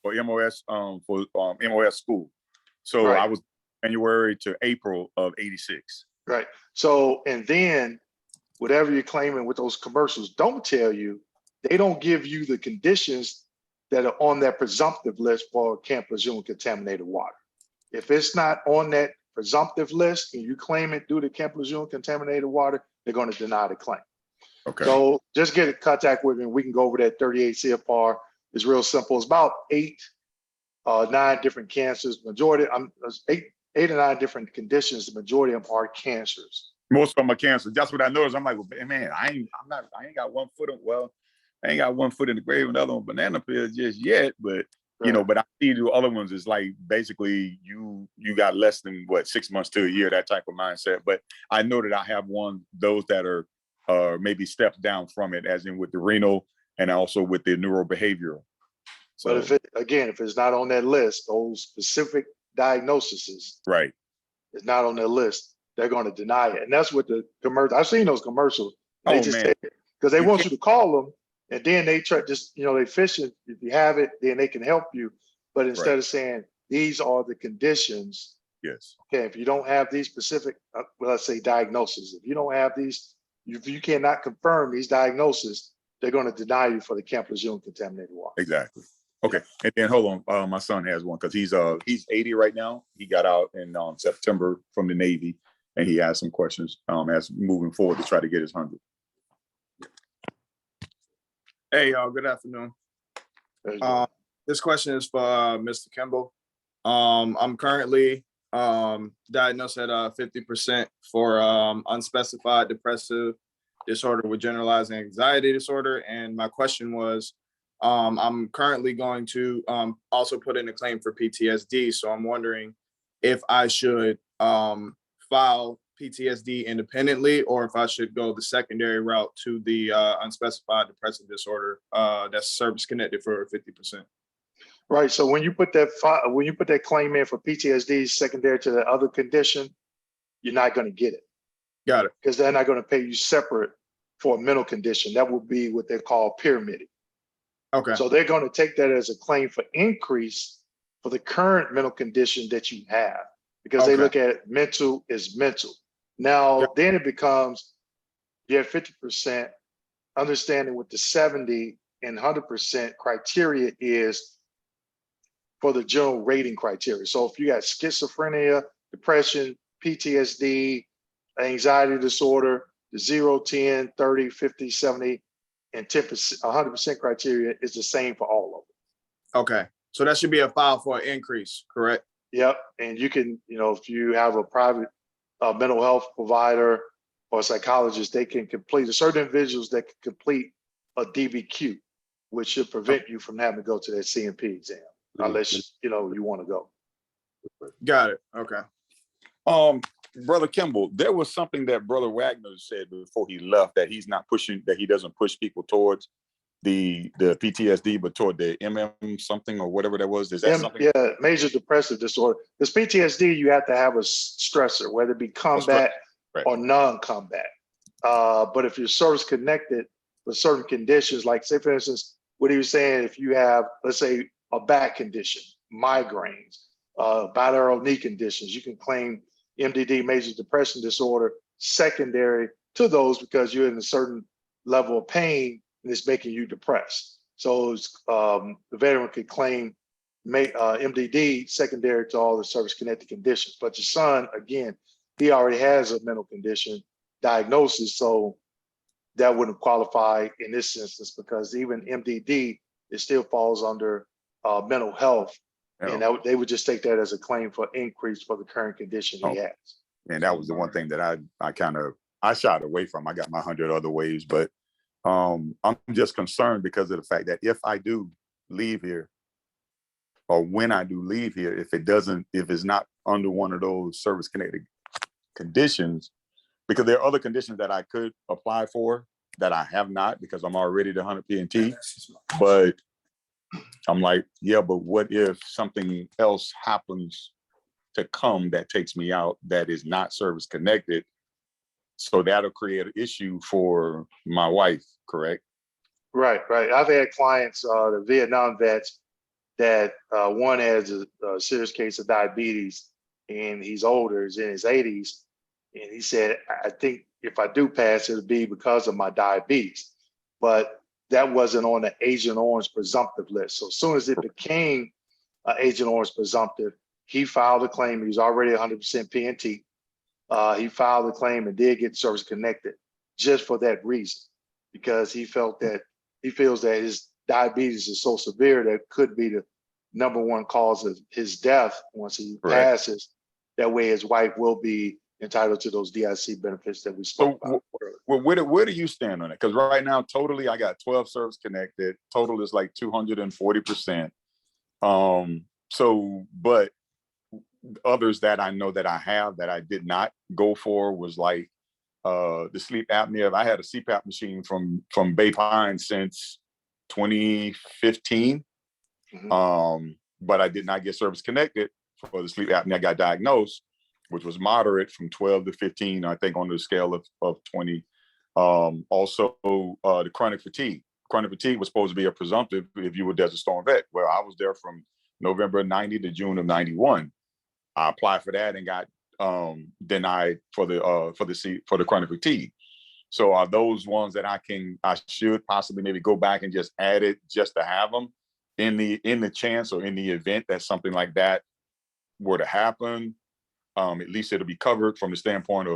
For MOS school. So Right. I was January to April of 86. Right. So, and then whatever you're claiming with those commercials don't tell you, they don't give you the conditions that are on that presumptive list for Camp Lejeune contaminated water. If it's not on that presumptive list and you claim it due to Camp Lejeune contaminated water, they're going to deny the claim. Okay. So just get in contact with me and we can go over that 38 CFR. It's real simple. It's about 9 different cancers. Majority, eight or 9 different conditions. The majority of them are cancers. Most of them are cancer. That's what I noticed. I'm like, well, man, I ain't got 1 foot I ain't got 1 foot in the grave, another one banana peel just yet, but you know, but I see the other ones is like basically you got less than what 6 months to a year, that type of mindset. But I know that I have those that are maybe steps down from it, as in with the renal and also with the neurobehavioral. So, but if it's not on that list, those specific diagnoses, right, it's not on their list, they're going to deny it. And that's what the commercial, I've seen those commercials. They just say, because they want you to call them and then they try they fish it. If you have it, then they can help you. But instead of saying, these are the conditions. Yes. Okay. If you don't have these specific, let's say diagnoses, if you don't have these, if you cannot confirm these diagnoses, they're going to deny you for the Camp Lejeune contaminated water. Exactly. Okay. And then hold on. My son has one because he's 80 right now. He got out in September from the Navy, and he has some questions as moving forward to try to get his 100. Hey, y'all. Good afternoon. This question is for Mr. Kimball. I'm currently diagnosed at 50% for unspecified depressive disorder with generalized anxiety disorder. And my question was, I'm currently going to also put in a claim for PTSD. So I'm wondering if I should file PTSD independently or if I should go the secondary route to the unspecified depressive disorder that's service connected for 50%. Right. So when you put that claim in for PTSD secondary to the other condition, you're not going to get it. Got it. Because they're not going to pay you separate for a mental condition. That would be what they call pyramiding. Okay. So they're going to take that as a claim for increase for the current mental condition that you have, because they look at mental is mental. Now, then it becomes, you have 50%, understanding what the 70 and 100% criteria is for the general rating criteria. So if you got schizophrenia, depression, PTSD, anxiety disorder, the 0, 10, 30, 50, 70, and 10%, 100% criteria is the same for all of them. Okay. So that should be a file for an increase, correct? Yep. And you can, if you have a private mental health provider or psychologist, they can complete, certain individuals that can complete a DBQ, which should prevent you from having to go to that CMP exam, unless, you want to go. Got it. Okay. Brother Kimball, there was something that Brother Wagner said before he left, that he's not pushing, that he doesn't push people towards the PTSD, but toward the MM something or whatever that was. Is that something? Yeah, major depressive disorder. Because PTSD, you have to have a stressor, whether it be combat or non-combat. But if you're service connected with certain conditions, like say for instance, what he was saying, if you have, let's say, a back condition, migraines, bilateral knee conditions, you can claim MDD, major depression disorder, secondary to those because you're in a certain level of pain and it's making you depressed. So the veteran could claim MDD secondary to all the service-connected conditions. But your son, again, he already has a mental condition diagnosis, so that wouldn't qualify in this instance because even MDD, it still falls under mental health. And they would just take that as a claim for increase for the current condition he has. And that was the one thing that I shied away from. I got my 100 other ways, but I'm just concerned because of the fact that if I do leave here, or when I do leave here, if it's not under one of those service connected conditions, because there are other conditions that I could apply for that I have not because I'm already the 100 PNT, but I'm like, yeah, but what if something else happens to come that takes me out that is not service connected? So that'll create an issue for my wife, correct? Right, right. I've had clients, the Vietnam vets, that one has a serious case of diabetes, and he's older, he's in his 80s, and he said, I think if I do pass, it'll be because of my diabetes. But that wasn't on the Agent Orange presumptive list. So as soon as it became Agent Orange presumptive, he filed a claim. He was already 100% PNT. He filed a claim and did get service connected just for that reason, because he feels that his diabetes is so severe that could be the #1 cause of his death once he passes. That way his wife will be entitled to those DIC benefits that we spoke about earlier. Well, where do you stand on it? Because right now, totally, I got 12 service connected. Total is like 240%. So, but others that I know that I have that I did not go for was like the sleep apnea. I had a CPAP machine from Bay Pine since 2015. But I did not get service connected for the sleep apnea. I got diagnosed, which was moderate from 12 to 15, I think, on the scale of 20. Also, the chronic fatigue. Chronic fatigue was supposed to be a presumptive if you were Desert Storm vet. Well, I was there from November 90 to June of 91. I applied for that and got denied for the chronic fatigue. So are those ones that I should possibly maybe go back and just add it just to have them in the chance or in the event that something like that were to happen? At least it'll be covered from the standpoint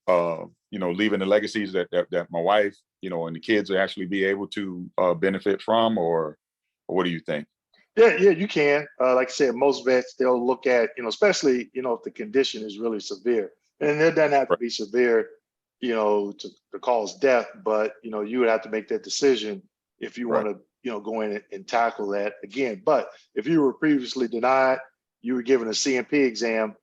of leaving the legacies that my wife, and the kids will actually be able to benefit from, or what do you think? Yeah, you can. Like I said, most vets, they'll look at, especially, if the condition is really severe. And it doesn't have to be severe, to cause death, but, you would have to make that decision if you want to, go in and tackle that again. But if you were previously denied, you were given a CMP exam,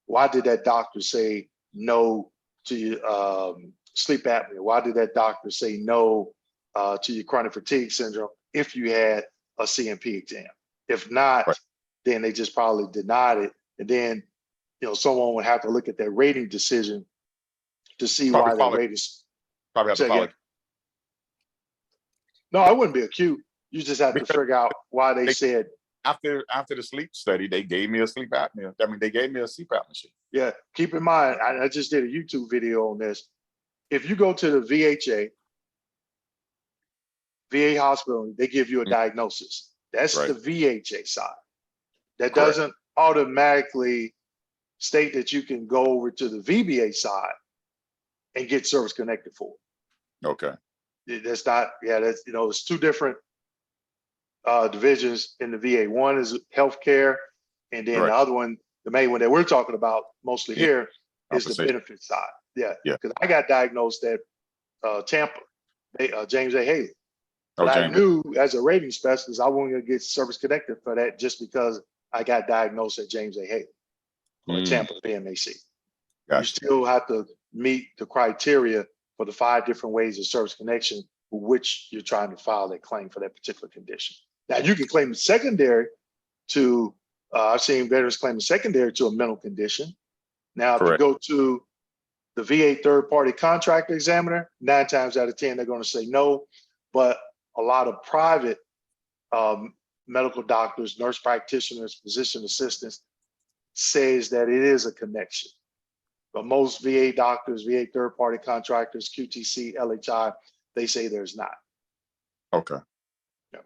why did that doctor say no to your sleep apnea? Why did that doctor say no to your chronic fatigue syndrome if you had a CMP exam? If not, then they just probably denied it. And then, someone would have to look at that rating decision to see why that rating. Probably have to follow. No, I wouldn't be acute. You just have to figure out why they said. After the sleep study, they gave me a sleep apnea. I mean, they gave me a CPAP machine. Yeah, keep in mind, I just did a YouTube video on this. If you go to the VA hospital, they give you a diagnosis. That's the VHA side. That doesn't automatically state that you can go over to the VBA side and get service connected for it. Okay. That's not, that's, it's two different divisions in the VA. One is healthcare, and then the other one, the main one that we're talking about mostly here, is the benefit side. Yeah. Because I got diagnosed at Tampa, James A. Haley. But I knew as a rating specialist, I wasn't going to get service connected for that just because I got diagnosed at James A. Haley or Tampa VMAC. You still have to meet the criteria for the 5 different ways of service connection for which you're trying to file that claim for that particular condition. Now, you can claim secondary to, I've seen veterans claim secondary to a mental condition. Now, if you go to the VA third-party contractor examiner, 9 times out of 10, they're going to say no. But a lot of private medical doctors, nurse practitioners, physician assistants says that it is a connection. But most VA doctors, VA third-party contractors, QTC, LHI, they say there's not. Okay. Yeah.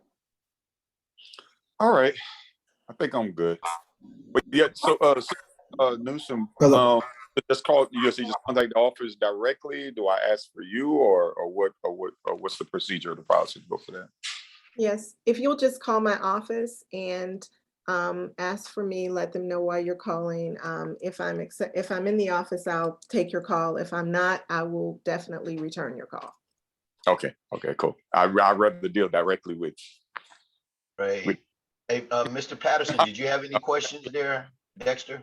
All right. I think I'm good. But yeah, so Newsome, just call you just contact the office directly. Do I ask for you or what's the procedure, the policy to go for that? Yes, if you'll just call my office and ask for me, let them know why you're calling. If I'm in the office, I'll take your call. If I'm not, I will definitely return your call. Okay, cool. I'd rather deal directly with. Right. Hey, Mr. Patterson, did you have any questions there, Dexter?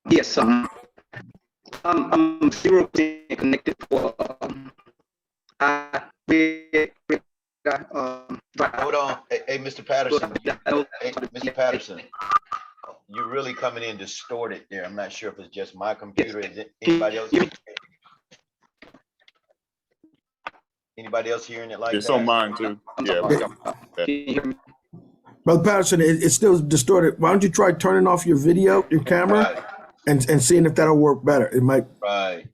Yes, I'm 0% connected for Hold on, hey, Mr. Patterson, hey, Mr. Patterson, you're really coming in distorted there. I'm not sure if it's just my computer. Is it anybody else? Anybody else hearing it like It's that? on mine too. Yeah, we got that. Brother Patterson, it's still distorted. Why don't you try turning off your video, your camera, Right. and seeing if that'll work better? It might. Right.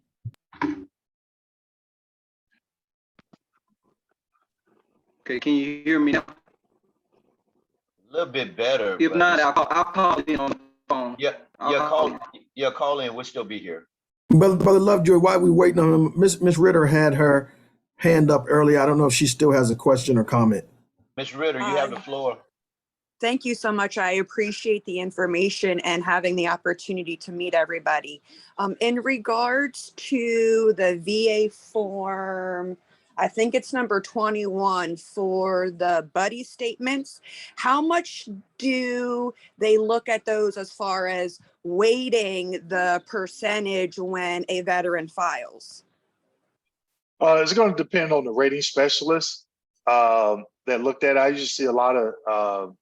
Okay, can you hear me now? A little bit better. If not, I'll call in on the phone. Yeah, call in. We'll still be here. Brother Lovejoy, while we waiting on him, Miss Ritter had her hand up earlier. I don't know if she still has a question or comment. Miss Ritter, you have the floor. Thank you so much. I appreciate the information and having the opportunity to meet everybody. In regards to the VA form, I think it's number 21 for the buddy statements. How much do they look at those as far as weighting the percentage when a veteran files? It's going to depend on the rating specialist that looked at it. I usually see a lot of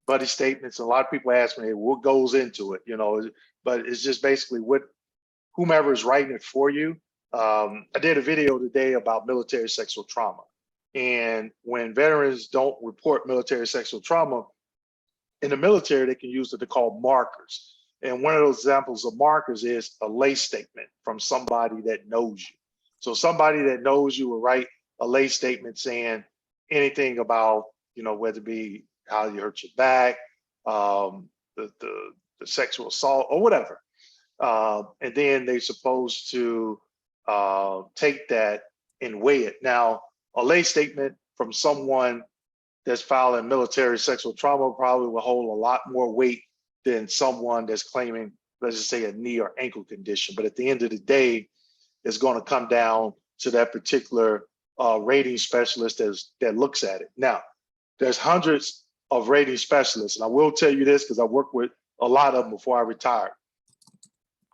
buddy statements. A lot of people ask me, what goes into it, you know, but it's just basically whomever is writing it for you. I did a video today about military sexual trauma. And when veterans don't report military sexual trauma, in the military, they can use what they call markers. And one of those examples of markers is a lay statement from somebody that knows you. So somebody that knows you will write a lay statement saying anything about, you know, whether it be how you hurt your back, the sexual assault or whatever. And then they're supposed to take that and weigh it. Now, a lay statement from someone that's filing military sexual trauma probably will hold a lot more weight than someone that's claiming, let's just say, a knee or ankle condition. But at the end of the day, it's going to come down to that particular rating specialist that looks at it. Now, there's hundreds of rating specialists, and I will tell you this because I worked with a lot of them before I retired.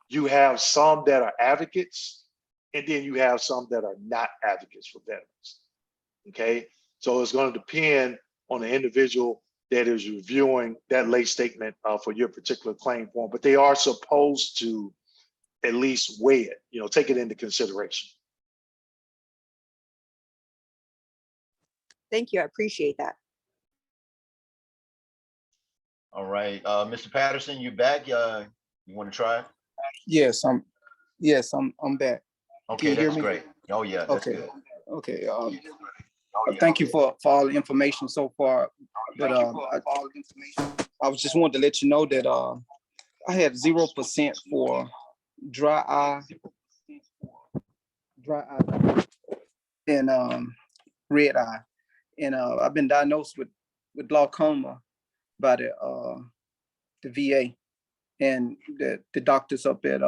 You have some that are advocates, and then you have some that are not advocates for veterans. Okay, so it's going to depend on the individual that is reviewing that lay statement for your particular claim form, but they are supposed to at least weigh it, you know, take it into consideration. Thank you. I appreciate that. All right, Mr. Patterson, you back? You want to try? Yes, I'm back. Okay, that's great. Oh yeah, that's okay. good. Okay. Thank you for all the information so far. But I was just wanted to let you know that I had 0% for dry eye and red eye, and I've been diagnosed with glaucoma by the VA, and the doctors up at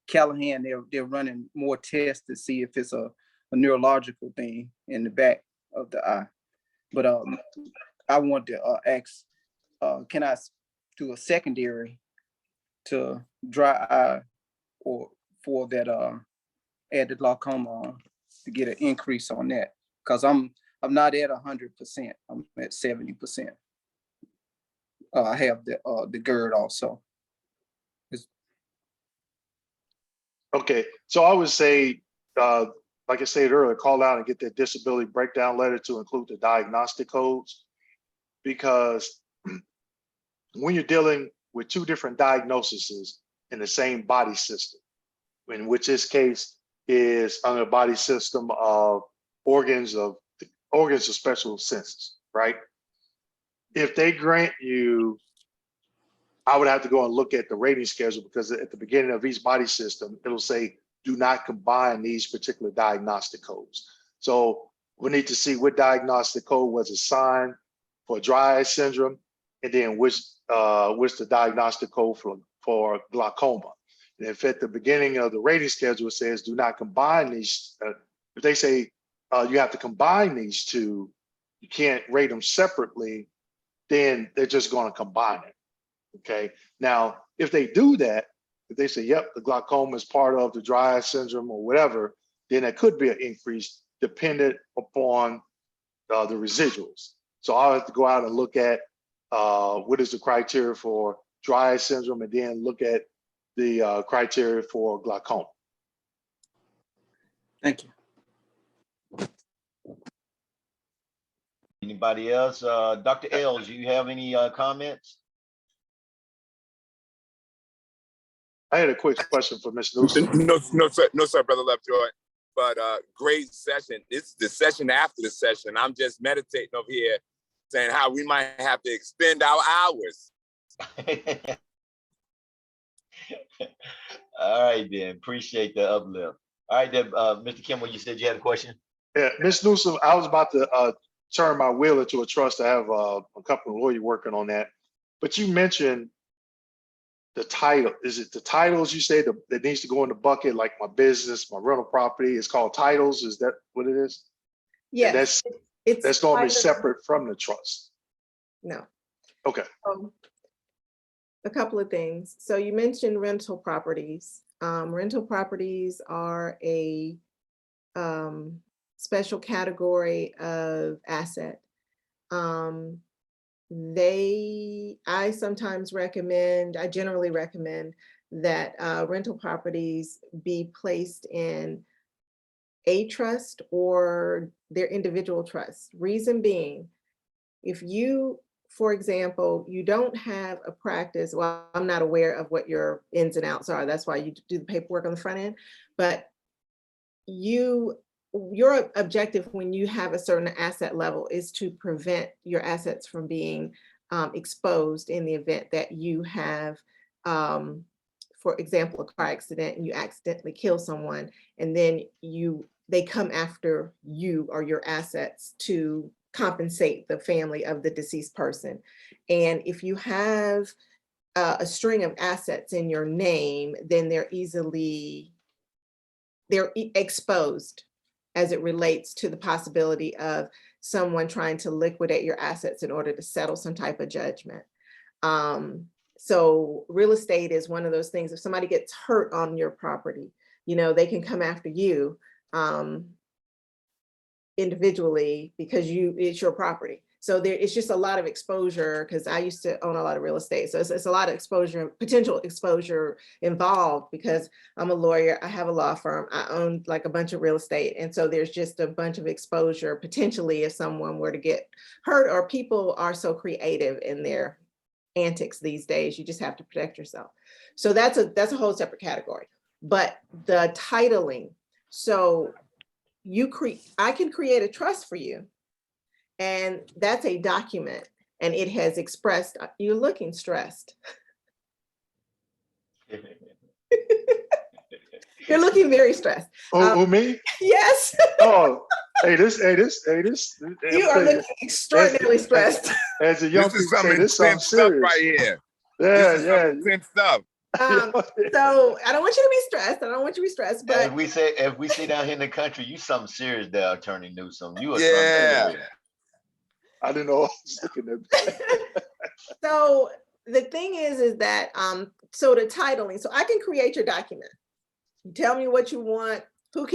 Callahan, they're running more tests to see if it's a neurological thing in the back of the eye. But I want to ask, can I do a secondary to dry eye or for that add the glaucoma on to get an increase on that? Because I'm not at 100%. I'm at 70%. I have the GERD also. Okay, so I would say, like I said earlier, call out and get that disability breakdown letter to include the diagnostic codes, because when you're dealing with two different diagnoses in the same body system, in which this case is under the body system of organs of special senses, right? If they grant you, I would have to go and look at the rating schedule, because at the beginning of each body system, it'll say, do not combine these particular diagnostic codes. So we need to see what diagnostic code was assigned for dry eye syndrome, and then which the diagnostic code for glaucoma. And if at the beginning of the rating schedule it says do not combine these, if they say you have to combine these two, you can't rate them separately, then they're just going to combine it. Okay. Now, if they do that, if they say, yep, the glaucoma is part of the dry eye syndrome or whatever, then it could be an increase dependent upon the residuals. So I'll have to go out and look at what is the criteria for dry eye syndrome, and then look at the criteria for glaucoma. Thank you. Anybody else? Dr. Els, you have any comments? I had a quick question for Ms. Newsom. No, sir, Brother Lovejoy. But great session. This is the session after the session. I'm just meditating over here, saying how we might have to extend our hours. All right, then. Appreciate the uplift. All right, then, Mr. Kimball, you said you had a question? Yeah, Ms. Newsom, I was about to turn my will into a trust. I have a couple of lawyers working on that. But you mentioned the title. Is it the titles you say that needs to go in the bucket, like my business, my rental property? It's called titles. Is that what it is? Yes. And that's normally title- separate from the trust. No. Okay. A couple of things. So you mentioned rental properties. Rental properties are a special category of asset. I generally recommend that rental properties be placed in a trust or their individual trusts. Reason being, if you, for example, you don't have a practice, well, I'm not aware of what your ins and outs are. That's why you do the paperwork on the front end, but your objective when you have a certain asset level is to prevent your assets from being exposed in the event that you have, for example, a car accident and you accidentally kill someone, and then they come after you or your assets to compensate the family of the deceased person. And if you have a string of assets in your name, then they're exposed as it relates to the possibility of someone trying to liquidate your assets in order to settle some type of judgment. So real estate is one of those things. If somebody gets hurt on your property, they can come after you individually because it's your property. So it's just a lot of exposure, because I used to own a lot of real estate. So it's a lot of exposure, potential exposure involved, because I'm a lawyer, I have a law firm, I own like a bunch of real estate. And so there's just a bunch of exposure potentially if someone were to get hurt, or people are so creative in their antics these days, you just have to protect yourself. So that's a whole separate category. But the titling, so I can create a trust for you. And that's a document, and it has expressed, you're looking stressed. You're looking very stressed. Oh, me? Yes. Oh, hey, this. You are looking extraordinarily stressed. As a young This is people say, this something stuff serious. right here. Yeah, This is intense stuff. So I don't want you to be stressed. But If we see down here in the country, you something serious there, Attorney Newsom. You are Yeah. something serious. I didn't know I was looking at. So the thing is that, so the titling, so I can create your document. You tell me what you want. Who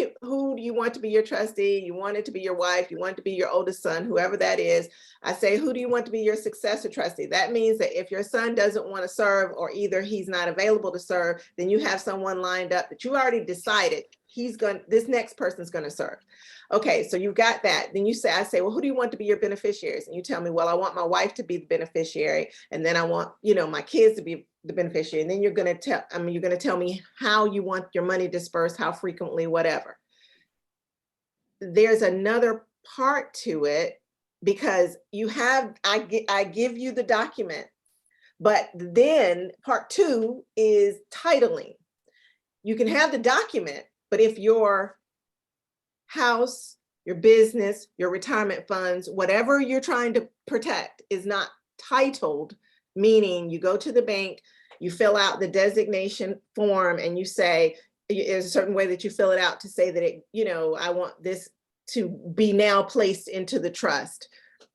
do you want to be your trustee? You want it to be your wife, you want it to be your oldest son, whoever that is. I say, who do you want to be your successor trustee? That means that if your son doesn't want to serve, or either he's not available to serve, then you have someone lined up that you already decided this next person's going to serve. Okay, so you've got that. Then I say, well, who do you want to be your beneficiaries? And you tell me, well, I want my wife to be the beneficiary, and then I want, my kids to be the beneficiary. And then you're going to tell me how you want your money dispersed, how frequently, whatever. There's another part to it, because I give you the document, but then part 2 is titling. You can have the document, but if your house, your business, your retirement funds, whatever you're trying to protect is not titled, meaning you go to the bank, you fill out the designation form, and you say, there's a certain way that you fill it out to say that I want this to be now placed into the trust.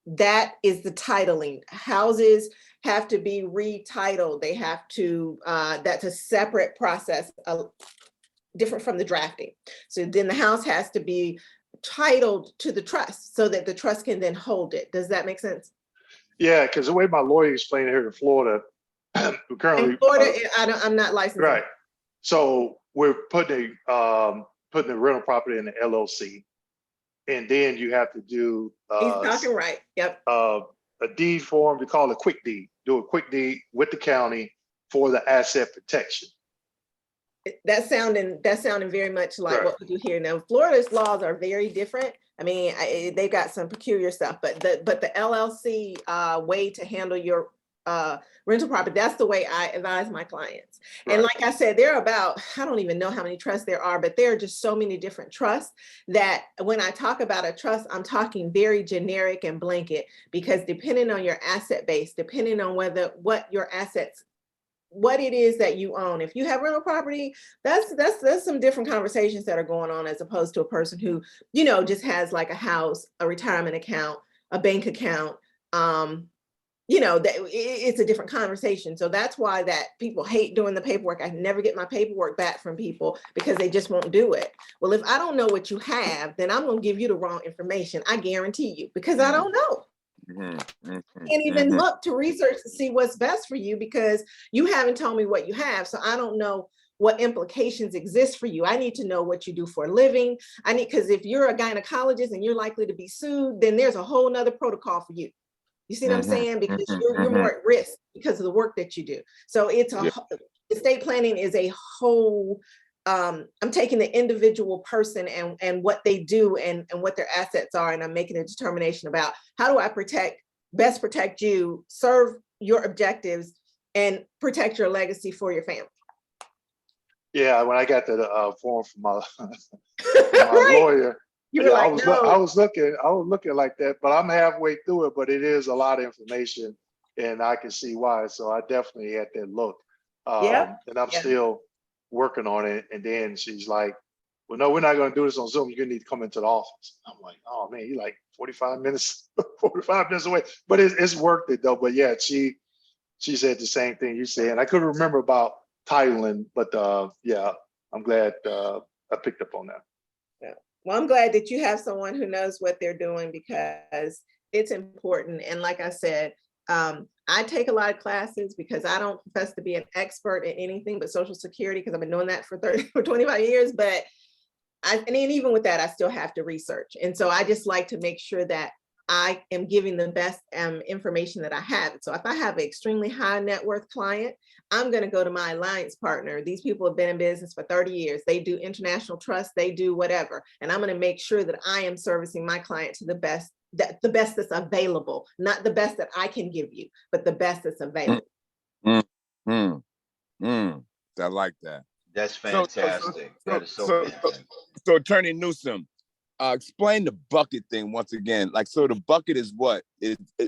That is the titling. Houses have to be retitled. They have to, that's a separate process, different from the drafting. So then the house has to be titled to the trust so that the trust can then hold it. Does that make sense? Yeah, because the way my lawyer explained it here in Florida, we're currently In Florida, I'm not licensed. right. So we're putting the rental property in the LLC, and then you have to do He's talking right. Yep. A deed form. We call it a quick deed. Do a quick deed with the county for the asset protection. That's sounding very much like Right. what we do here. Now, Florida's laws are very different. I mean, they've got some peculiar stuff, but the LLC way to handle your rental property, that's the way I advise my clients. Right. And like I said, there are about, I don't even know how many trusts there are, but there are just so many different trusts that when I talk about a trust, I'm talking very generic and blanket, because depending on your asset base, depending on what it is that you own. If you have rental property, that's some different conversations that are going on, as opposed to a person who, you know, just has like a house, a retirement account, a bank account. You know, that it's a different conversation. So that's why that people hate doing the paperwork. I never get my paperwork back from people because they just won't do it. Well, if I don't know what you have, then I'm going to give you the wrong information. I guarantee you, because I don't know. Can't even look to research to see what's best for you, because you haven't told me what you have. So I don't know what implications exist for you. I need to know what you do for a living. Because if you're a gynecologist and you're likely to be sued, then there's a whole nother protocol for you. You see what I'm saying? Because you're more at risk because of the work that you do. So it's estate planning is a whole, I'm taking the individual person and what they do and what their assets are, and I'm making a determination about how do I best protect you, serve your objectives, and protect your legacy for your family. Yeah, when I got the form from my, my lawyer, you were like, I was looking like that, but I'm halfway through it, but it is a lot of information and I can see why. So I definitely had that look. And I'm still working on it. And then she's like, well, no, we're not going to do this on Zoom. You're going to need to come into the office. I'm like, oh man, you're like 45 minutes away, but it's worth it though. But yeah, she said the same thing you said. And I couldn't remember about titling, but yeah, I'm glad I picked up on that. Yeah. Well, I'm glad that you have someone who knows what they're doing, because it's important. And like I said, I take a lot of classes because I don't profess to be an expert in anything but Social Security, because I've been doing that for 25 years. But and even with that, I still have to research. And so I just like to make sure that I am giving the best information that I have. So if I have an extremely high net worth client, I'm going to go to my alliance partner. These people have been in business for 30 years. They do international trust, they do whatever. And I'm going to make sure that I am servicing my client to the best that's available, not the best that I can give you, but the best that's available. I like that. That's fantastic. That is so fantastic. So Attorney Newsome, explain the bucket thing once again. Like, so the bucket is what?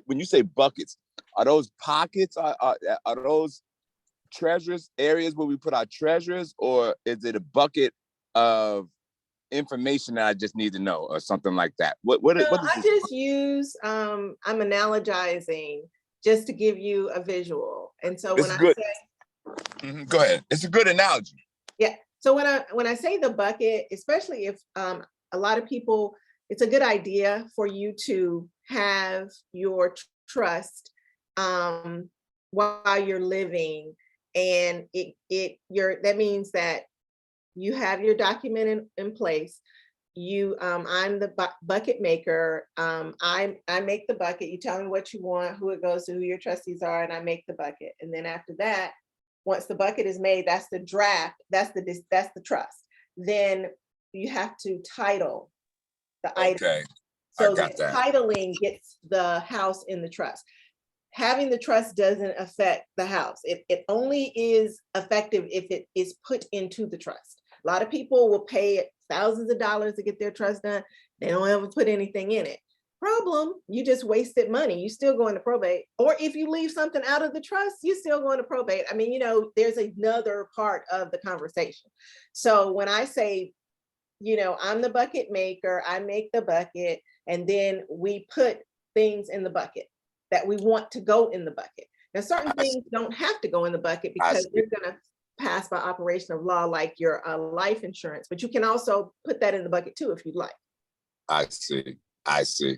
When you say buckets, are those pockets? Are those treasures, areas where we put our treasures, or is it a bucket of information that I just need to know, or something like that? What is I just use I'm analogizing just to give you a visual. And so when I say go ahead, it's a good analogy. Yeah. So when I say the bucket, especially if a lot of people, it's a good idea for you to have your trust while you're living, and that means that you have your document in place. I'm the bucket maker. I make the bucket. You tell me what you want, who it goes to, who your trustees are, and I make the bucket. And then after that, once the bucket is made, that's the draft, that's the trust. Then you have to title the item. So the titling gets the house in the trust. Having the trust doesn't affect the house. It only is effective if it is put into the trust. A lot of people will pay thousands of dollars to get their trust done. They don't ever put anything in it. Problem, you just wasted money. You still go into probate. Or if you leave something out of the trust, you still go into probate. I mean, you know, there's another part of the conversation. So when I say, you know, I'm the bucket maker, I make the bucket, and then we put things in the bucket that we want to go in the bucket. Now, certain things don't have to go in the bucket because they're going to pass by operation of law, like your life insurance, but you can also put that in the bucket too if you'd like. I see. I see.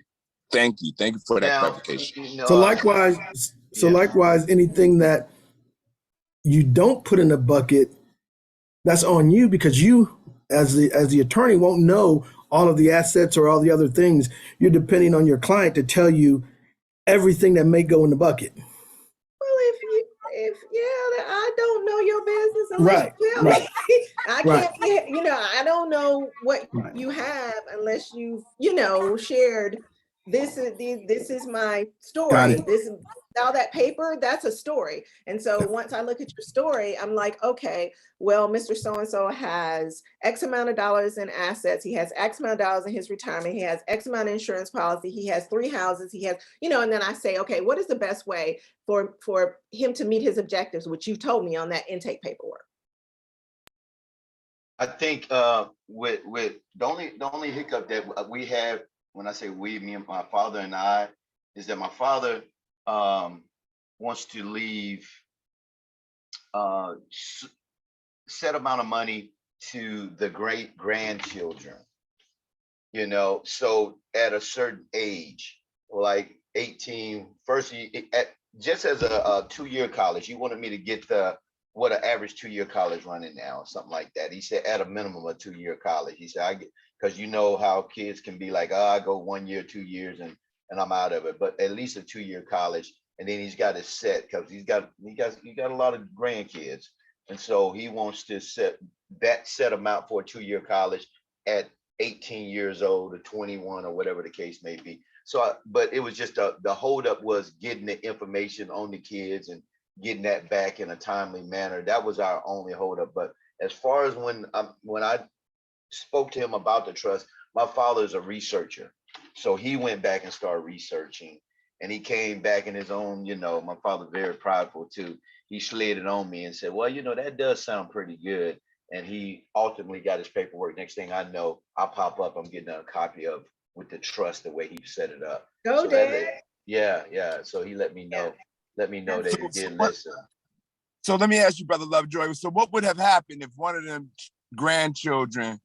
Thank you. Thank you for that Now, clarification. you know, So likewise, anything that you don't put in a bucket, that's on you, because you, as the attorney, won't know all of the assets or all the other things. You're depending on your client to tell you everything that may go in the bucket. Well, if I don't know your business unless Right, you tell right, me. I right, can't be, I don't know what right. you have unless you've, shared this is my Got story. it. This all that paper, that's a story. And so once I look at your story, I'm like, okay, well, Mr. So-and-so has X amount of dollars in assets. He has X amount of dollars in his retirement. He has X amount of insurance policy. He has 3 houses. He has, and then I say, okay, what is the best way for him to meet his objectives, which you told me on that intake paperwork? I think with the only hiccup that we have, when I say we, me and my father and I, is that my father wants to leave set amount of money to the great grandchildren. So at a certain age, like 18, first, just as a 2-year college, he wanted me to get what an average 2-year college running now, something like that. He said at a minimum a 2-year college. He said, I get, because you know how kids can be like, oh, I go 1 year, 2 years, and I'm out of it. But at least a 2-year college. And then he's got it set because he got a lot of grandkids. And so he wants to set that set amount for a 2-year college at 18 years old or 21 or whatever the case may be. So, but it was just the holdup was getting the information on the kids and getting that back in a timely manner. That was our only holdup. But as far as when I spoke to him about the trust, my father is a researcher. So he went back and started researching, and he came back in his own, my father's very prideful too. He slid it on me and said, well, that does sound pretty good. And he ultimately got his paperwork. Next thing I know, I pop up, I'm getting a copy of with the trust, the way he set it up. Go, so Dad. Yeah. So he let me know that he did listen. So let me ask you, Brother Lovejoy. So what would have happened if one of them grandchildren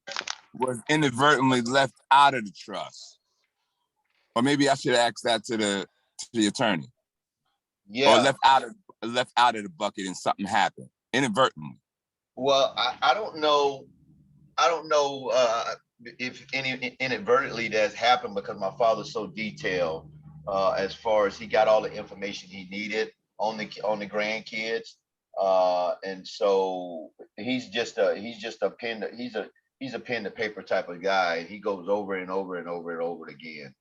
was inadvertently left out of the trust? Or maybe I should ask that to the attorney. Yeah. Or left out of the bucket and something happened inadvertently. Well, I don't know. If any inadvertently that's happened, because my father's so detailed as far as he got all the information he needed on the grandkids, and so he's a pen to paper type of guy. He goes over and over and over and over it again.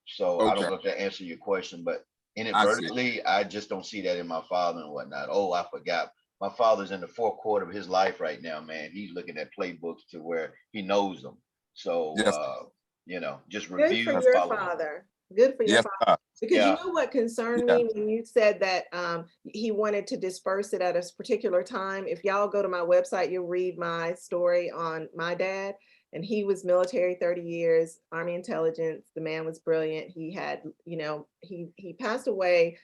So I don't know if that answers your question, but inadvertently, I just don't see that in my father and whatnot. Oh, I forgot. My father's in the 4th quarter of his life right now, man. He's looking at playbooks to where he knows them. So, just review. Good for your father. Good for your father. Because you know what concerned me when you said that he wanted to disperse it at a particular time. If y'all go to my website, you'll read my story on my dad. And he was military 30 years, Army intelligence. The man was brilliant. He had, he passed away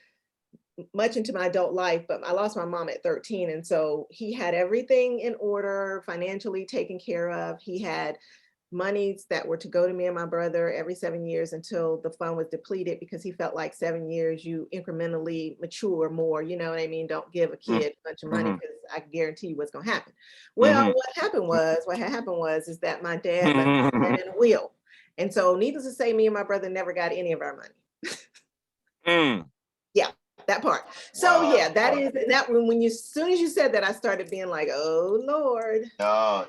much into my adult life, but I lost my mom at 13. And so he had everything in order, financially taken care of. He had monies that were to go to me and my brother every 7 years until the fund was depleted, because he felt like 7 years you incrementally mature more, you know what I mean? Don't give a kid a bunch of money, because I can guarantee you what's gonna happen. Well, what had happened was is that my dad left in a will. And so needless to say, me and my brother never got any of our money. Yeah, that part. So yeah, that is that when you, as soon as you said that, I started being like, oh Lord. And I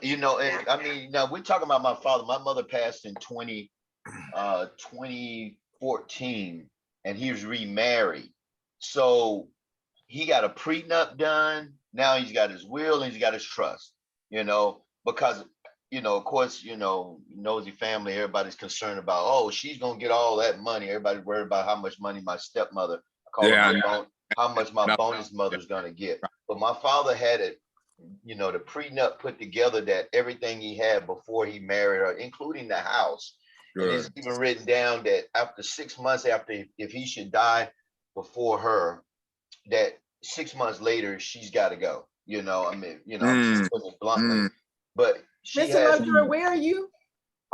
mean, now we're talking about my father. My mother passed in 2014, and he was remarried. So he got a prenup done. Now he's got his will and he's got his trust, because, of course, nosy family, everybody's concerned about, oh, she's going to get all that money. Everybody's worried about how much money my stepmother, how much my bonus mother's going to get. But my father had it, the prenup put together, that everything he had before he married her, including the house. And it's even written down that after 6 months, if he should die before her, that 6 months later, she's got to go. I'm just putting it bluntly. But she Mr. Lovejoy, where are you?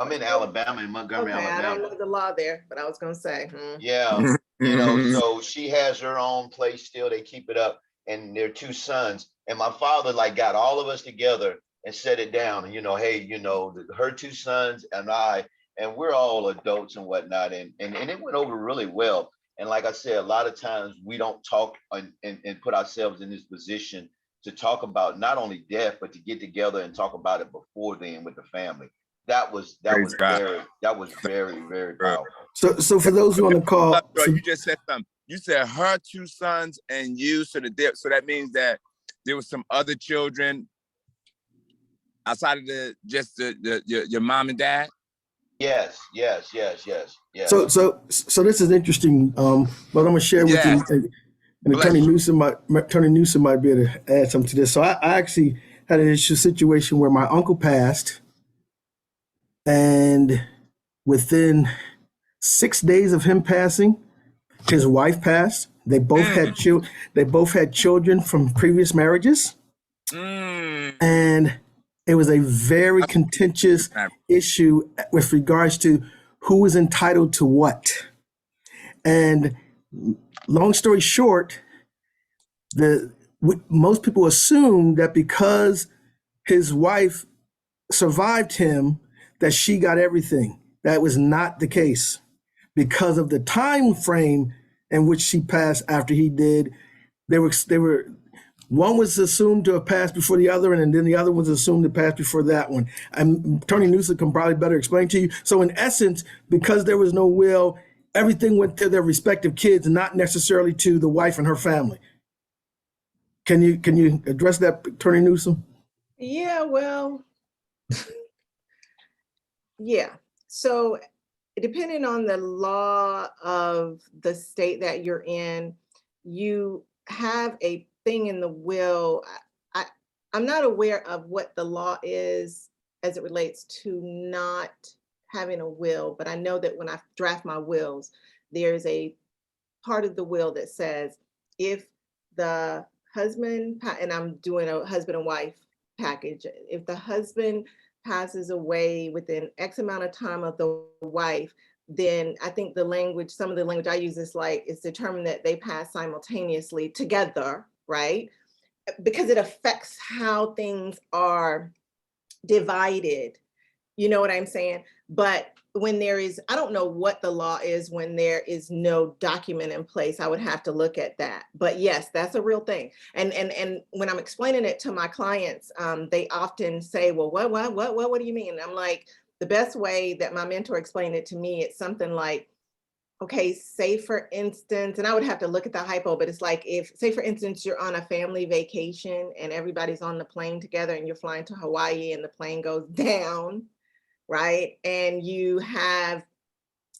I'm in Alabama, in Montgomery, Okay, I don't Alabama. know the law there, but I was gonna say. Yeah, you know, so she has her own place still. They keep it up, and their two sons. And my father like got all of us together and set it down. You know, hey, you know, her two sons and I, and we're all adults and whatnot, and it went over really well. And like I said, a lot of times we don't talk and put ourselves in this position to talk about not only death, but to get together and talk about it before then with the family. That was Praise God. very powerful. So for those who on the call, Bro, you just said something. You said her two sons and you, so that means that there was some other children outside of your mom and dad. Yes. So this is interesting. But I'm gonna share with you, and Attorney Newsom might be able to add something to this. So I actually had an issue situation where my uncle passed, and within 6 days of him passing, his wife passed. They both had children from previous marriages, and it was a very contentious issue with regards to who was entitled to what. And long story short, most people assume that because his wife survived him, that she got everything. That was not the case. Because of the time frame in which she passed after he did, one was assumed to have passed before the other, and then the other was assumed to pass before that one. Attorney Newsom can probably better explain to you. So in essence, because there was no will, everything went to their respective kids, not necessarily to the wife and her family. Can you address that, Attorney Newsom? Yeah, well, yeah. So depending on the law of the state that you're in, you have a thing in the will. I'm not aware of what the law is as it relates to not having a will, but I know that when I draft my wills, there's a part of the will that says if the husband, and I'm doing a husband and wife package, if the husband passes away within X amount of time of the wife, then I think some of the language I use is like, it's determined that they pass simultaneously together, right? Because it affects how things are divided. You know what I'm saying? But when there is, I don't know what the law is when there is no document in place. I would have to look at that. But yes, that's a real thing. And when I'm explaining it to my clients, they often say, well, what do you mean? And I'm like, the best way that my mentor explained it to me, it's something like, okay, say for instance, and I would have to look at the hypo, but it's like if, say for instance, you're on a family vacation and everybody's on the plane together and you're flying to Hawaii and the plane goes down, right? And you have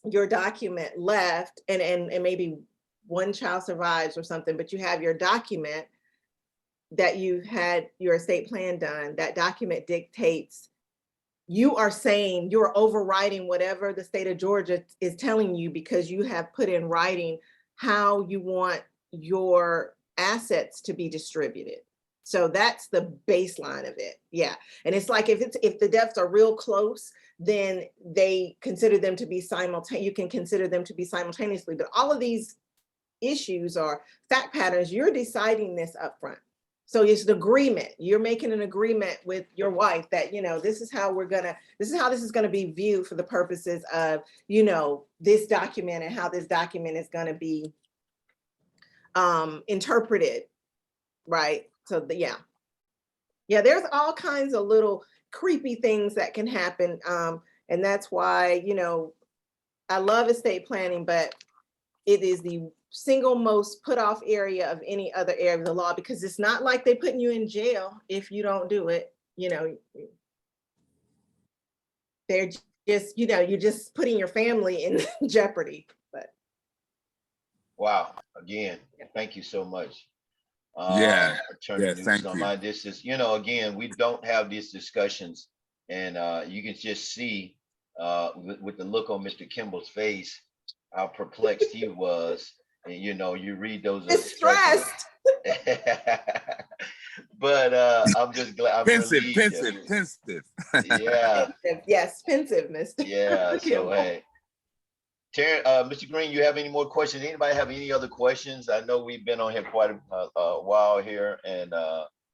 your document left and maybe one child survives or something, but you have your document that you've had your estate plan done. That document dictates, you are saying you're overriding whatever the state of Georgia is telling you because you have put in writing how you want your assets to be distributed. So that's the baseline of it. Yeah. And it's like if the deaths are real close, then they consider them to be simultaneous. You can consider them to be simultaneously, but all of these issues are fact patterns. You're deciding this upfront. So it's an agreement. You're making an agreement with your wife that, this is how this is gonna be viewed for the purposes of, this document and how this document is gonna be interpreted, right? So yeah, there's all kinds of little creepy things that can happen. And that's why, I love estate planning, but it is the single most put off area of any other area of the law, because it's not like they're putting you in jail if you don't do it. They're just, you're just putting your family in jeopardy. But wow, again, thank you so much. Attorney thank Newsom. you. This is, again, we don't have these discussions, and you can just see with the look on Mr. Kimball's face how perplexed he was. And you read those stressed. But I'm just glad I'm Pensive, relieved. pensive, pensive. Yeah, Yes, pensive, Mr. yeah. So Kimball. hey, Mr. Green, you have any more questions? Anybody have any other questions? I know we've been on here quite a while here, and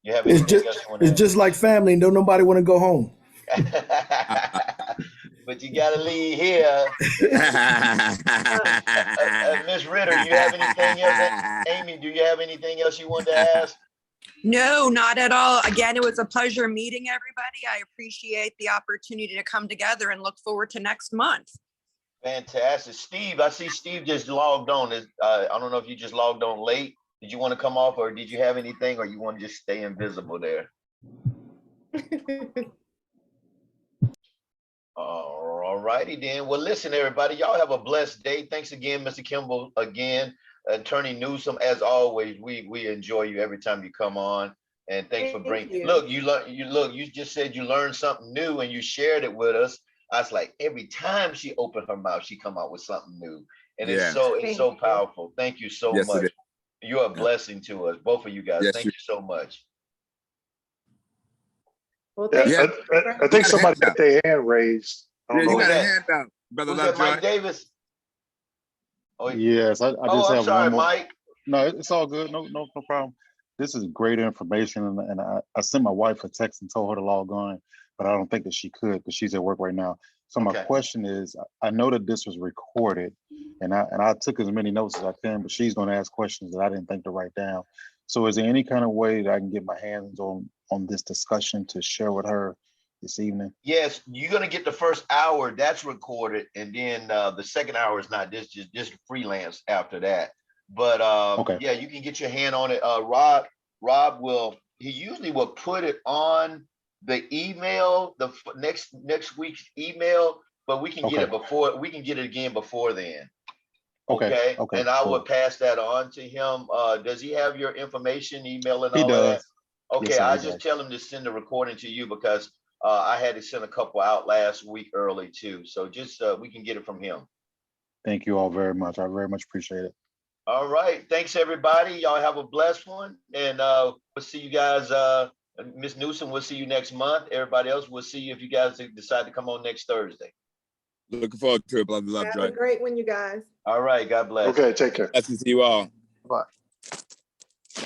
you have anything else you want to it's just like family. Don't nobody want to go home. But you gotta leave here. Miss Ritter, you have anything else? Amy, do you have anything else you wanted to ask? No, not at all. Again, it was a pleasure meeting everybody. I appreciate the opportunity to come together and look forward to next month. Fantastic. Steve, I see Steve just logged on. I don't know if you just logged on late. Did you want to come off, or did you have anything, or you want to just stay invisible there? All righty then. Well, listen, everybody, y'all have a blessed day. Thanks again, Mr. Kimball. Again, Attorney Newsome, as always, we enjoy you every time you come on. And thanks for bringing. you. Look, you just said you learned something new and you shared it with us. I was like, every time she opened her mouth, she come out with something new, and Yeah. it's so powerful. Thank you so Yes, it much. is. You're a blessing to us, both of you guys. Yes, Thank you so much. Well, Yeah, thank I think somebody got their hand raised. I Yeah, don't you know. got a that? hand down, Brother Who's that, Lovejoy. Mike Davis? Oh, Yes, I oh, just I'm have sorry, one more. Mike. No, it's all good. No problem. This is great information, and I sent my wife a text and told her to log on, but I don't think that she could because she's at work right now. So my Okay. question is, I know that this was recorded, and I took as many notes as I can, but she's going to ask questions that I didn't think to write down. So is there any kind of way that I can get my hands on this discussion to share with her this evening? Yes, you're gonna get the first hour that's recorded, and then the second hour is not. This just freelance after that. But Okay. yeah, you can get your hand on it. Rob he usually will put it on the email, the next week's email, but we can get it before. We can get it again before then. Okay. And I would pass that on to him. Does he have your information, email, and He all of that? does. Okay, Yes, sir, I he just does. tell him to send the recording to you because I had to send a couple out last week early too. So just we can get it from him. Thank you all very much. I very much appreciate it. All right. Thanks, everybody. Y'all have a blessed one. And we'll see you guys. Miss Newsom, we'll see you next month. Everybody else, we'll see you if you guys decide to come on next Thursday. Looking forward to it, Brother Have Lovejoy. a great one, you guys. All right. God bless. Okay, take care. Blessings to you all. Bye.